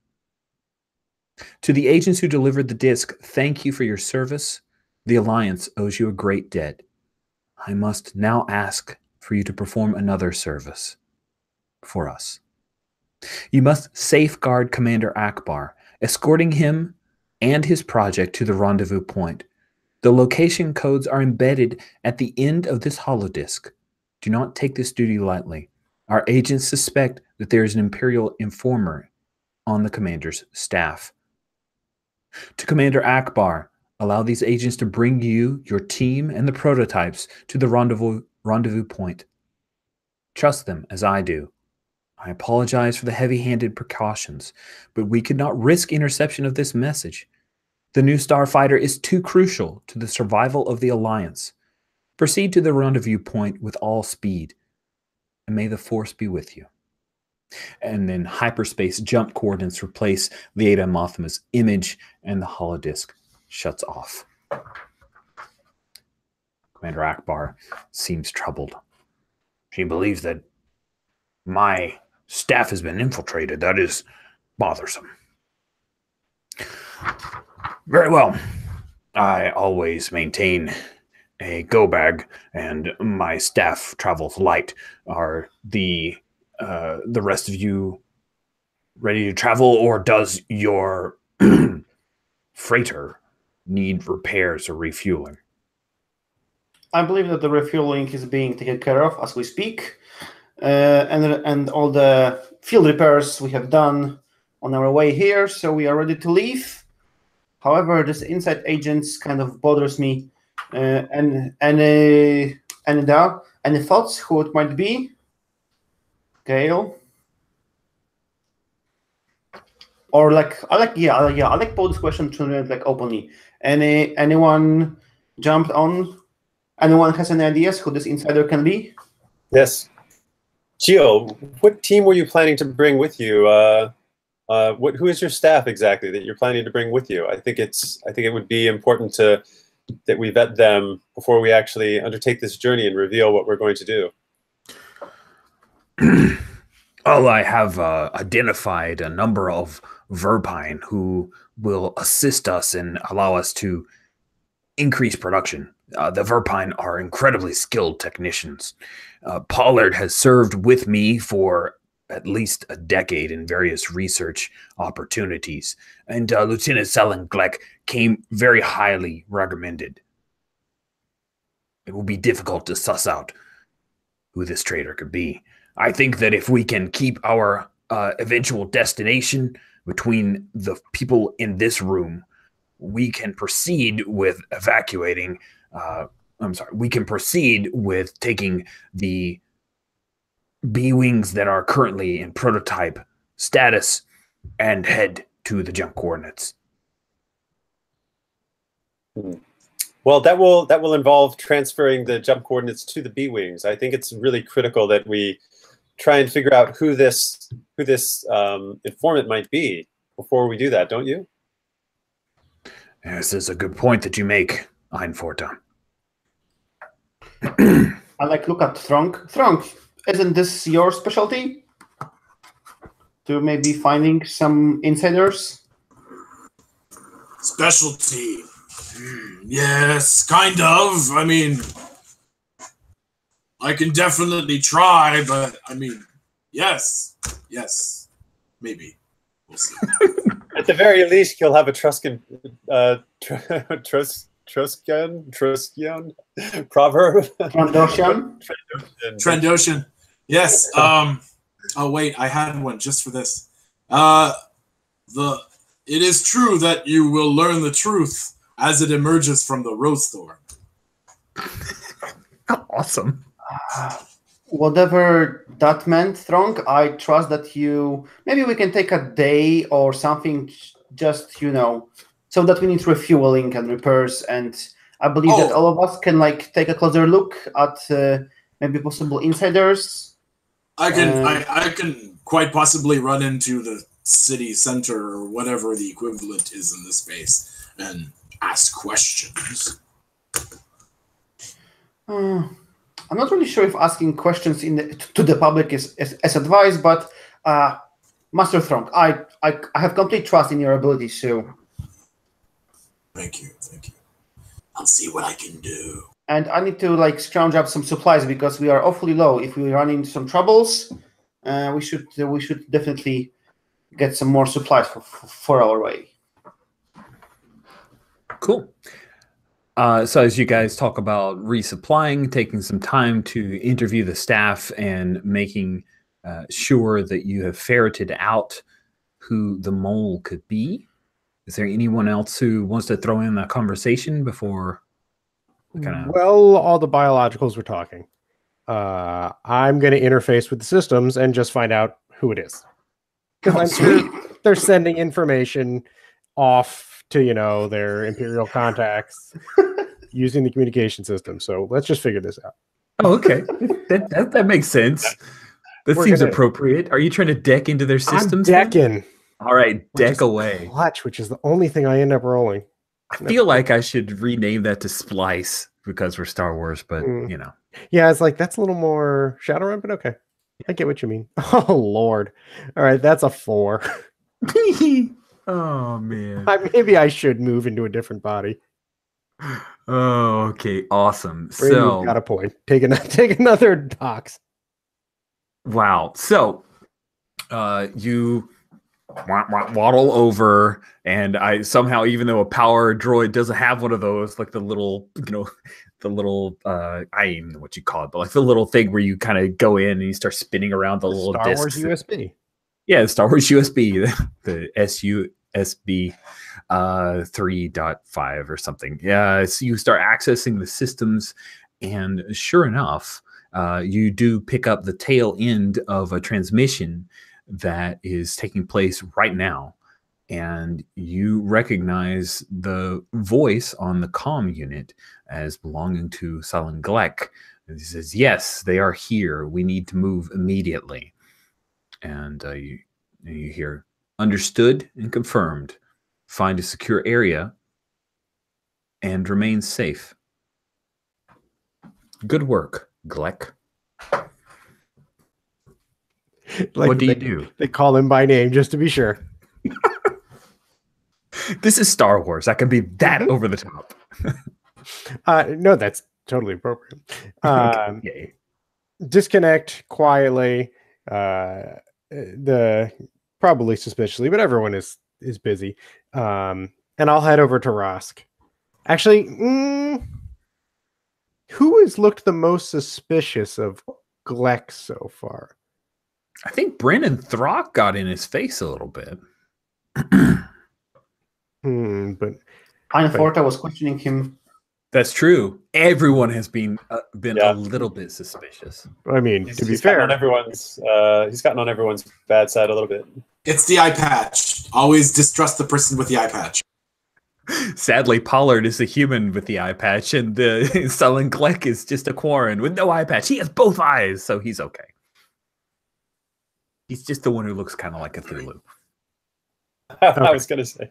To the agents who delivered the disc, thank you for your service. The Alliance owes you a great debt. I must now ask for you to perform another service for us. You must safeguard Commander Akbar, escorting him and his project to the rendezvous point. The location codes are embedded at the end of this holodisk. Do not take this duty lightly. Our agents suspect that there is an Imperial informer on the commander's staff. To Commander Akbar, allow these agents to bring you, your team, and the prototypes to the rendezvous point. Trust them as I do. I apologize for the heavy-handed precautions, but we could not risk interception of this message. The new starfighter is too crucial to the survival of the Alliance. Proceed to the rendezvous point with all speed, and may the Force be with you. And then hyperspace jump coordinates replace Lieta Mothma's image, and the holodisk shuts off. Commander Akbar seems troubled. She believes that my staff has been infiltrated. That is bothersome. Very well. I always maintain a go bag, and my staff travels light. Are the rest of you ready to travel, or does your freighter need repairs or refueling? I believe that the refueling is being taken care of as we speak, and all the field repairs we have done on our way here, so we are ready to leave. However, this inside agents kind of bothers me. And any thoughts who it might be? Gale? Or I like pose this question to like openly. Anyone jumped on? Anyone has any ideas who this insider can be? Yes. Gio, what team were you planning to bring with you? Who is your staff exactly that you're planning to bring with you? I think it would be important that we vet them before we actually undertake this journey and reveal what we're going to do. Well, I have identified a number of Verpine who will assist us and allow us to increase production. The Verpine are incredibly skilled technicians. Pollard has served with me for at least a decade in various research opportunities, and Lieutenant Selengleck came very highly recommended. It will be difficult to suss out who this traitor could be. I think that if we can keep our eventual destination between the people in this room, we can proceed with evacuating. We can proceed with taking the B-Wings that are currently in prototype status and head to the jump coordinates. Well, that will involve transferring the jump coordinates to the B-Wings. I think it's really critical that we try and figure out who this informant might be before we do that, don't you? Yes, this is a good point that you make, Einforta. I look at Thrunk. Thrunk, isn't this your specialty? To maybe finding some insiders? Specialty. Yes, kind of. I mean, I can definitely try, but I mean, yes, maybe. We'll see. At the very least, you'll have a Truscan proverb. Trandoshan. Yes. Oh wait, I had one just for this. It is true that you will learn the truth as it emerges from the rose thorn. Awesome. Whatever that meant, Thrunk, I trust that maybe we can take a day or something, just, so that we need refueling and repairs, and I believe that all of us can take a closer look at maybe possible insiders. I can quite possibly run into the city center or whatever the equivalent is in this space and ask questions. I'm not really sure if asking questions to the public is advised, but Master Thrunk, I have complete trust in your abilities, so. Thank you. I'll see what I can do. And I need to scrounge up some supplies because we are awfully low. If we run into some troubles, we should definitely get some more supplies for our way. Cool. So as you guys talk about resupplying, taking some time to interview the staff and making sure that you have ferreted out who the mole could be, is there anyone else who wants to throw in a conversation before? Well, all the biologicals were talking. I'm going to interface with the systems and just find out who it is. Because I'm sure they're sending information off to, their Imperial contacts using the communication system. So let's just figure this out. Oh, okay. that makes sense. That seems appropriate. Are you trying to deck into their systems? I'm decking. All right, deck away. Clutch, which is the only thing I end up rolling. I feel like I should rename that to Splice because we're Star Wars, but Yeah, it's that's a little more Shadowrun, but okay. I get what you mean. Oh, Lord. All right, that's a 4. Oh, man. Maybe I should move into a different body. Oh, okay. Awesome. Brandon's got a point. Take another box. Wow. So you waddle over, and I somehow, even though a power droid doesn't have one of those, the little, I don't even know what you call it, but the little thing where you kind of go in and you start spinning around the little discs. Star Wars USB. Yeah, the Star Wars USB, the SUSB 3.5 or something. Yeah, so you start accessing the systems, and sure enough, you do pick up the tail end of a transmission that is taking place right now, and you recognize the voice on the comm unit as belonging to Selengleck, And he says, yes, they are here. We need to move immediately. And you hear, understood and confirmed. Find a secure area and remain safe. Good work, Gleck. Like what do you do? They call him by name just to be sure. This is Star Wars. I can be that over the top. No, that's totally appropriate. Okay. Disconnect quietly. The probably suspiciously, but everyone is busy. And I'll head over to Rosk. Actually, who has looked the most suspicious of Gleck so far? I think Brandon Throck got in his face a little bit. But Einforta was questioning him. That's true. Everyone has been a little bit suspicious. I mean, to be he's fair, he's gotten on everyone's bad side a little bit. It's the eye patch. Always distrust the person with the eye patch. Sadly, Pollard is a human with the eye patch, and the Sullen Gleck is just a Quarren with no eye patch. He has both eyes, so he's okay. He's just the one who looks kind of like a Cthulhu. I was gonna say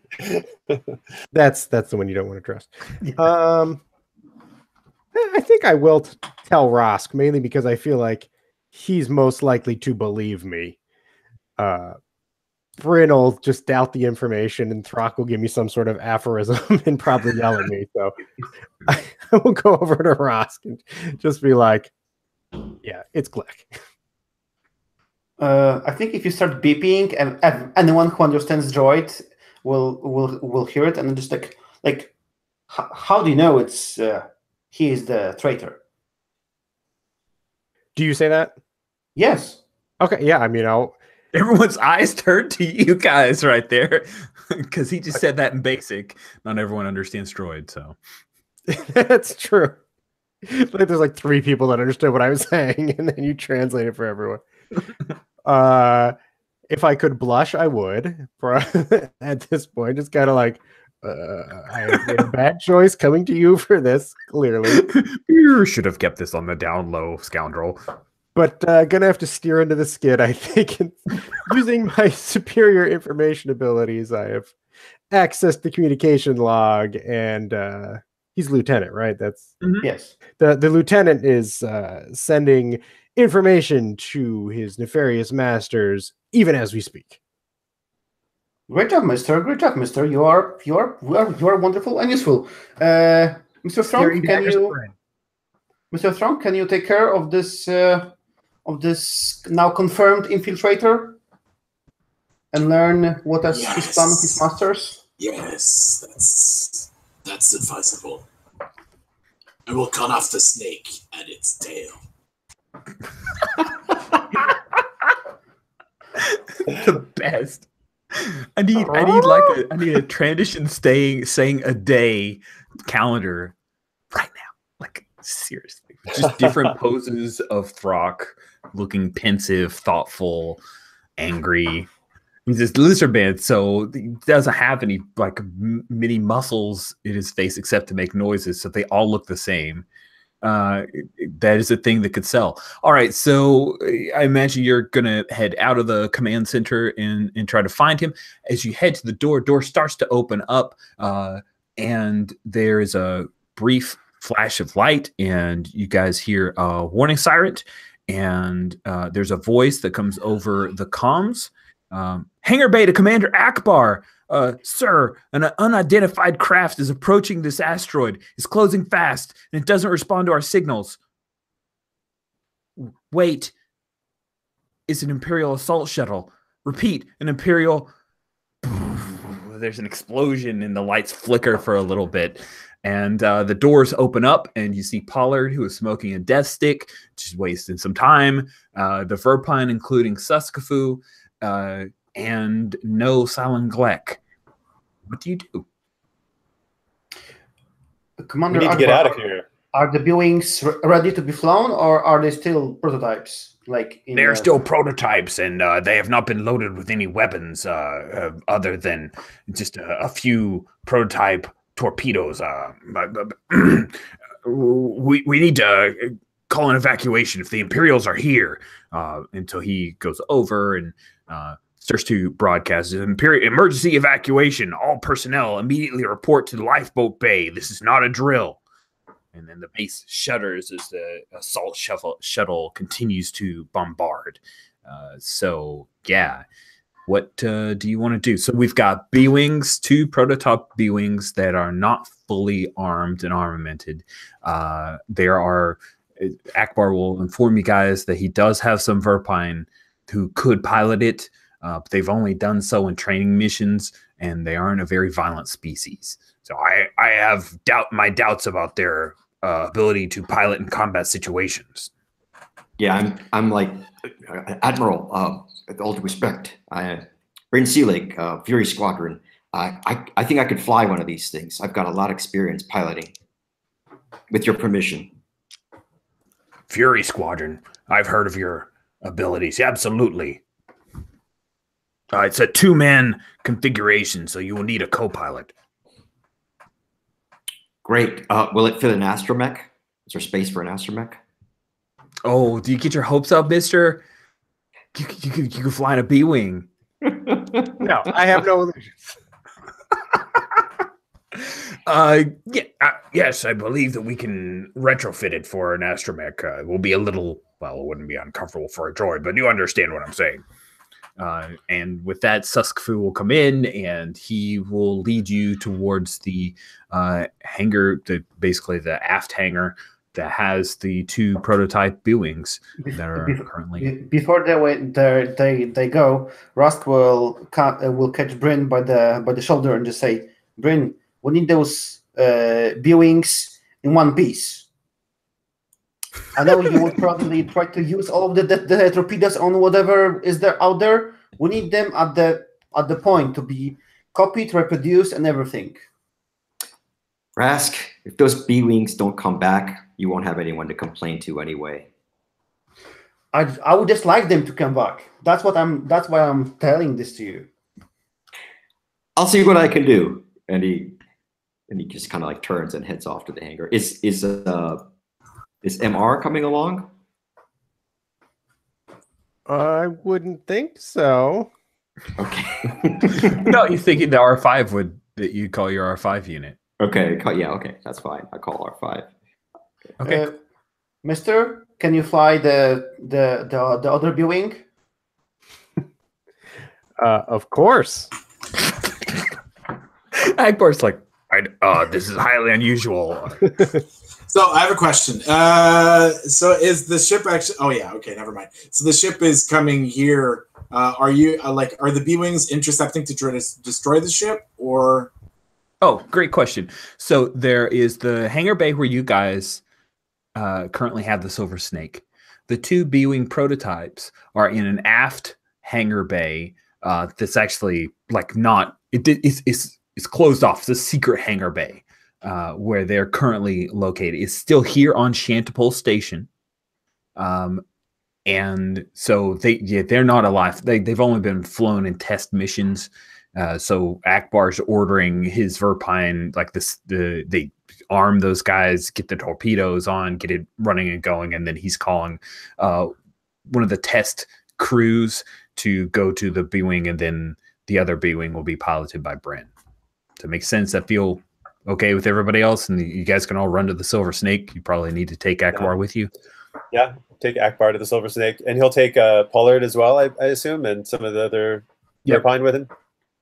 that's the one you don't want to trust. I think I will tell Rosk, mainly because I feel like he's most likely to believe me. Bryn will just doubt the information, and Throck will give me some sort of aphorism and probably yell at me. So I will go over to Rosk and just be like, "Yeah, it's Gleck." I think if you start beeping, and anyone who understands droid will hear it, and just like, how do you know it's he is the traitor? Do you say that? Yes. Okay. Yeah. I mean, Everyone's eyes turned to you guys right there because he just said that in basic. Not everyone understands droid, so that's true. Like, there's like 3 people that understood what I was saying, and then you translate it for everyone. If I could blush, I would. At this point, it's kind of like I have made a bad choice coming to you for this. Clearly, you should have kept this on the down low, scoundrel. But gonna have to steer into the skid, I think. And using my superior information abilities, I have accessed the communication log, and he's lieutenant, right? That's yes. The lieutenant is sending information to his nefarious masters, even as we speak. Great job, Mister. Great job, Mister. You are wonderful and useful. Mr. Strong, Mr. Strong, can you take care of this now confirmed infiltrator and learn what has his done with his masters? Yes, that's advisable. I will cut off the snake at its tail. The best. I need a transition saying a day calendar right now. Like, seriously. Just different poses of Throck looking pensive, thoughtful, angry. He's this lizard man, so he doesn't have any like many muscles in his face except to make noises, so they all look the same. That is a thing that could sell. All right, so I imagine you're gonna head out of the command center and try to find him. As you head to the door starts to open up, and there's a brief flash of light, and you guys hear a warning siren, and there's a voice that comes over the comms. Hangar Bay to Commander Akbar. Sir, an unidentified craft is approaching this asteroid. It's closing fast, and it doesn't respond to our signals. Wait. It's an Imperial assault shuttle. Repeat, an Imperial... There's an explosion, and the lights flicker for a little bit. And the doors open up, and you see Pollard, who is smoking a death stick, just wasting some time. The Verpine, including Suskafu, and no Silent Gleck. What do you do? Commander, we need to get out of here. Are the Boeings ready to be flown, or are they still prototypes? They're still prototypes, and they have not been loaded with any weapons other than just a few prototype torpedoes. We need to call an evacuation if the Imperials are here. Until he goes over and starts to broadcast emergency evacuation. All personnel immediately report to the lifeboat bay. This is not a drill. And then the base shudders as the assault shuttle continues to bombard. So, yeah. What do you want to do? So we've got B-Wings, 2 prototype B-Wings that are not fully armed and armamented. There are... Akbar will inform you guys that he does have some Verpine who could pilot it. But they've only done so in training missions, and they aren't a very violent species. So I have my doubts about their ability to pilot in combat situations. Yeah, I'm like Admiral. With all due respect, Bryn Selig, Fury Squadron. I think I could fly one of these things. I've got a lot of experience piloting. With your permission. Fury Squadron. I've heard of your abilities. Absolutely. It's a 2-man configuration, so you will need a co-pilot. Great. Will it fit an astromech? Is there space for an astromech? Oh, do you get your hopes up, mister? You could fly in a B-Wing. No, I have no illusions. Yes, I believe that we can retrofit it for an astromech. It will be a little, well, it wouldn't be uncomfortable for a droid, but you understand what I'm saying. And with that, Suskfu will come in and he will lead you towards the hangar, basically the aft hangar that has the 2 prototype B-Wings that are currently. Before they go, Rusk will catch Bryn by the shoulder and just say, "Bryn, we need those B-Wings in one piece. I know you will probably try to use all of the torpedoes on whatever is there out there. We need them at the point to be copied, reproduced, and everything." Rask, if those B-Wings don't come back, you won't have anyone to complain to anyway. I would just like them to come back. That's why I'm telling this to you. I'll see what I can do. And he just kind of like turns and heads off to the hangar. Is MR coming along? I wouldn't think so. Okay. No, you're thinking the R5 that you'd call your R5 unit. Okay. Yeah. Okay. That's fine. I call R5. Okay. Mister, can you fly the other B-Wing? Of course. Akbar's like, this is highly unusual. So I have a question. So is the ship actually? Oh yeah. Okay. Never mind. So the ship is coming here. Are you are the B-Wings intercepting to try to destroy the ship, or? Oh, great question. So there is the hangar bay where you guys currently have the Silver Snake. The 2 B-Wing prototypes are in an aft hangar bay that's actually it's closed off. It's a secret hangar bay where they're currently located. It's still here on Shantipole Station. And so they're not alive. They've only been flown in test missions. So Akbar's ordering his Verpine like this. They arm those guys, get the torpedoes on, get it running and going, and then he's calling one of the test crews to go to the B-Wing, and then the other B-Wing will be piloted by Bryn. To make sense, I feel okay with everybody else, and you guys can all run to the Silver Snake. You probably need to take Akbar with you. Yeah, take Akbar to the Silver Snake, and he'll take Pollard as well, I assume, and some of the other Verpine with him.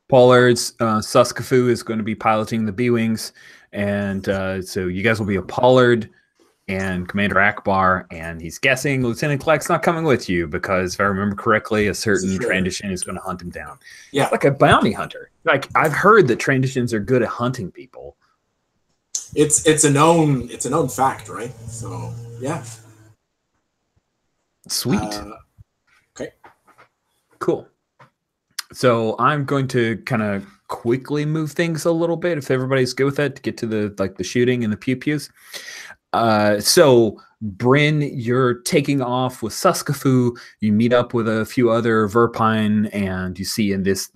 Pollard's Suskafu is going to be piloting the B-Wings, and so you guys will be a Pollard and Commander Akbar, and he's guessing Lieutenant Kleck's not coming with you because, if I remember correctly, a certain Transition is going to hunt him down. Yeah, it's like a bounty hunter. Like, I've heard that Transitions are good at hunting people. It's a known fact, right? So yeah. Sweet. Okay. Cool. So I'm going to kind of quickly move things a little bit, if everybody's good with that, to get to the shooting and the pew-pews. So Bryn, you're taking off with Suskafu. You meet up with a few other Verpine, and you see in this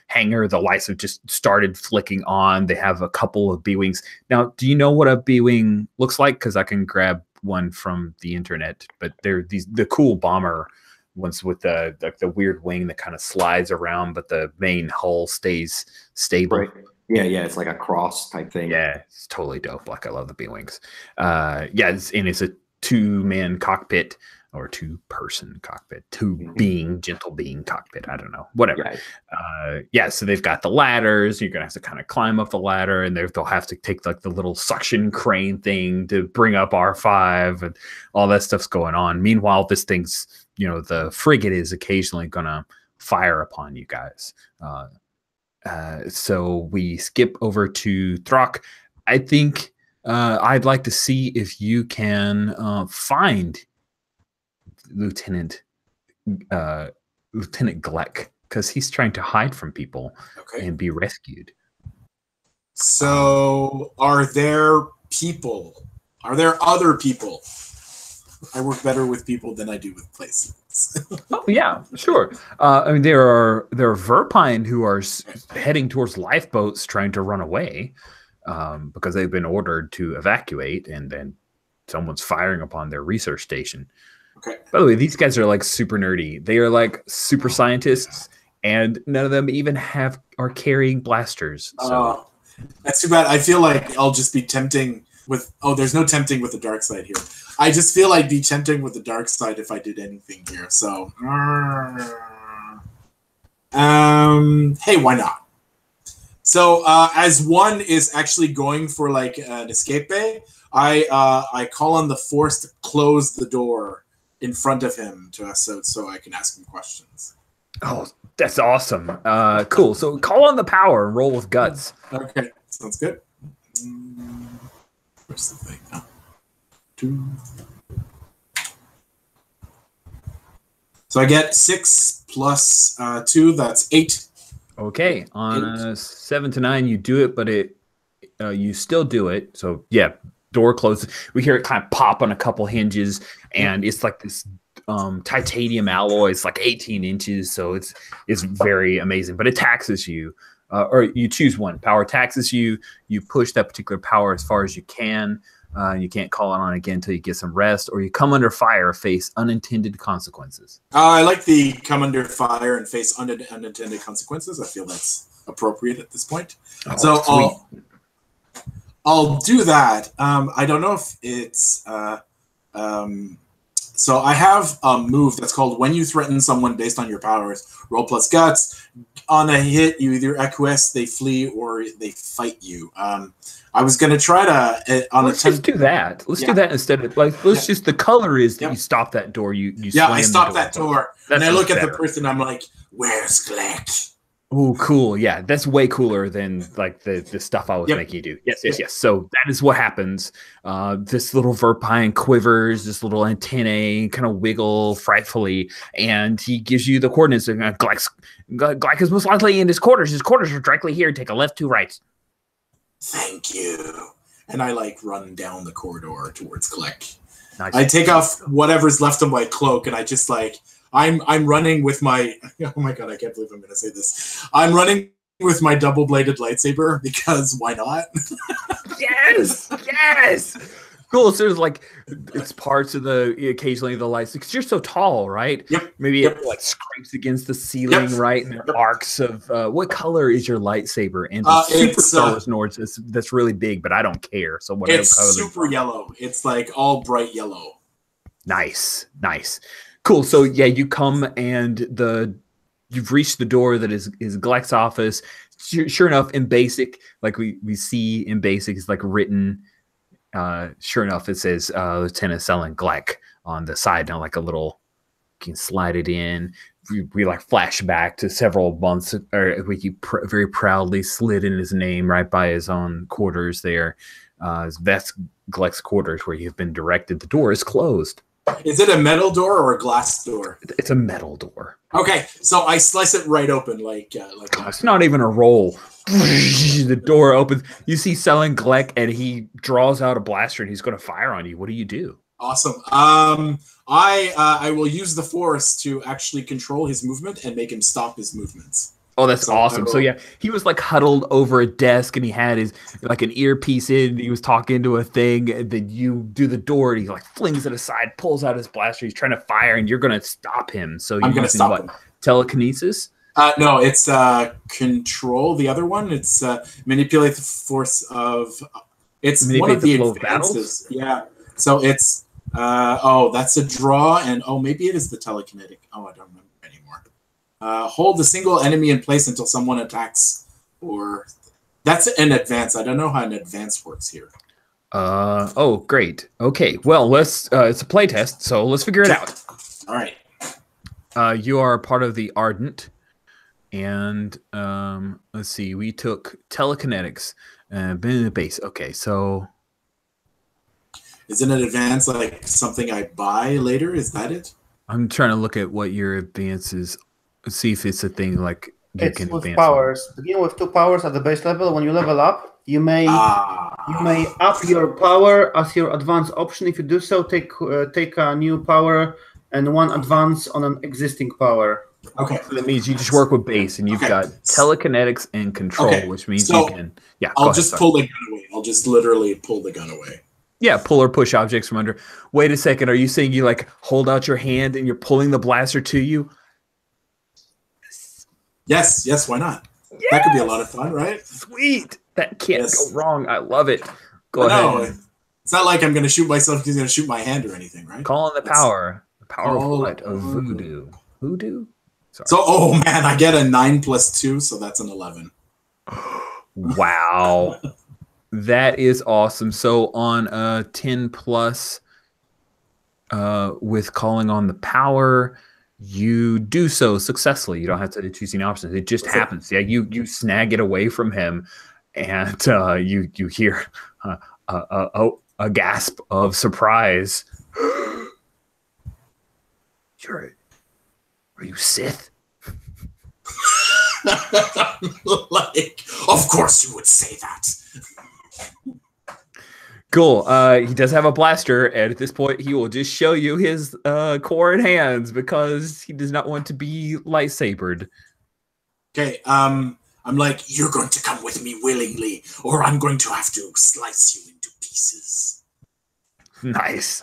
hangar, the lights have just started flicking on. They have a couple of B-Wings. Now, do you know what a B-Wing looks like? Because I can grab one from the internet, but they're the cool bomber ones with the weird wing that kind of slides around, but the main hull stays stable. Right. Yeah, it's like a cross type thing. Yeah, it's totally dope. Like I love the B-wings. Yeah, it's a 2-man cockpit or 2-person cockpit, gentle being cockpit. I don't know, whatever. Yeah, so they've got the ladders. You're gonna have to kind of climb up the ladder, and they'll have to take like the little suction crane thing to bring up R5, and all that stuff's going on. Meanwhile, this thing's, the frigate is occasionally gonna fire upon you guys. So we skip over to Throck. I think I'd like to see if you can find Lieutenant Gleck, because he's trying to hide from people and be rescued. So are there people? Are there other people? I work better with people than I do with places. Oh yeah, sure. I mean, there are Verpine who are heading towards lifeboats trying to run away because they've been ordered to evacuate, and then someone's firing upon their research station. Okay. By the way, these guys are like super nerdy. They are like super scientists, and none of them even are carrying blasters. So that's too bad. I feel like I'll just be tempting with. Oh, there's no tempting with the dark side here. I just feel I'd be tempting with the dark side if I did anything here. So, hey, why not? So, as one is actually going for like an escape bay, I call on the Force to close the door in front of him so I can ask him questions. Oh, that's awesome. Cool. So call on the power and roll with guts. Okay, sounds good. Where's the thing? Oh. 2. So I get 6 plus 2. That's 8. Okay, on a 7 to 9, you do it, but you still do it. So yeah, door closes. We hear it kind of pop on a couple hinges, and it's like this titanium alloy. It's like 18 inches, so it's very amazing. But it taxes you, or you choose one. Power taxes you. You push that particular power as far as you can. You can't call it on again until you get some rest, or you come under fire, face unintended consequences. I like the come under fire and face unintended consequences. I feel that's appropriate at this point. Oh, so I'll do that. I don't know if it's so I have a move that's called when you threaten someone based on your powers, roll plus guts. On a hit, you either acquiesce, they flee, or they fight you. I was going to try to let's just do that. Let's do that instead of let's just the color is that you stop that door. You I stop that door, and I look at the person. I'm like, "Where's Gleck?" Oh, cool. Yeah, that's way cooler than like the stuff I was making you do. Yes. So that is what happens. This little Verpine quivers, this little antennae kind of wiggle frightfully, and he gives you the coordinates. Gleck is most likely in his quarters. His quarters are directly here. Take a left, 2 rights. Thank you. And I like run down the corridor towards Gleck. Nice. I take off whatever's left of my cloak, and I just like I'm running with my oh my god, I can't believe I'm gonna say this. I'm running with my double-bladed lightsaber because why not? Yes. Cool. So there's like it's parts of occasionally the lights because you're so tall, right? Yep. Maybe it like scrapes against the ceiling, right? And there are arcs of what color is your lightsaber? And the Super Star Wars Nords that's really big, but I don't care. So whatever. It's super yellow. It's like all bright yellow. Nice. Cool. So yeah, you come and you've reached the door that is Gleck's office. Sure enough, in basic, like we see in basic, it's like written. Sure enough, it says Lieutenant Selling Gleck on the side. Now, like a little, you can slide it in. We like flash back to several months, or we very proudly slid in his name right by his own quarters there. That's Gleck's quarters where you've been directed. The door is closed. Is it a metal door or a glass door? It's a metal door. Okay, so I slice it right open, like it's not even a roll. The door opens. You see Selling Gleck, and he draws out a blaster, and he's going to fire on you. What do you do? Awesome. I will use the Force to actually control his movement and make him stop his movements. Oh, that's So awesome. So yeah, he was like huddled over a desk and he had his like an earpiece in. He was talking to a thing, and then you do the door and he like flings it aside, pulls out his blaster. He's trying to fire, and you're gonna stop him. So you're I'm gonna using stop what? him. Telekinesis? No, it's control. The other one, it's manipulate the force of. It's Manipulate one of the the flow of advances. Yeah. So it's oh, that's a draw, and oh, maybe it is the telekinetic. Oh, I don't remember anymore. Hold a single enemy in place until someone attacks, or that's an advance. I don't know how an advance works here. Oh, great. Okay, well, let's. It's a play test, so let's figure it out. All right. You are part of the Ardent, and let's see. We took telekinetics, base. Okay, so Isn't it advance like something I buy later? Is that it? I'm trying to look at what your advance is. See if it's a thing like you It's can with advance. powers. Begin with 2 powers at the base level. When you level up, you may up your power as your advance option. If you do so, take a new power and 1 advance on an existing power. Okay. So that means you just work with base, and you've got telekinetics and control, which means you can. Yeah, I'll just pull the gun away. I'll just literally pull the gun away. Yeah, pull or push objects from under. Wait a second. Are you saying you like hold out your hand and you're pulling the blaster to you? Yes, why not? Yes! That could be a lot of fun, right? Sweet. That can't go wrong. I love it. Go ahead. It's not like I'm going to shoot myself because he's going to shoot my hand or anything, right? Call on the power. The power of what? Of voodoo. Voodoo? Sorry. So, oh man, I get a 9 + 2, so that's an 11. Wow. That is awesome. So on a 10 plus with calling on the power, you do so successfully. You don't have to choose any options. It just happens. Yeah, you snag it away from him, and you hear a gasp of surprise. Are you Sith? Like, of course you would say that. Cool. He does have a blaster, and at this point, he will just show you his core and hands because he does not want to be lightsabered. Okay. I'm like, you're going to come with me willingly, or I'm going to have to slice you into pieces. Nice.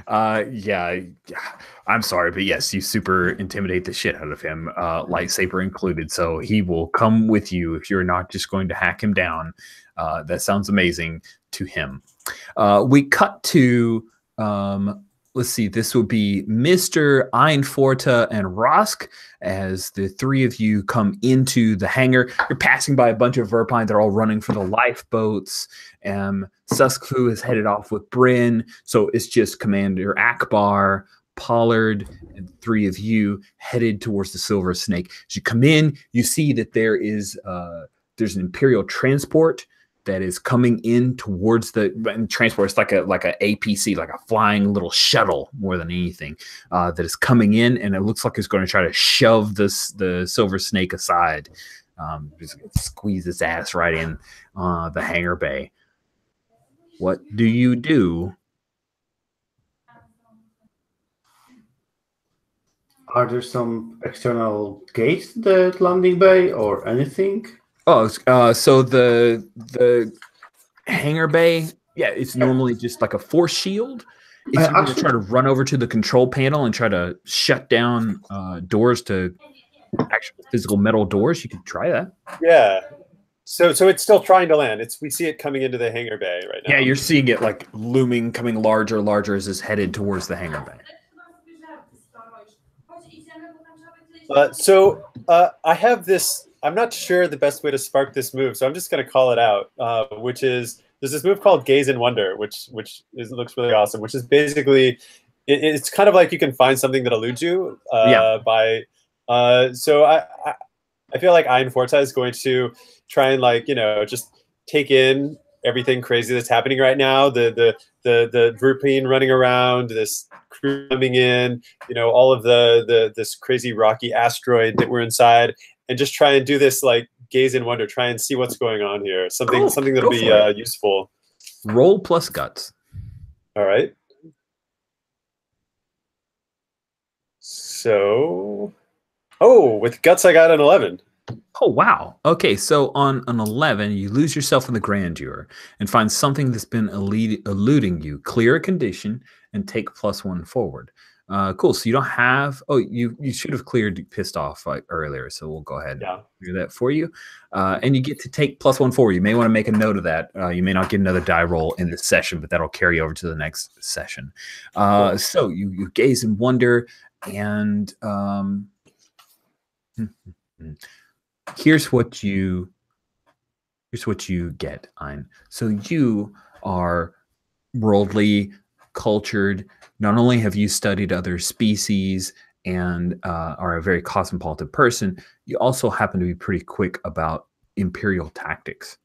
Yeah. I'm sorry, but yes, you super intimidate the shit out of him, lightsaber included. So he will come with you if you're not just going to hack him down. That sounds amazing to him. We cut to, let's see, this would be Mr. Einforta and Rosk as the 3 of you come into the hangar. You're passing by a bunch of Verpine. They're all running for the lifeboats. Suskfu is headed off with Bryn. So it's just Commander Akbar, Pollard, and 3 of you headed towards the Silver Snake. As you come in, you see that there is there's an Imperial transport that is coming in towards the transport. It's like a APC, like a flying little shuttle more than anything that is coming in, and it looks like it's going to try to shove the Silver Snake aside, just squeeze its ass right in the hangar bay. What do you do? Are there some external gates to the landing bay or anything? Oh, so the hangar bay, yeah, it's normally just like a force shield. If you're going to try to run over to the control panel and try to shut down doors to actual physical metal doors, you could try that. Yeah. So it's still trying to land. We see it coming into the hangar bay right now. Yeah, you're seeing it like looming, coming larger as it's headed towards the hangar bay. I have this. I'm not sure the best way to spark this move, so I'm just going to call it out. Which is there's this move called Gaze in Wonder, which looks really awesome. Which is basically it's kind of like you can find something that eludes you by. So I feel like Einforta is going to try and just take in everything crazy that's happening right now. The Verpine running around, this crew coming in, all of this crazy rocky asteroid that we're inside, and just try and do this like gaze in wonder, try and see what's going on here. Something that'll be useful. Roll plus guts. All right. So, with guts I got an 11. Oh, wow. Okay, so on an 11, you lose yourself in the grandeur and find something that's been eluding you. Clear a condition and take +1 forward. Cool. So you don't have. Oh, you should have cleared pissed off like earlier. So we'll go ahead and Yeah. do that for you. And you get to take +1 forward. You may want to make a note of that. You may not get another die roll in this session, but that'll carry over to the next session. So you gaze in wonder and. Here's what you get, Ein. So you are worldly, cultured. Not only have you studied other species and are a very cosmopolitan person, you also happen to be pretty quick about imperial tactics.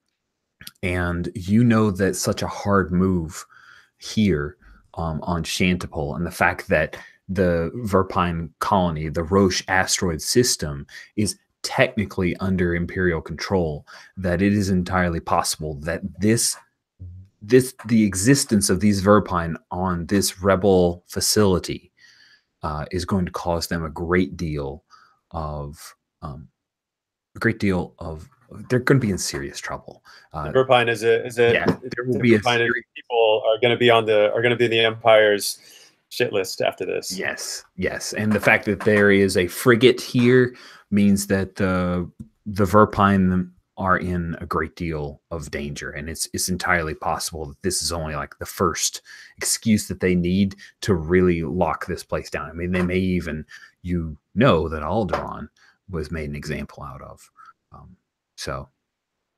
And you know that such a hard move here on Shantipole, and the fact that the Verpine colony, the Roche asteroid system, is technically under imperial control, that it is entirely possible that the existence of these Verpine on this rebel facility is going to cause them a great deal of they're going to be in serious trouble. Verpine is it? Yeah, there will be people are going to be the Empire's shit list after this. Yes, and the fact that there is a frigate here means that the Verpine are in a great deal of danger, and it's entirely possible that this is only like the first excuse that they need to really lock this place down. I mean, they may even, that Alderaan was made an example out of. So,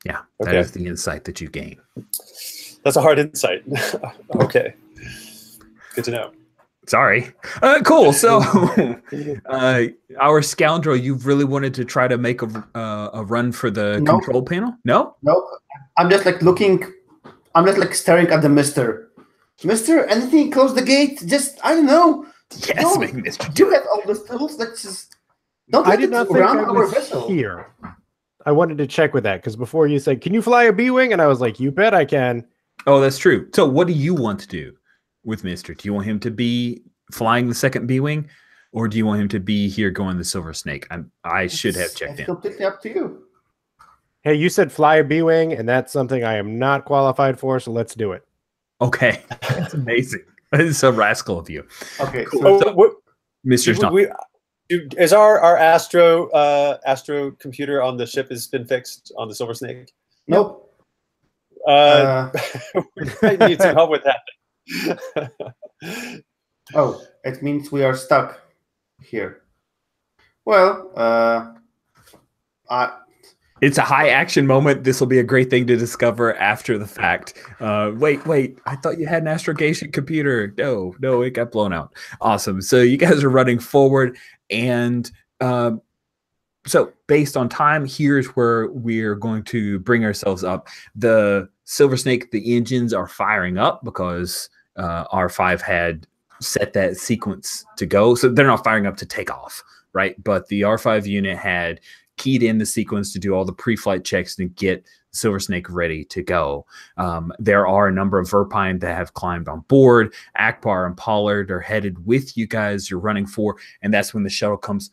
yeah, that is the insight that you gain. That's a hard insight. Okay, good to know. Sorry. Cool. So, our scoundrel, you really wanted to try to make a run for the control panel? No? Nope. I'm just like looking. I'm just like staring at the Mister. Mister, anything? Close the gate. Just I don't know. Yes, Mister. Do you have all the tools? Let's just. Don't I did not think I was here. I wanted to check with that because before you said, "Can you fly a B-wing?" and I was like, "You bet I can." Oh, that's true. So, what do you want to do with Mister? Do you want him to be flying the second B-wing, or do you want him to be here going the Silver Snake? I should have checked in. It's completely up to you. Hey, you said fly a B-wing, and that's something I am not qualified for. So let's do it. Okay, that's amazing. That is so rascal of you. Okay, cool. Mister's not. Is our astro computer on the ship has been fixed on the Silver Snake? Nope. We might need some help with that. Oh, it means we are stuck here. Well, it's a high action moment. This will be a great thing to discover after the fact. Wait. I thought you had an astrogation computer. No, it got blown out. Awesome. So you guys are running forward. And so based on time, here's where we're going to bring ourselves up. The Silver Snake, the engines are firing up because R5 had set that sequence to go. So they're not firing up to take off, right? But the R5 unit had keyed in the sequence to do all the pre-flight checks to get Silver Snake ready to go. There are a number of Verpine that have climbed on board. Akbar and Pollard are headed with you guys. You're running for, and that's when the shuttle comes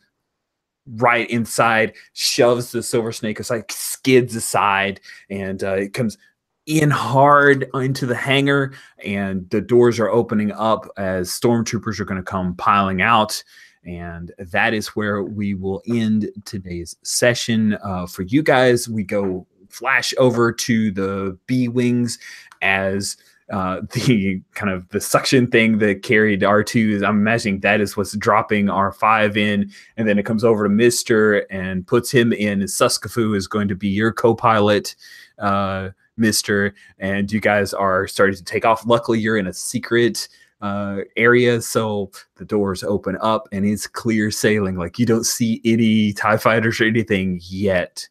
right inside, shoves the Silver Snake aside, skids aside, and it comes in hard into the hangar, and the doors are opening up as stormtroopers are going to come piling out. And that is where we will end today's session. For you guys, we go flash over to the B-wings as the kind of the suction thing that carried R2 is, I'm imagining that is what's dropping R5 in, and then it comes over to Mister and puts him in. Suskafu is going to be your co-pilot, Mister, and you guys are starting to take off. Luckily, you're in a secret area, so the doors open up and it's clear sailing. Like, you don't see any TIE fighters or anything yet.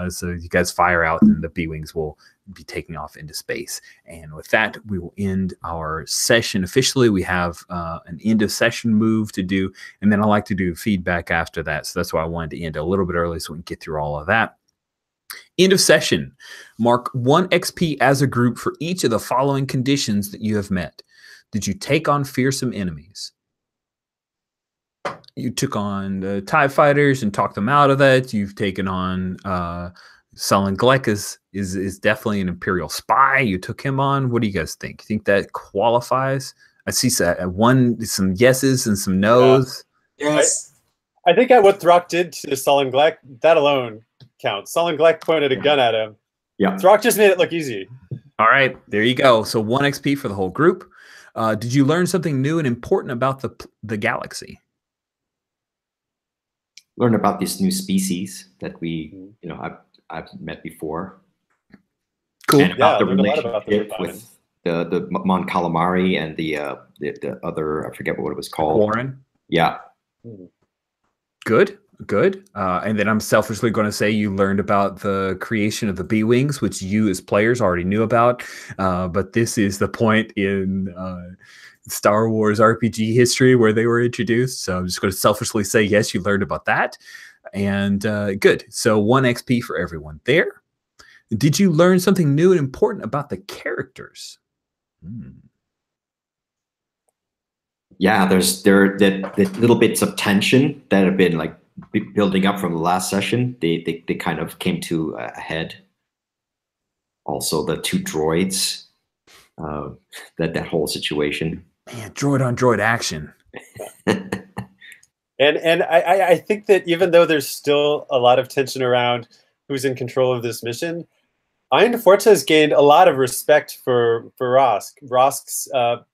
So you guys fire out and the B-wings will be taking off into space. And with that, we will end our session officially. We have an end of session move to do, and then I like to do feedback after that. So that's why I wanted to end a little bit early so we can get through all of that. End of session. Mark 1 XP as a group for each of the following conditions that you have met. Did you take on fearsome enemies? you took on the TIE fighters and talked them out of that. You've taken on Sullen Gleck is definitely an Imperial spy. You took him on. What do you guys think? You think that qualifies? I see some yeses and some nos. Yes. I think at what Throck did to Sullen Gleck, that alone counts. Sullen Gleck pointed a gun at him. Yeah. Throck just made it look easy. All right, there you go. So 1 XP for the whole group. Did you learn something new and important about the galaxy? Learn about this new species that I've met before. Cool. And about the I learned a lot about relationship with the Mon Calamari and the other, I forget what it was called. Warren. Yeah. Good. And then I'm selfishly going to say you learned about the creation of the B-Wings, which you as players already knew about. But this is the point in Star Wars RPG history where they were introduced. So I'm just going to selfishly say, yes, you learned about that. And good. So 1 XP for everyone there. Did you learn something new and important about the characters? Yeah, there are the little bits of tension that have been like building up from the last session. They kind of came to a head. Also, the 2 droids, that whole situation. Man, droid on droid action. And I think that even though there's still a lot of tension around who's in control of this mission, Iron Forza has gained a lot of respect for Rosk. Rosk's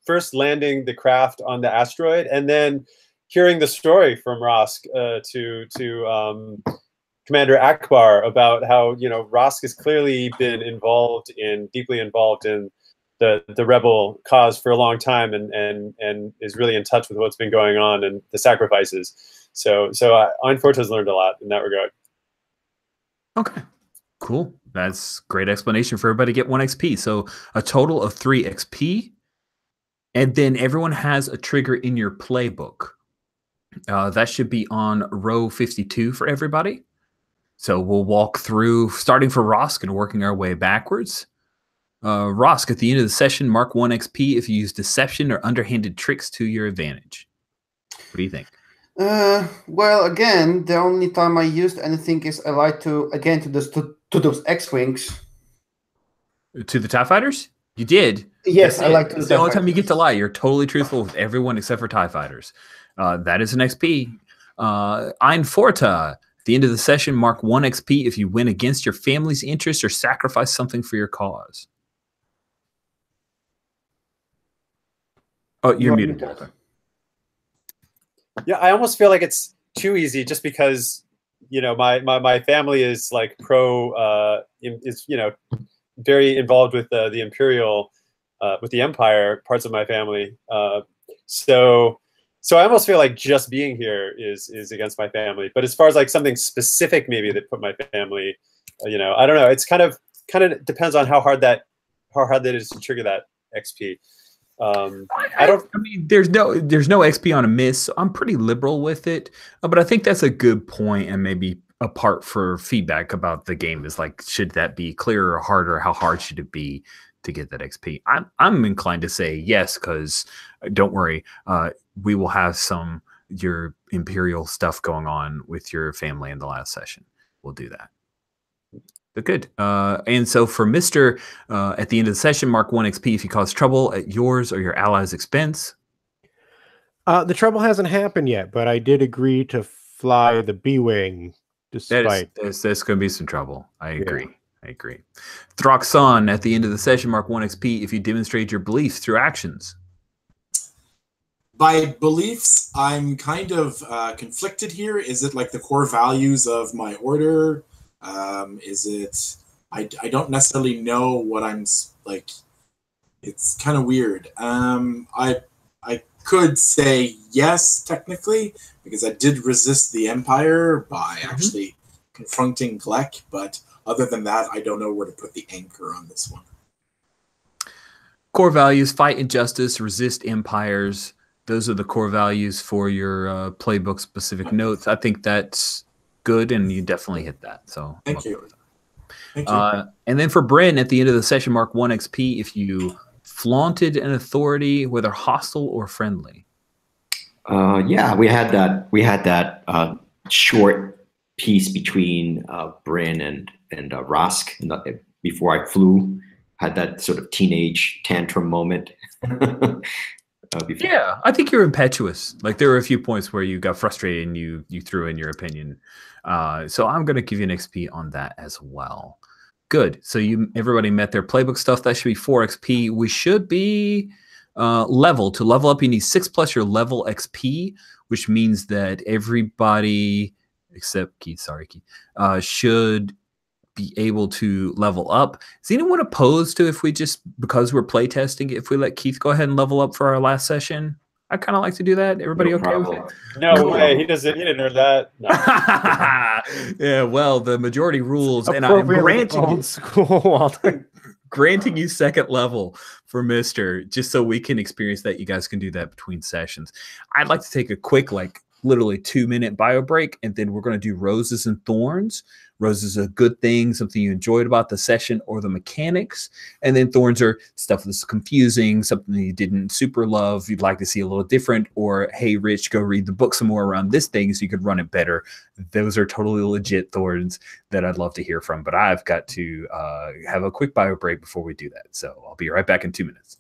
first landing the craft on the asteroid, and then hearing the story from Rosk to Commander Akbar about how Rosk has clearly been deeply involved in the rebel cause for a long time, and is really in touch with what's been going on and the sacrifices. So Iron Forza has learned a lot in that regard. Okay, cool. That's great explanation for everybody to get 1 XP. So a total of 3 XP. And then everyone has a trigger in your playbook. That should be on row 52 for everybody. So we'll walk through, starting for Rosk and working our way backwards. Rosk, at the end of the session, mark 1 XP if you use deception or underhanded tricks to your advantage. What do you think? Well, again, the only time I used anything is I like to those X-Wings. To the TIE fighters? You did. Yes, That's I like to. It's the only time you get to lie. You're totally truthful with everyone except for TIE fighters. That is an XP. Ein Forta. At the end of the session, mark 1 XP if you win against your family's interests or sacrifice something for your cause. Oh, you're muted. Yeah, I almost feel like it's too easy just because my family is like very involved with the Imperial, with the Empire parts of my family. So I almost feel like just being here is against my family. But as far as like something specific, maybe that put my family, I don't know. It's kind of depends on how hard that is to trigger that XP. I mean, there's no XP on a miss. So I'm pretty liberal with it, but I think that's a good point, and maybe a part for feedback about the game is like, should that be clearer or harder? How hard should it be to get that XP? I'm inclined to say yes, because don't worry, we will have your Imperial stuff going on with your family in the last session. We'll do that. But good. And so for Mr. At the end of the session, mark 1 XP if you cause trouble at yours or your allies' expense. The trouble hasn't happened yet, but I did agree to fly the B-Wing despite... There's going to be some trouble. I agree. Yeah. I agree. Throxon, at the end of the session, mark 1 XP if you demonstrate your beliefs through actions. By beliefs, I'm kind of conflicted here. Is it like the core values of my order? Is it? I don't necessarily know what I'm like. It's kind of weird. I could say yes technically because I did resist the Empire by actually confronting Gleck, but other than that, I don't know where to put the anchor on this one. Core values: fight injustice, resist empires. Those are the core values for your playbook specific notes. I think that's good, and you definitely hit that. So thank you. Thank you. And then for Bryn, at the end of the session, mark 1 XP if you flaunted an authority, whether hostile or friendly. Yeah, we had that. We had that short piece between Bryn and Rask before I flew. Had that sort of teenage tantrum moment. Yeah, I think you're impetuous. Like there were a few points where you got frustrated and you threw in your opinion. So I'm going to give you an XP on that as well. Good. So everybody met their playbook stuff. That should be 4 XP. We should be level. To level up, you need 6 plus your level XP, which means that everybody except Keith, sorry Keith, should be able to level up. Is anyone opposed to if we just, because we're playtesting, if we let Keith go ahead and level up for our last session? I kind of like to do that. Everybody No okay problem. with it? No way. He didn't earn that. No. Yeah, well, the majority rules, and I'm Appropriately old school, Walter. granting you second level for Mister, just so we can experience that. You guys can do that between sessions. I'd like to take a quick, like literally 2-minute bio break, and then we're going to do roses and thorns. Roses are a good thing, something you enjoyed about the session or the mechanics, and then thorns are stuff that's confusing, something you didn't super love, you'd like to see a little different, or hey Rich, go read the book some more around this thing so you could run it better. Those are totally legit thorns that I'd love to hear from, but I've got to have a quick bio break before we do that, so I'll be right back in 2 minutes.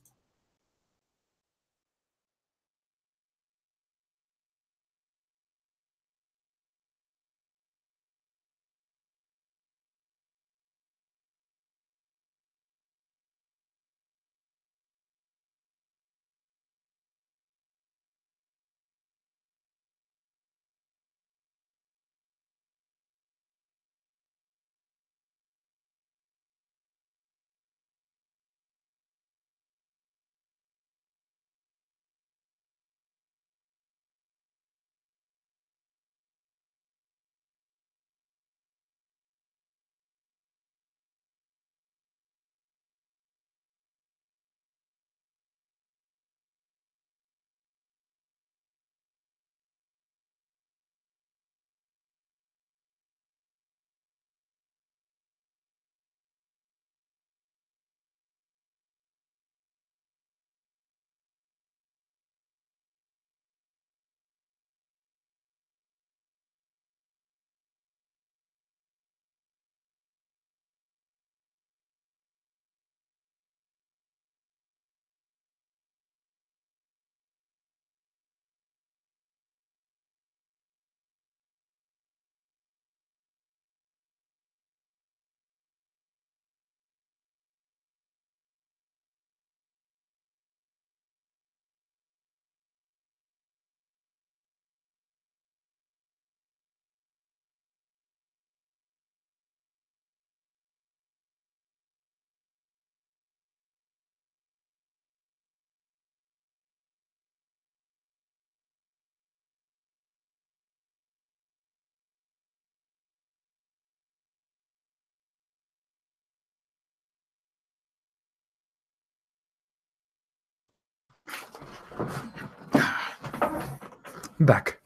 I'm back.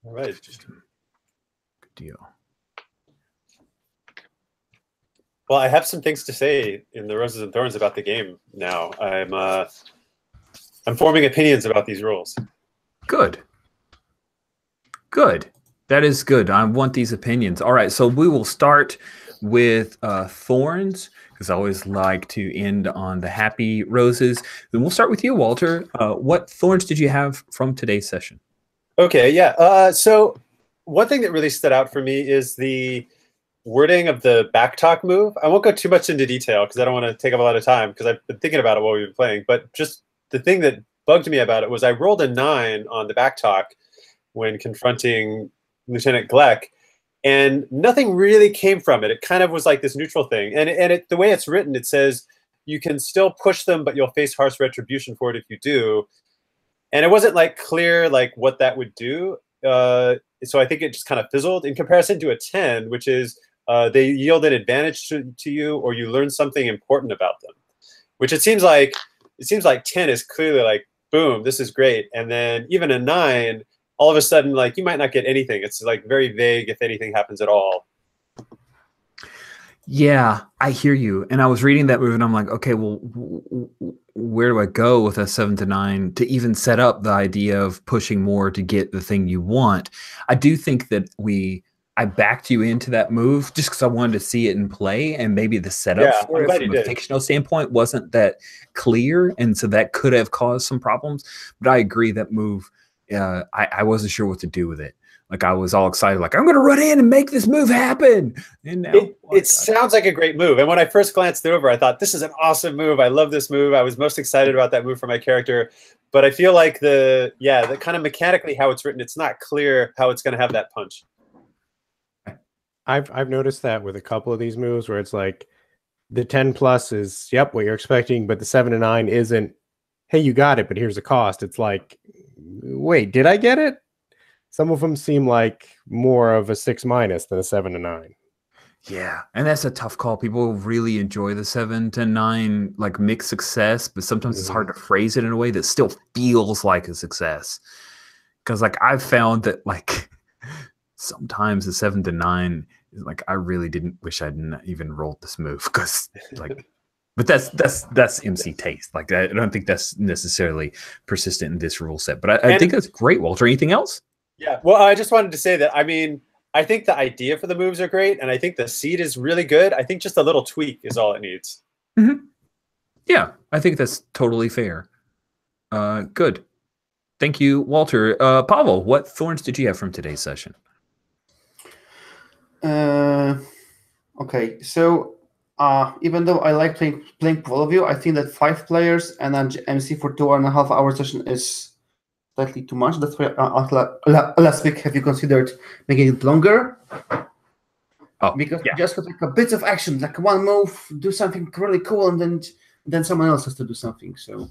All right. Good deal. Well, I have some things to say in the Roses and Thorns about the game now. I'm forming opinions about these rules. Good. Good. That is good. I want these opinions. All right, so we will start with thorns, because I always like to end on the happy roses. Then we'll start with you, Walter. What thorns did you have from today's session? Okay, yeah. So one thing that really stood out for me is the wording of the backtalk move. I won't go too much into detail because I don't want to take up a lot of time because I've been thinking about it while we've been playing. But just the thing that bugged me about it was I rolled a 9 on the backtalk when confronting Lieutenant Gleck, and nothing really came from it. It kind of was like this neutral thing. And the way it's written, it says you can still push them, but you'll face harsh retribution for it if you do. And it wasn't like clear like what that would do. So I think it just kind of fizzled in comparison to a 10, which is they yield an advantage to you, or you learn something important about them. Which it seems like 10 is clearly like, boom, this is great. And then even a 9, all of a sudden, like you might not get anything. It's like very vague if anything happens at all. Yeah, I hear you. And I was reading that move, and I'm like, okay, well, where do I go with a 7 to 9 to even set up the idea of pushing more to get the thing you want? I do think that I backed you into that move just because I wanted to see it in play, and maybe the setup Yeah, for I'm it glad from you a did. fictional standpoint wasn't that clear, and so that could have caused some problems. But I agree that move, I wasn't sure what to do with it. Like I was all excited, like I'm going to run in and make this move happen. And now It sounds like a great move. And when I first glanced over, I thought, this is an awesome move. I love this move. I was most excited about that move for my character. But I feel like the kind of mechanically how it's written, it's not clear how it's going to have that punch. I've noticed that with a couple of these moves where it's like the 10+ is, yep, what you're expecting, but the 7 to 9 isn't, hey, you got it, but here's the cost. It's like, wait, did I get it? Some of them seem like more of a 6- than a 7 to 9. Yeah, and that's a tough call. People really enjoy the 7 to 9 like mixed success, but sometimes it's hard to phrase it in a way that still feels like a success. Because like I've found that like sometimes the 7 to 9 is like I really didn't wish I'd even rolled this move because like, but that's MC taste. Like I don't think that's necessarily persistent in this rule set. But I think that's great, Walter. Anything else? Yeah, well, I just wanted to say that, I mean, I think the idea for the moves are great, and I think the seed is really good. I think just a little tweak is all it needs. Mm-hmm. Yeah, I think that's totally fair. Good. Thank you, Walter. Pavel, what thorns did you have from today's session? Okay, so even though I like playing with all of you, I think that 5 players and an MC for 2.5 hour session is slightly too much. That's why last week have you considered making it longer? Oh, because yeah. just like a bit of action, like one move, do something really cool, and then someone else has to do something. So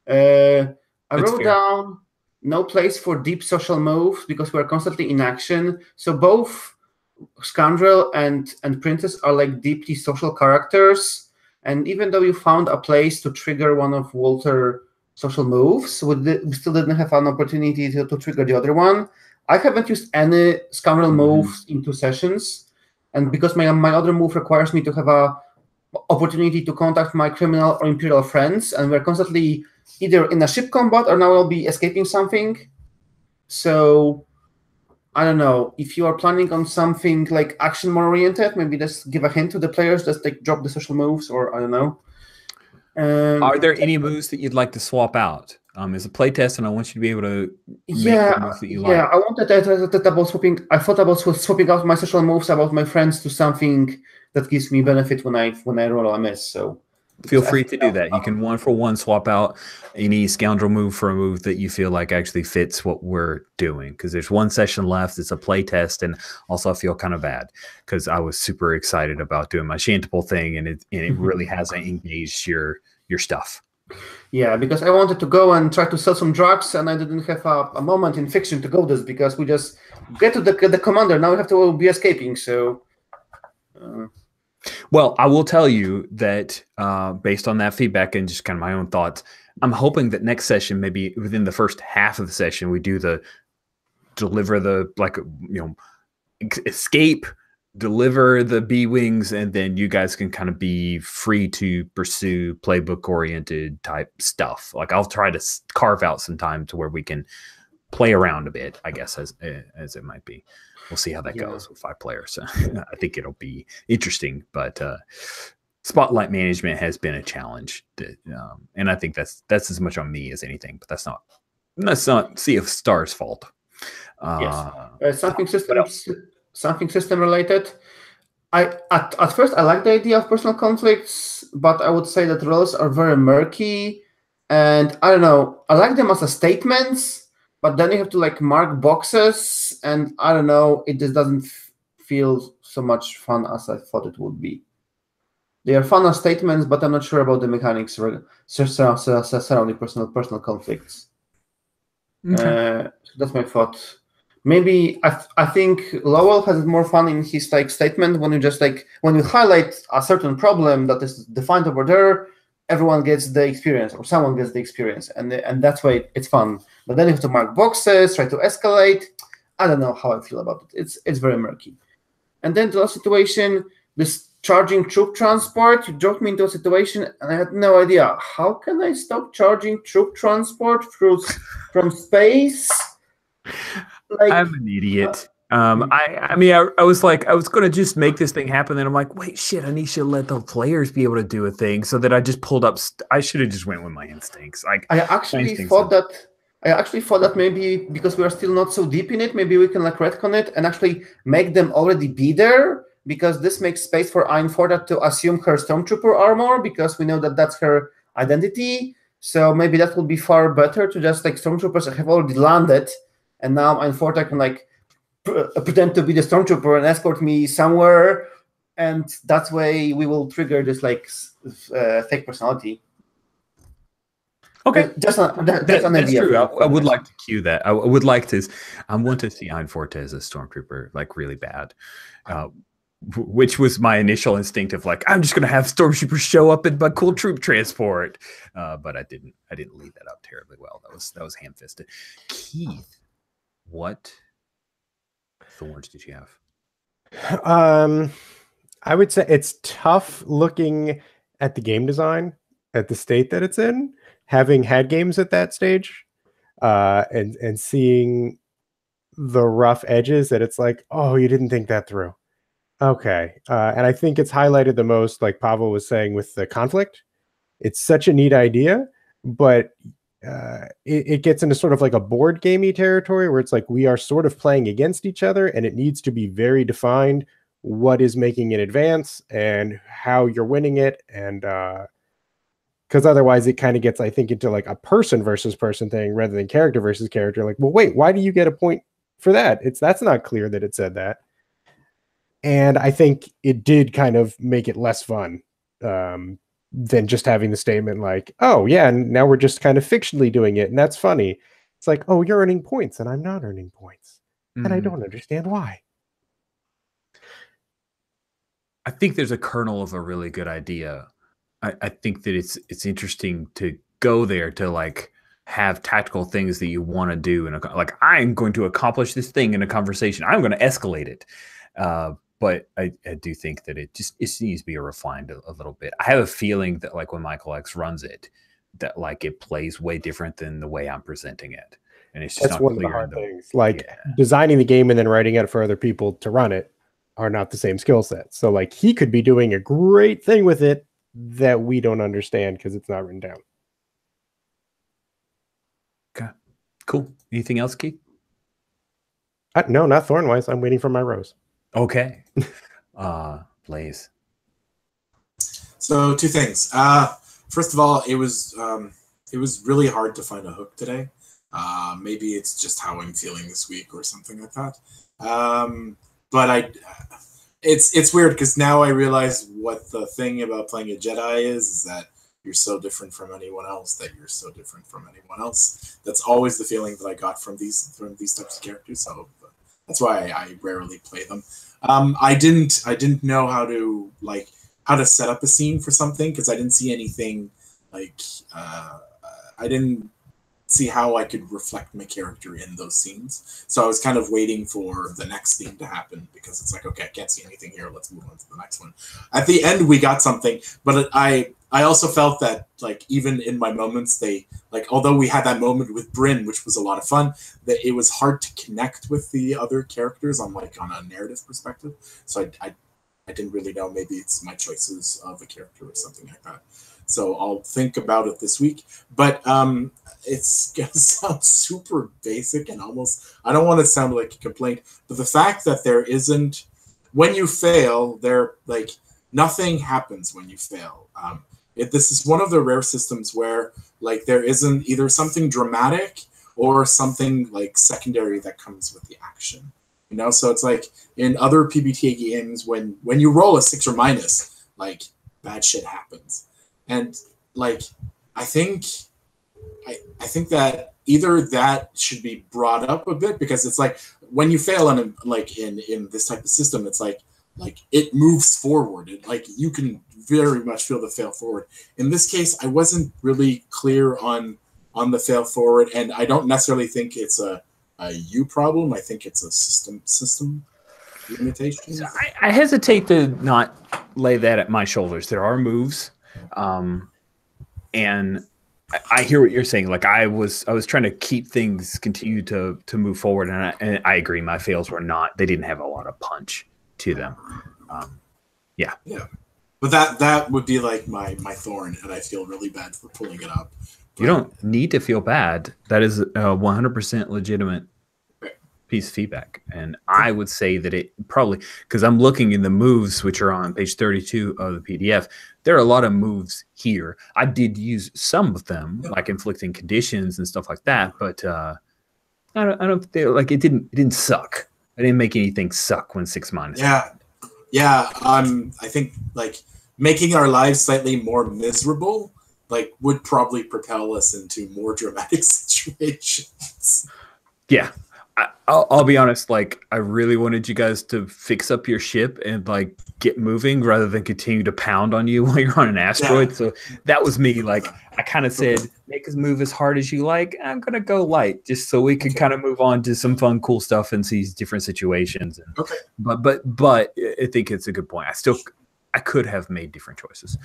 I wrote down no place for deep social moves because we're constantly in action. So both Scoundrel and Princess are like deeply social characters, and even though you found a place to trigger one of Walter's social moves, we still didn't have an opportunity to trigger the other one. I haven't used any Scoundrel moves in 2 sessions, and because my other move requires me to have a opportunity to contact my criminal or imperial friends, and we're constantly either in a ship combat or now we'll be escaping something. So I don't know, if you are planning on something like action more oriented, maybe just give a hint to the players, just like drop the social moves, or I don't know. Are there any moves that you'd like to swap out? It's a playtest, and I want you to be able to make the moves that you like. I wanted that about swapping. I thought about swapping out my social moves about my friends to something that gives me benefit when I roll a miss. So feel free to do that. You can 1-for-1 swap out any Scoundrel move for a move that you feel like actually fits what we're doing. Because there's 1 session left. It's a play test, and also I feel kind of bad because I was super excited about doing my Shantipole thing, and it really hasn't engaged your stuff. Yeah, because I wanted to go and try to sell some drugs, and I didn't have a moment in fiction to go this because we just get to the commander. Now we have to be escaping. So. Well, I will tell you that based on that feedback and just kind of my own thoughts, I'm hoping that next session, maybe within the first half of the session, we do deliver the escape, deliver the B-Wings, and then you guys can kind of be free to pursue playbook-oriented type stuff. Like I'll try to carve out some time to where we can play around a bit, I guess, as it might be. We'll see how that goes with 5 players. I think it'll be interesting, but spotlight management has been a challenge, and I think that's as much on me as anything. But that's not Sea of Stars' fault. Something system related. At first I like the idea of personal conflicts, but I would say that roles are very murky, and I don't know. I like them as a statements. But then you have to like mark boxes, and I don't know, it just doesn't feel so much fun as I thought it would be. They are fun as statements, but I'm not sure about the mechanics surrounding personal conflicts. Okay. So that's my thought. Maybe I think Lowell has more fun in his like statement when you highlight a certain problem that is defined over there. Everyone gets the experience, or someone gets the experience, and that's why it's fun. But then you have to mark boxes, try to escalate. I don't know how I feel about it. It's very murky. And then the last situation, this charging troop transport. You dropped me into a situation, and I had no idea. How can I stop charging troop transport from space? Like, I'm an idiot. I mean, I was like, I was gonna just make this thing happen. Then I'm like, wait, shit, I need to let the players be able to do a thing. So that I just pulled up. I should have just went with my instincts. Like, I actually thought that maybe because we are still not so deep in it, maybe we can like retcon it and actually make them already be there, because this makes space for Einforda to assume her stormtrooper armor, because we know that that's her identity. So maybe that would be far better to just like stormtroopers have already landed, and now Einforda can like pretend to be the stormtrooper and escort me somewhere, and that way we will trigger this like fake personality. okay, That's an that's idea. true. I would like to cue that. I would like to. I want to see Einforte as a stormtrooper, like really bad. Which was my initial instinct of like, I'm just gonna have stormtroopers show up in my cool troop transport, but I didn't lead that up terribly well. That was ham-fisted. Keith, what thorns did you have? I would say it's tough looking at the game design at the state that it's in, having had games at that stage, and seeing the rough edges that it's like, oh, you didn't think that through. Okay. And I think it's highlighted the most, like Pavel was saying, with the conflict. It's such a neat idea, but it gets into sort of like a board gamey territory where it's like we are sort of playing against each other, and it needs to be very defined what is making an advance and how you're winning it. And because otherwise it kind of gets, I think, into like a person versus person thing rather than character versus character. Like, well, wait, why do you get a point for that? That's not clear that it said that. And I think it did kind of make it less fun than just having the statement like, oh, yeah, and now we're just kind of fictionally doing it, and that's funny. It's like, oh, you're earning points, and I'm not earning points. And I don't understand why. I think there's a kernel of a really good idea. I think that it's interesting to go there to like have tactical things that you want to do. And like, I'm going to accomplish this thing in a conversation. I'm going to escalate it. But I do think that it needs to be refined a little bit. I have a feeling that like when Michael X runs it, that like it plays way different than the way I'm presenting it. And it's just that's not one clear. Of the hard things. Like designing the game and then writing it for other people to run it are not the same skill sets. So like he could be doing a great thing with it that we don't understand because it's not written down. Okay, cool. Anything else, Keith? No, not Thornwise. I'm waiting for my rose. Okay. Blaze. So two things. First of all, it was really hard to find a hook today. Maybe it's just how I'm feeling this week or something like that. But it's weird because now I realize what the thing about playing a Jedi is that you're so different from anyone else. That's always the feeling that I got from these types of characters. So that's why I rarely play them. I didn't know how to set up a scene for something because I didn't see anything like I didn't see how I could reflect my character in those scenes. So I was kind of waiting for the next scene to happen because it's like, okay, I can't see anything here. Let's move on to the next one. At the end, we got something, but I also felt that like even in my moments, although we had that moment with Bryn, which was a lot of fun, that it was hard to connect with the other characters on a narrative perspective. So I didn't really know. Maybe it's my choices of a character or something like that. So I'll think about it this week. But it's going to sound super basic and almost, I don't want to sound like a complaint, but the fact that there isn't, when you fail, nothing happens when you fail. This is one of the rare systems where there isn't either something dramatic or something secondary that comes with the action. So it's like in other PBTA games, when you roll a 6 or minus, bad shit happens. And I think that either that should be brought up a bit because it's like when you fail in this type of system, it's like it moves forward. You can very much feel the fail forward. In this case, I wasn't really clear on the fail forward, and I don't necessarily think it's a you problem. I think it's a system limitation. I hesitate to not lay that at my shoulders. There are moves, and I hear what you're saying. Like I was trying to keep things continue to move forward, and I agree. My fails were not. They didn't have a lot of punch to them. Yeah. But that would be like my thorn, and I feel really bad for pulling it up. You don't need to feel bad. That is a 100% legitimate piece of feedback. And I would say that it probably, because I'm looking in the moves, which are on page 32 of the PDF, there are a lot of moves here. I did use some of them, like inflicting conditions and stuff like that, but I don't feel like it didn't suck. I didn't make anything suck when 6 minus. Yeah. I think like making our lives slightly more miserable like would probably propel us into more dramatic situations. Yeah. I'll be honest, like I really wanted you guys to fix up your ship and like get moving rather than continue to pound on you while you're on an asteroid. Yeah. So that was me. Like I kind of said, make us move as hard as you like. I'm gonna go light just so we can kind of move on to some fun, cool stuff and see different situations. And, but I think it's a good point. I could have made different choices.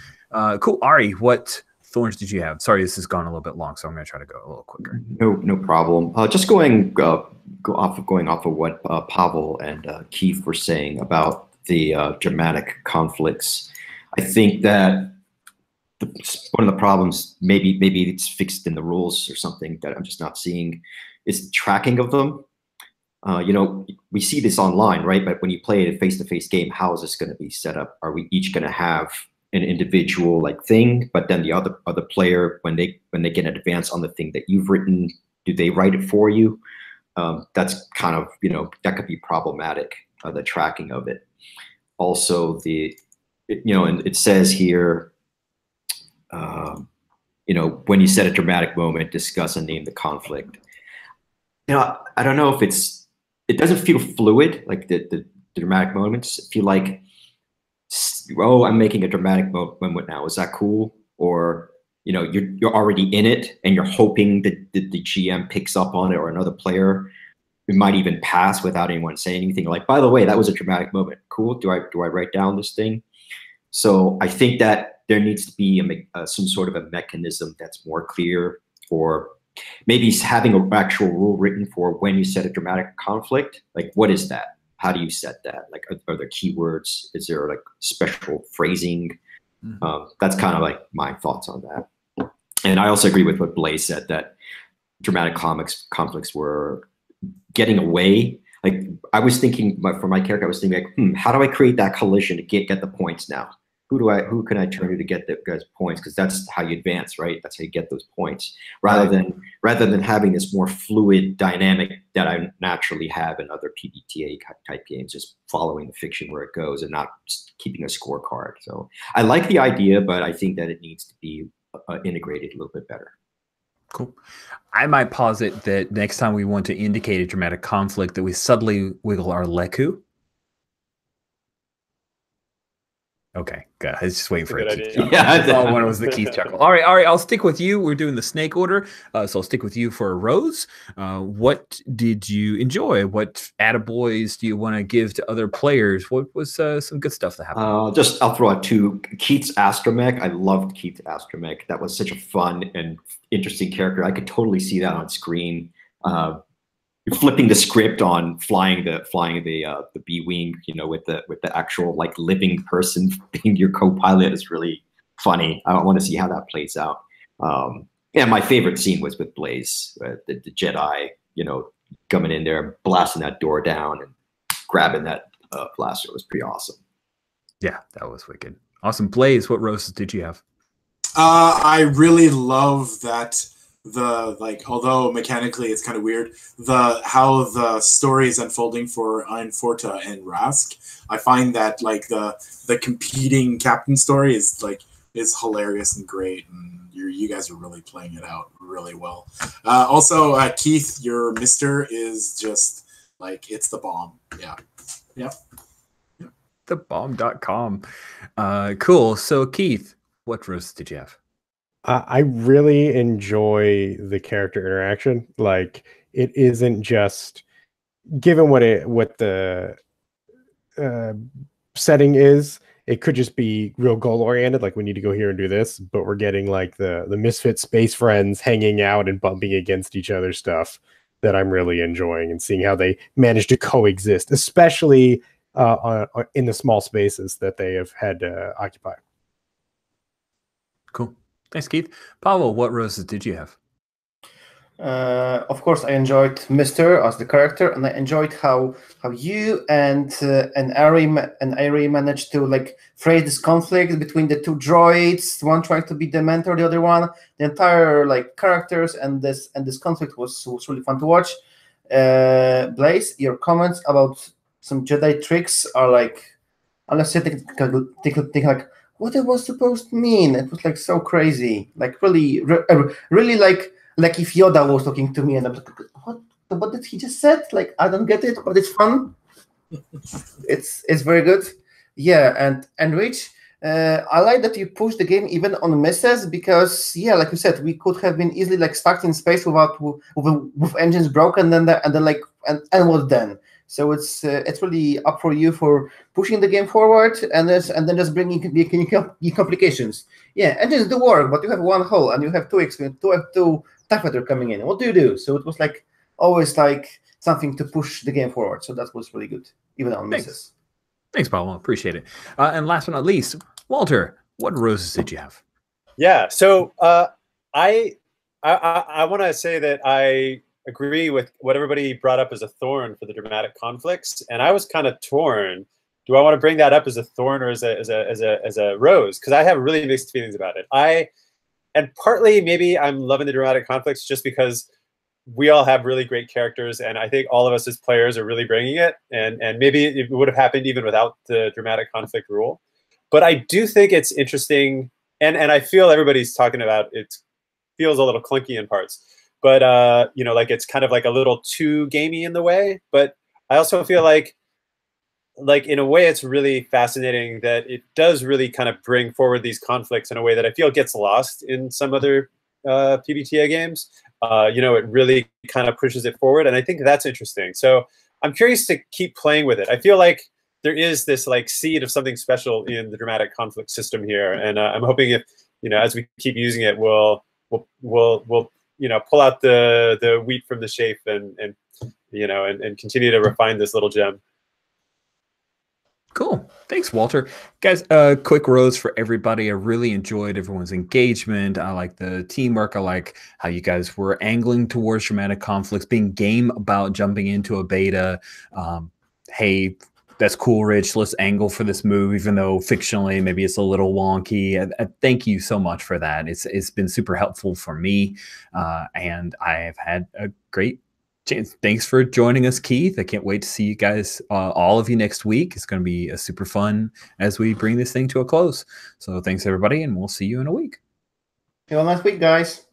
Cool, Ari, what thorns did you have? Sorry, this has gone a little bit long, so I'm going to try to go a little quicker. No problem. Just going off of what Pavel and Keith were saying about the dramatic conflicts. I think that one of the problems, maybe it's fixed in the rules or something that I'm just not seeing, is tracking of them. You know, we see this online, right? But when you play a face-to-face game, how is this going to be set up? Are we each going to have an individual like thing, but then the other player, when they get an advance on the thing that you've written, do they write it for you? That's kind of, you know, that could be problematic, the tracking of it. Also, you know, and it says here, you know, when you set a dramatic moment, discuss and name the conflict. You know, I don't know if it doesn't feel fluid, like the dramatic moments. I feel like, oh, I'm making a dramatic moment now. Is that cool? Or, you know, you're already in it and you're hoping that the GM picks up on it, or another player. It might even pass without anyone saying anything. Like, by the way, that was a dramatic moment. Cool. Do I write down this thing? So I think that there needs to be some sort of a mechanism that's more clear, or maybe having an actual rule written for when you set a dramatic conflict. Like, what is that? How do you set that? Like, are there keywords? Is there like special phrasing? That's kind of like my thoughts on that. And I also agree with what Blaze said, that dramatic conflicts were getting away. Like, I was thinking for my character, I was thinking like, how do I create that collision to get the points now? Who can I turn to get the guys points? Because that's how you advance, right? That's how you get those points. Rather than having this more fluid dynamic that I naturally have in other PBTA type games, just following the fiction where it goes and not keeping a scorecard. So I like the idea, but I think that it needs to be integrated a little bit better. Cool. I might posit that next time we want to indicate a dramatic conflict, that we subtly wiggle our leku. Okay, good. I was just waiting for it. Yeah, all one was the Keith chuckle. All right, I'll stick with you. We're doing the snake order, so I'll stick with you for a Rose. What did you enjoy? What attaboys do you want to give to other players? What was some good stuff that happened? I'll throw out two. Keith's astromech. I loved Keith's astromech. That was such a fun and interesting character. I could totally see that on screen. Flipping the script on flying the B-wing, you know, with the actual like living person being your co-pilot is really funny. I want to see how that plays out. And my favorite scene was with Blaze, the Jedi, you know, coming in there, blasting that door down and grabbing that blaster. It was pretty awesome. Yeah, that was wicked. Awesome. Blaze, what roses did you have? I really love that. Although mechanically it's kind of weird, how the story is unfolding for Einforta and Rask. I find that like the competing captain story is hilarious and great, and you guys are really playing it out really well. Also, Keith, your Mister is just like, it's the bomb. Yeah. Yep. Thebomb.com. Cool. So Keith, what roses did you have? I really enjoy the character interaction. Like, it isn't just given what the setting is. it could just be real goal oriented, like we need to go here and do this, but we're getting like the misfit space friends hanging out and bumping against each other stuff that I'm really enjoying, and seeing how they manage to coexist, especially in the small spaces that they have had to occupy. Cool. Thanks, Keith. Paolo, what roses did you have? Of course, I enjoyed Mr. as the character, and I enjoyed how you and Ari managed to like phrase this conflict between the two droids, one trying to be the mentor, the other one. The entire like characters and this conflict was really fun to watch. Blaze, your comments about some Jedi tricks are like, unless you think like what it was supposed to mean. It was like so crazy, like really like if Yoda was talking to me and I'm like, what did he just said? Like, I don't get it, but it's fun. It's very good. Yeah, and Rich, I like that you push the game even on misses, because yeah, like you said, we could have been easily like stuck in space with engines broken and then what then? So it's really up for you for pushing the game forward and then just bringing the complications. Yeah, engines do work, but you have one hull and you have two TIE fighter coming in. What do you do? So it was like always like something to push the game forward. So that was really good, even on misses. Thanks, Paolo. Appreciate it. And last but not least, Walter, what roses did you have? Yeah, so I want to say that I agree with what everybody brought up as a thorn for the dramatic conflicts, and I was kind of torn. Do I want to bring that up as a thorn or as a rose? Because I have really mixed feelings about it. And partly maybe I'm loving the dramatic conflicts just because we all have really great characters, and I think all of us as players are really bringing it. And maybe it would have happened even without the dramatic conflict rule. But I do think it's interesting, and I feel everybody's talking about it feels a little clunky in parts. But you know, like it's kind of like a little too gamey in the way. But I also feel like in a way it's really fascinating that it does really kind of bring forward these conflicts in a way that I feel gets lost in some other PBTA games. You know, it really kind of pushes it forward, and I think that's interesting. So I'm curious to keep playing with it. I feel like there is this like seed of something special in the dramatic conflict system here, and I'm hoping if, you know, as we keep using it, we'll you know, pull out the wheat from the chaff and you know, and continue to refine this little gem. Cool. Thanks, Walter. Guys, quick rose for everybody. I really enjoyed everyone's engagement. I like the teamwork. I like how you guys were angling towards dramatic conflicts, being game about jumping into a beta. Hey, that's cool, Rich. Let's angle for this move, even though fictionally maybe it's a little wonky. I thank you so much for that. It's been super helpful for me, and I have had a great chance. Thanks for joining us, Keith. I can't wait to see you guys, all of you, next week. It's going to be a super fun as we bring this thing to a close. So thanks, everybody, and we'll see you in a week. Have a nice week, guys.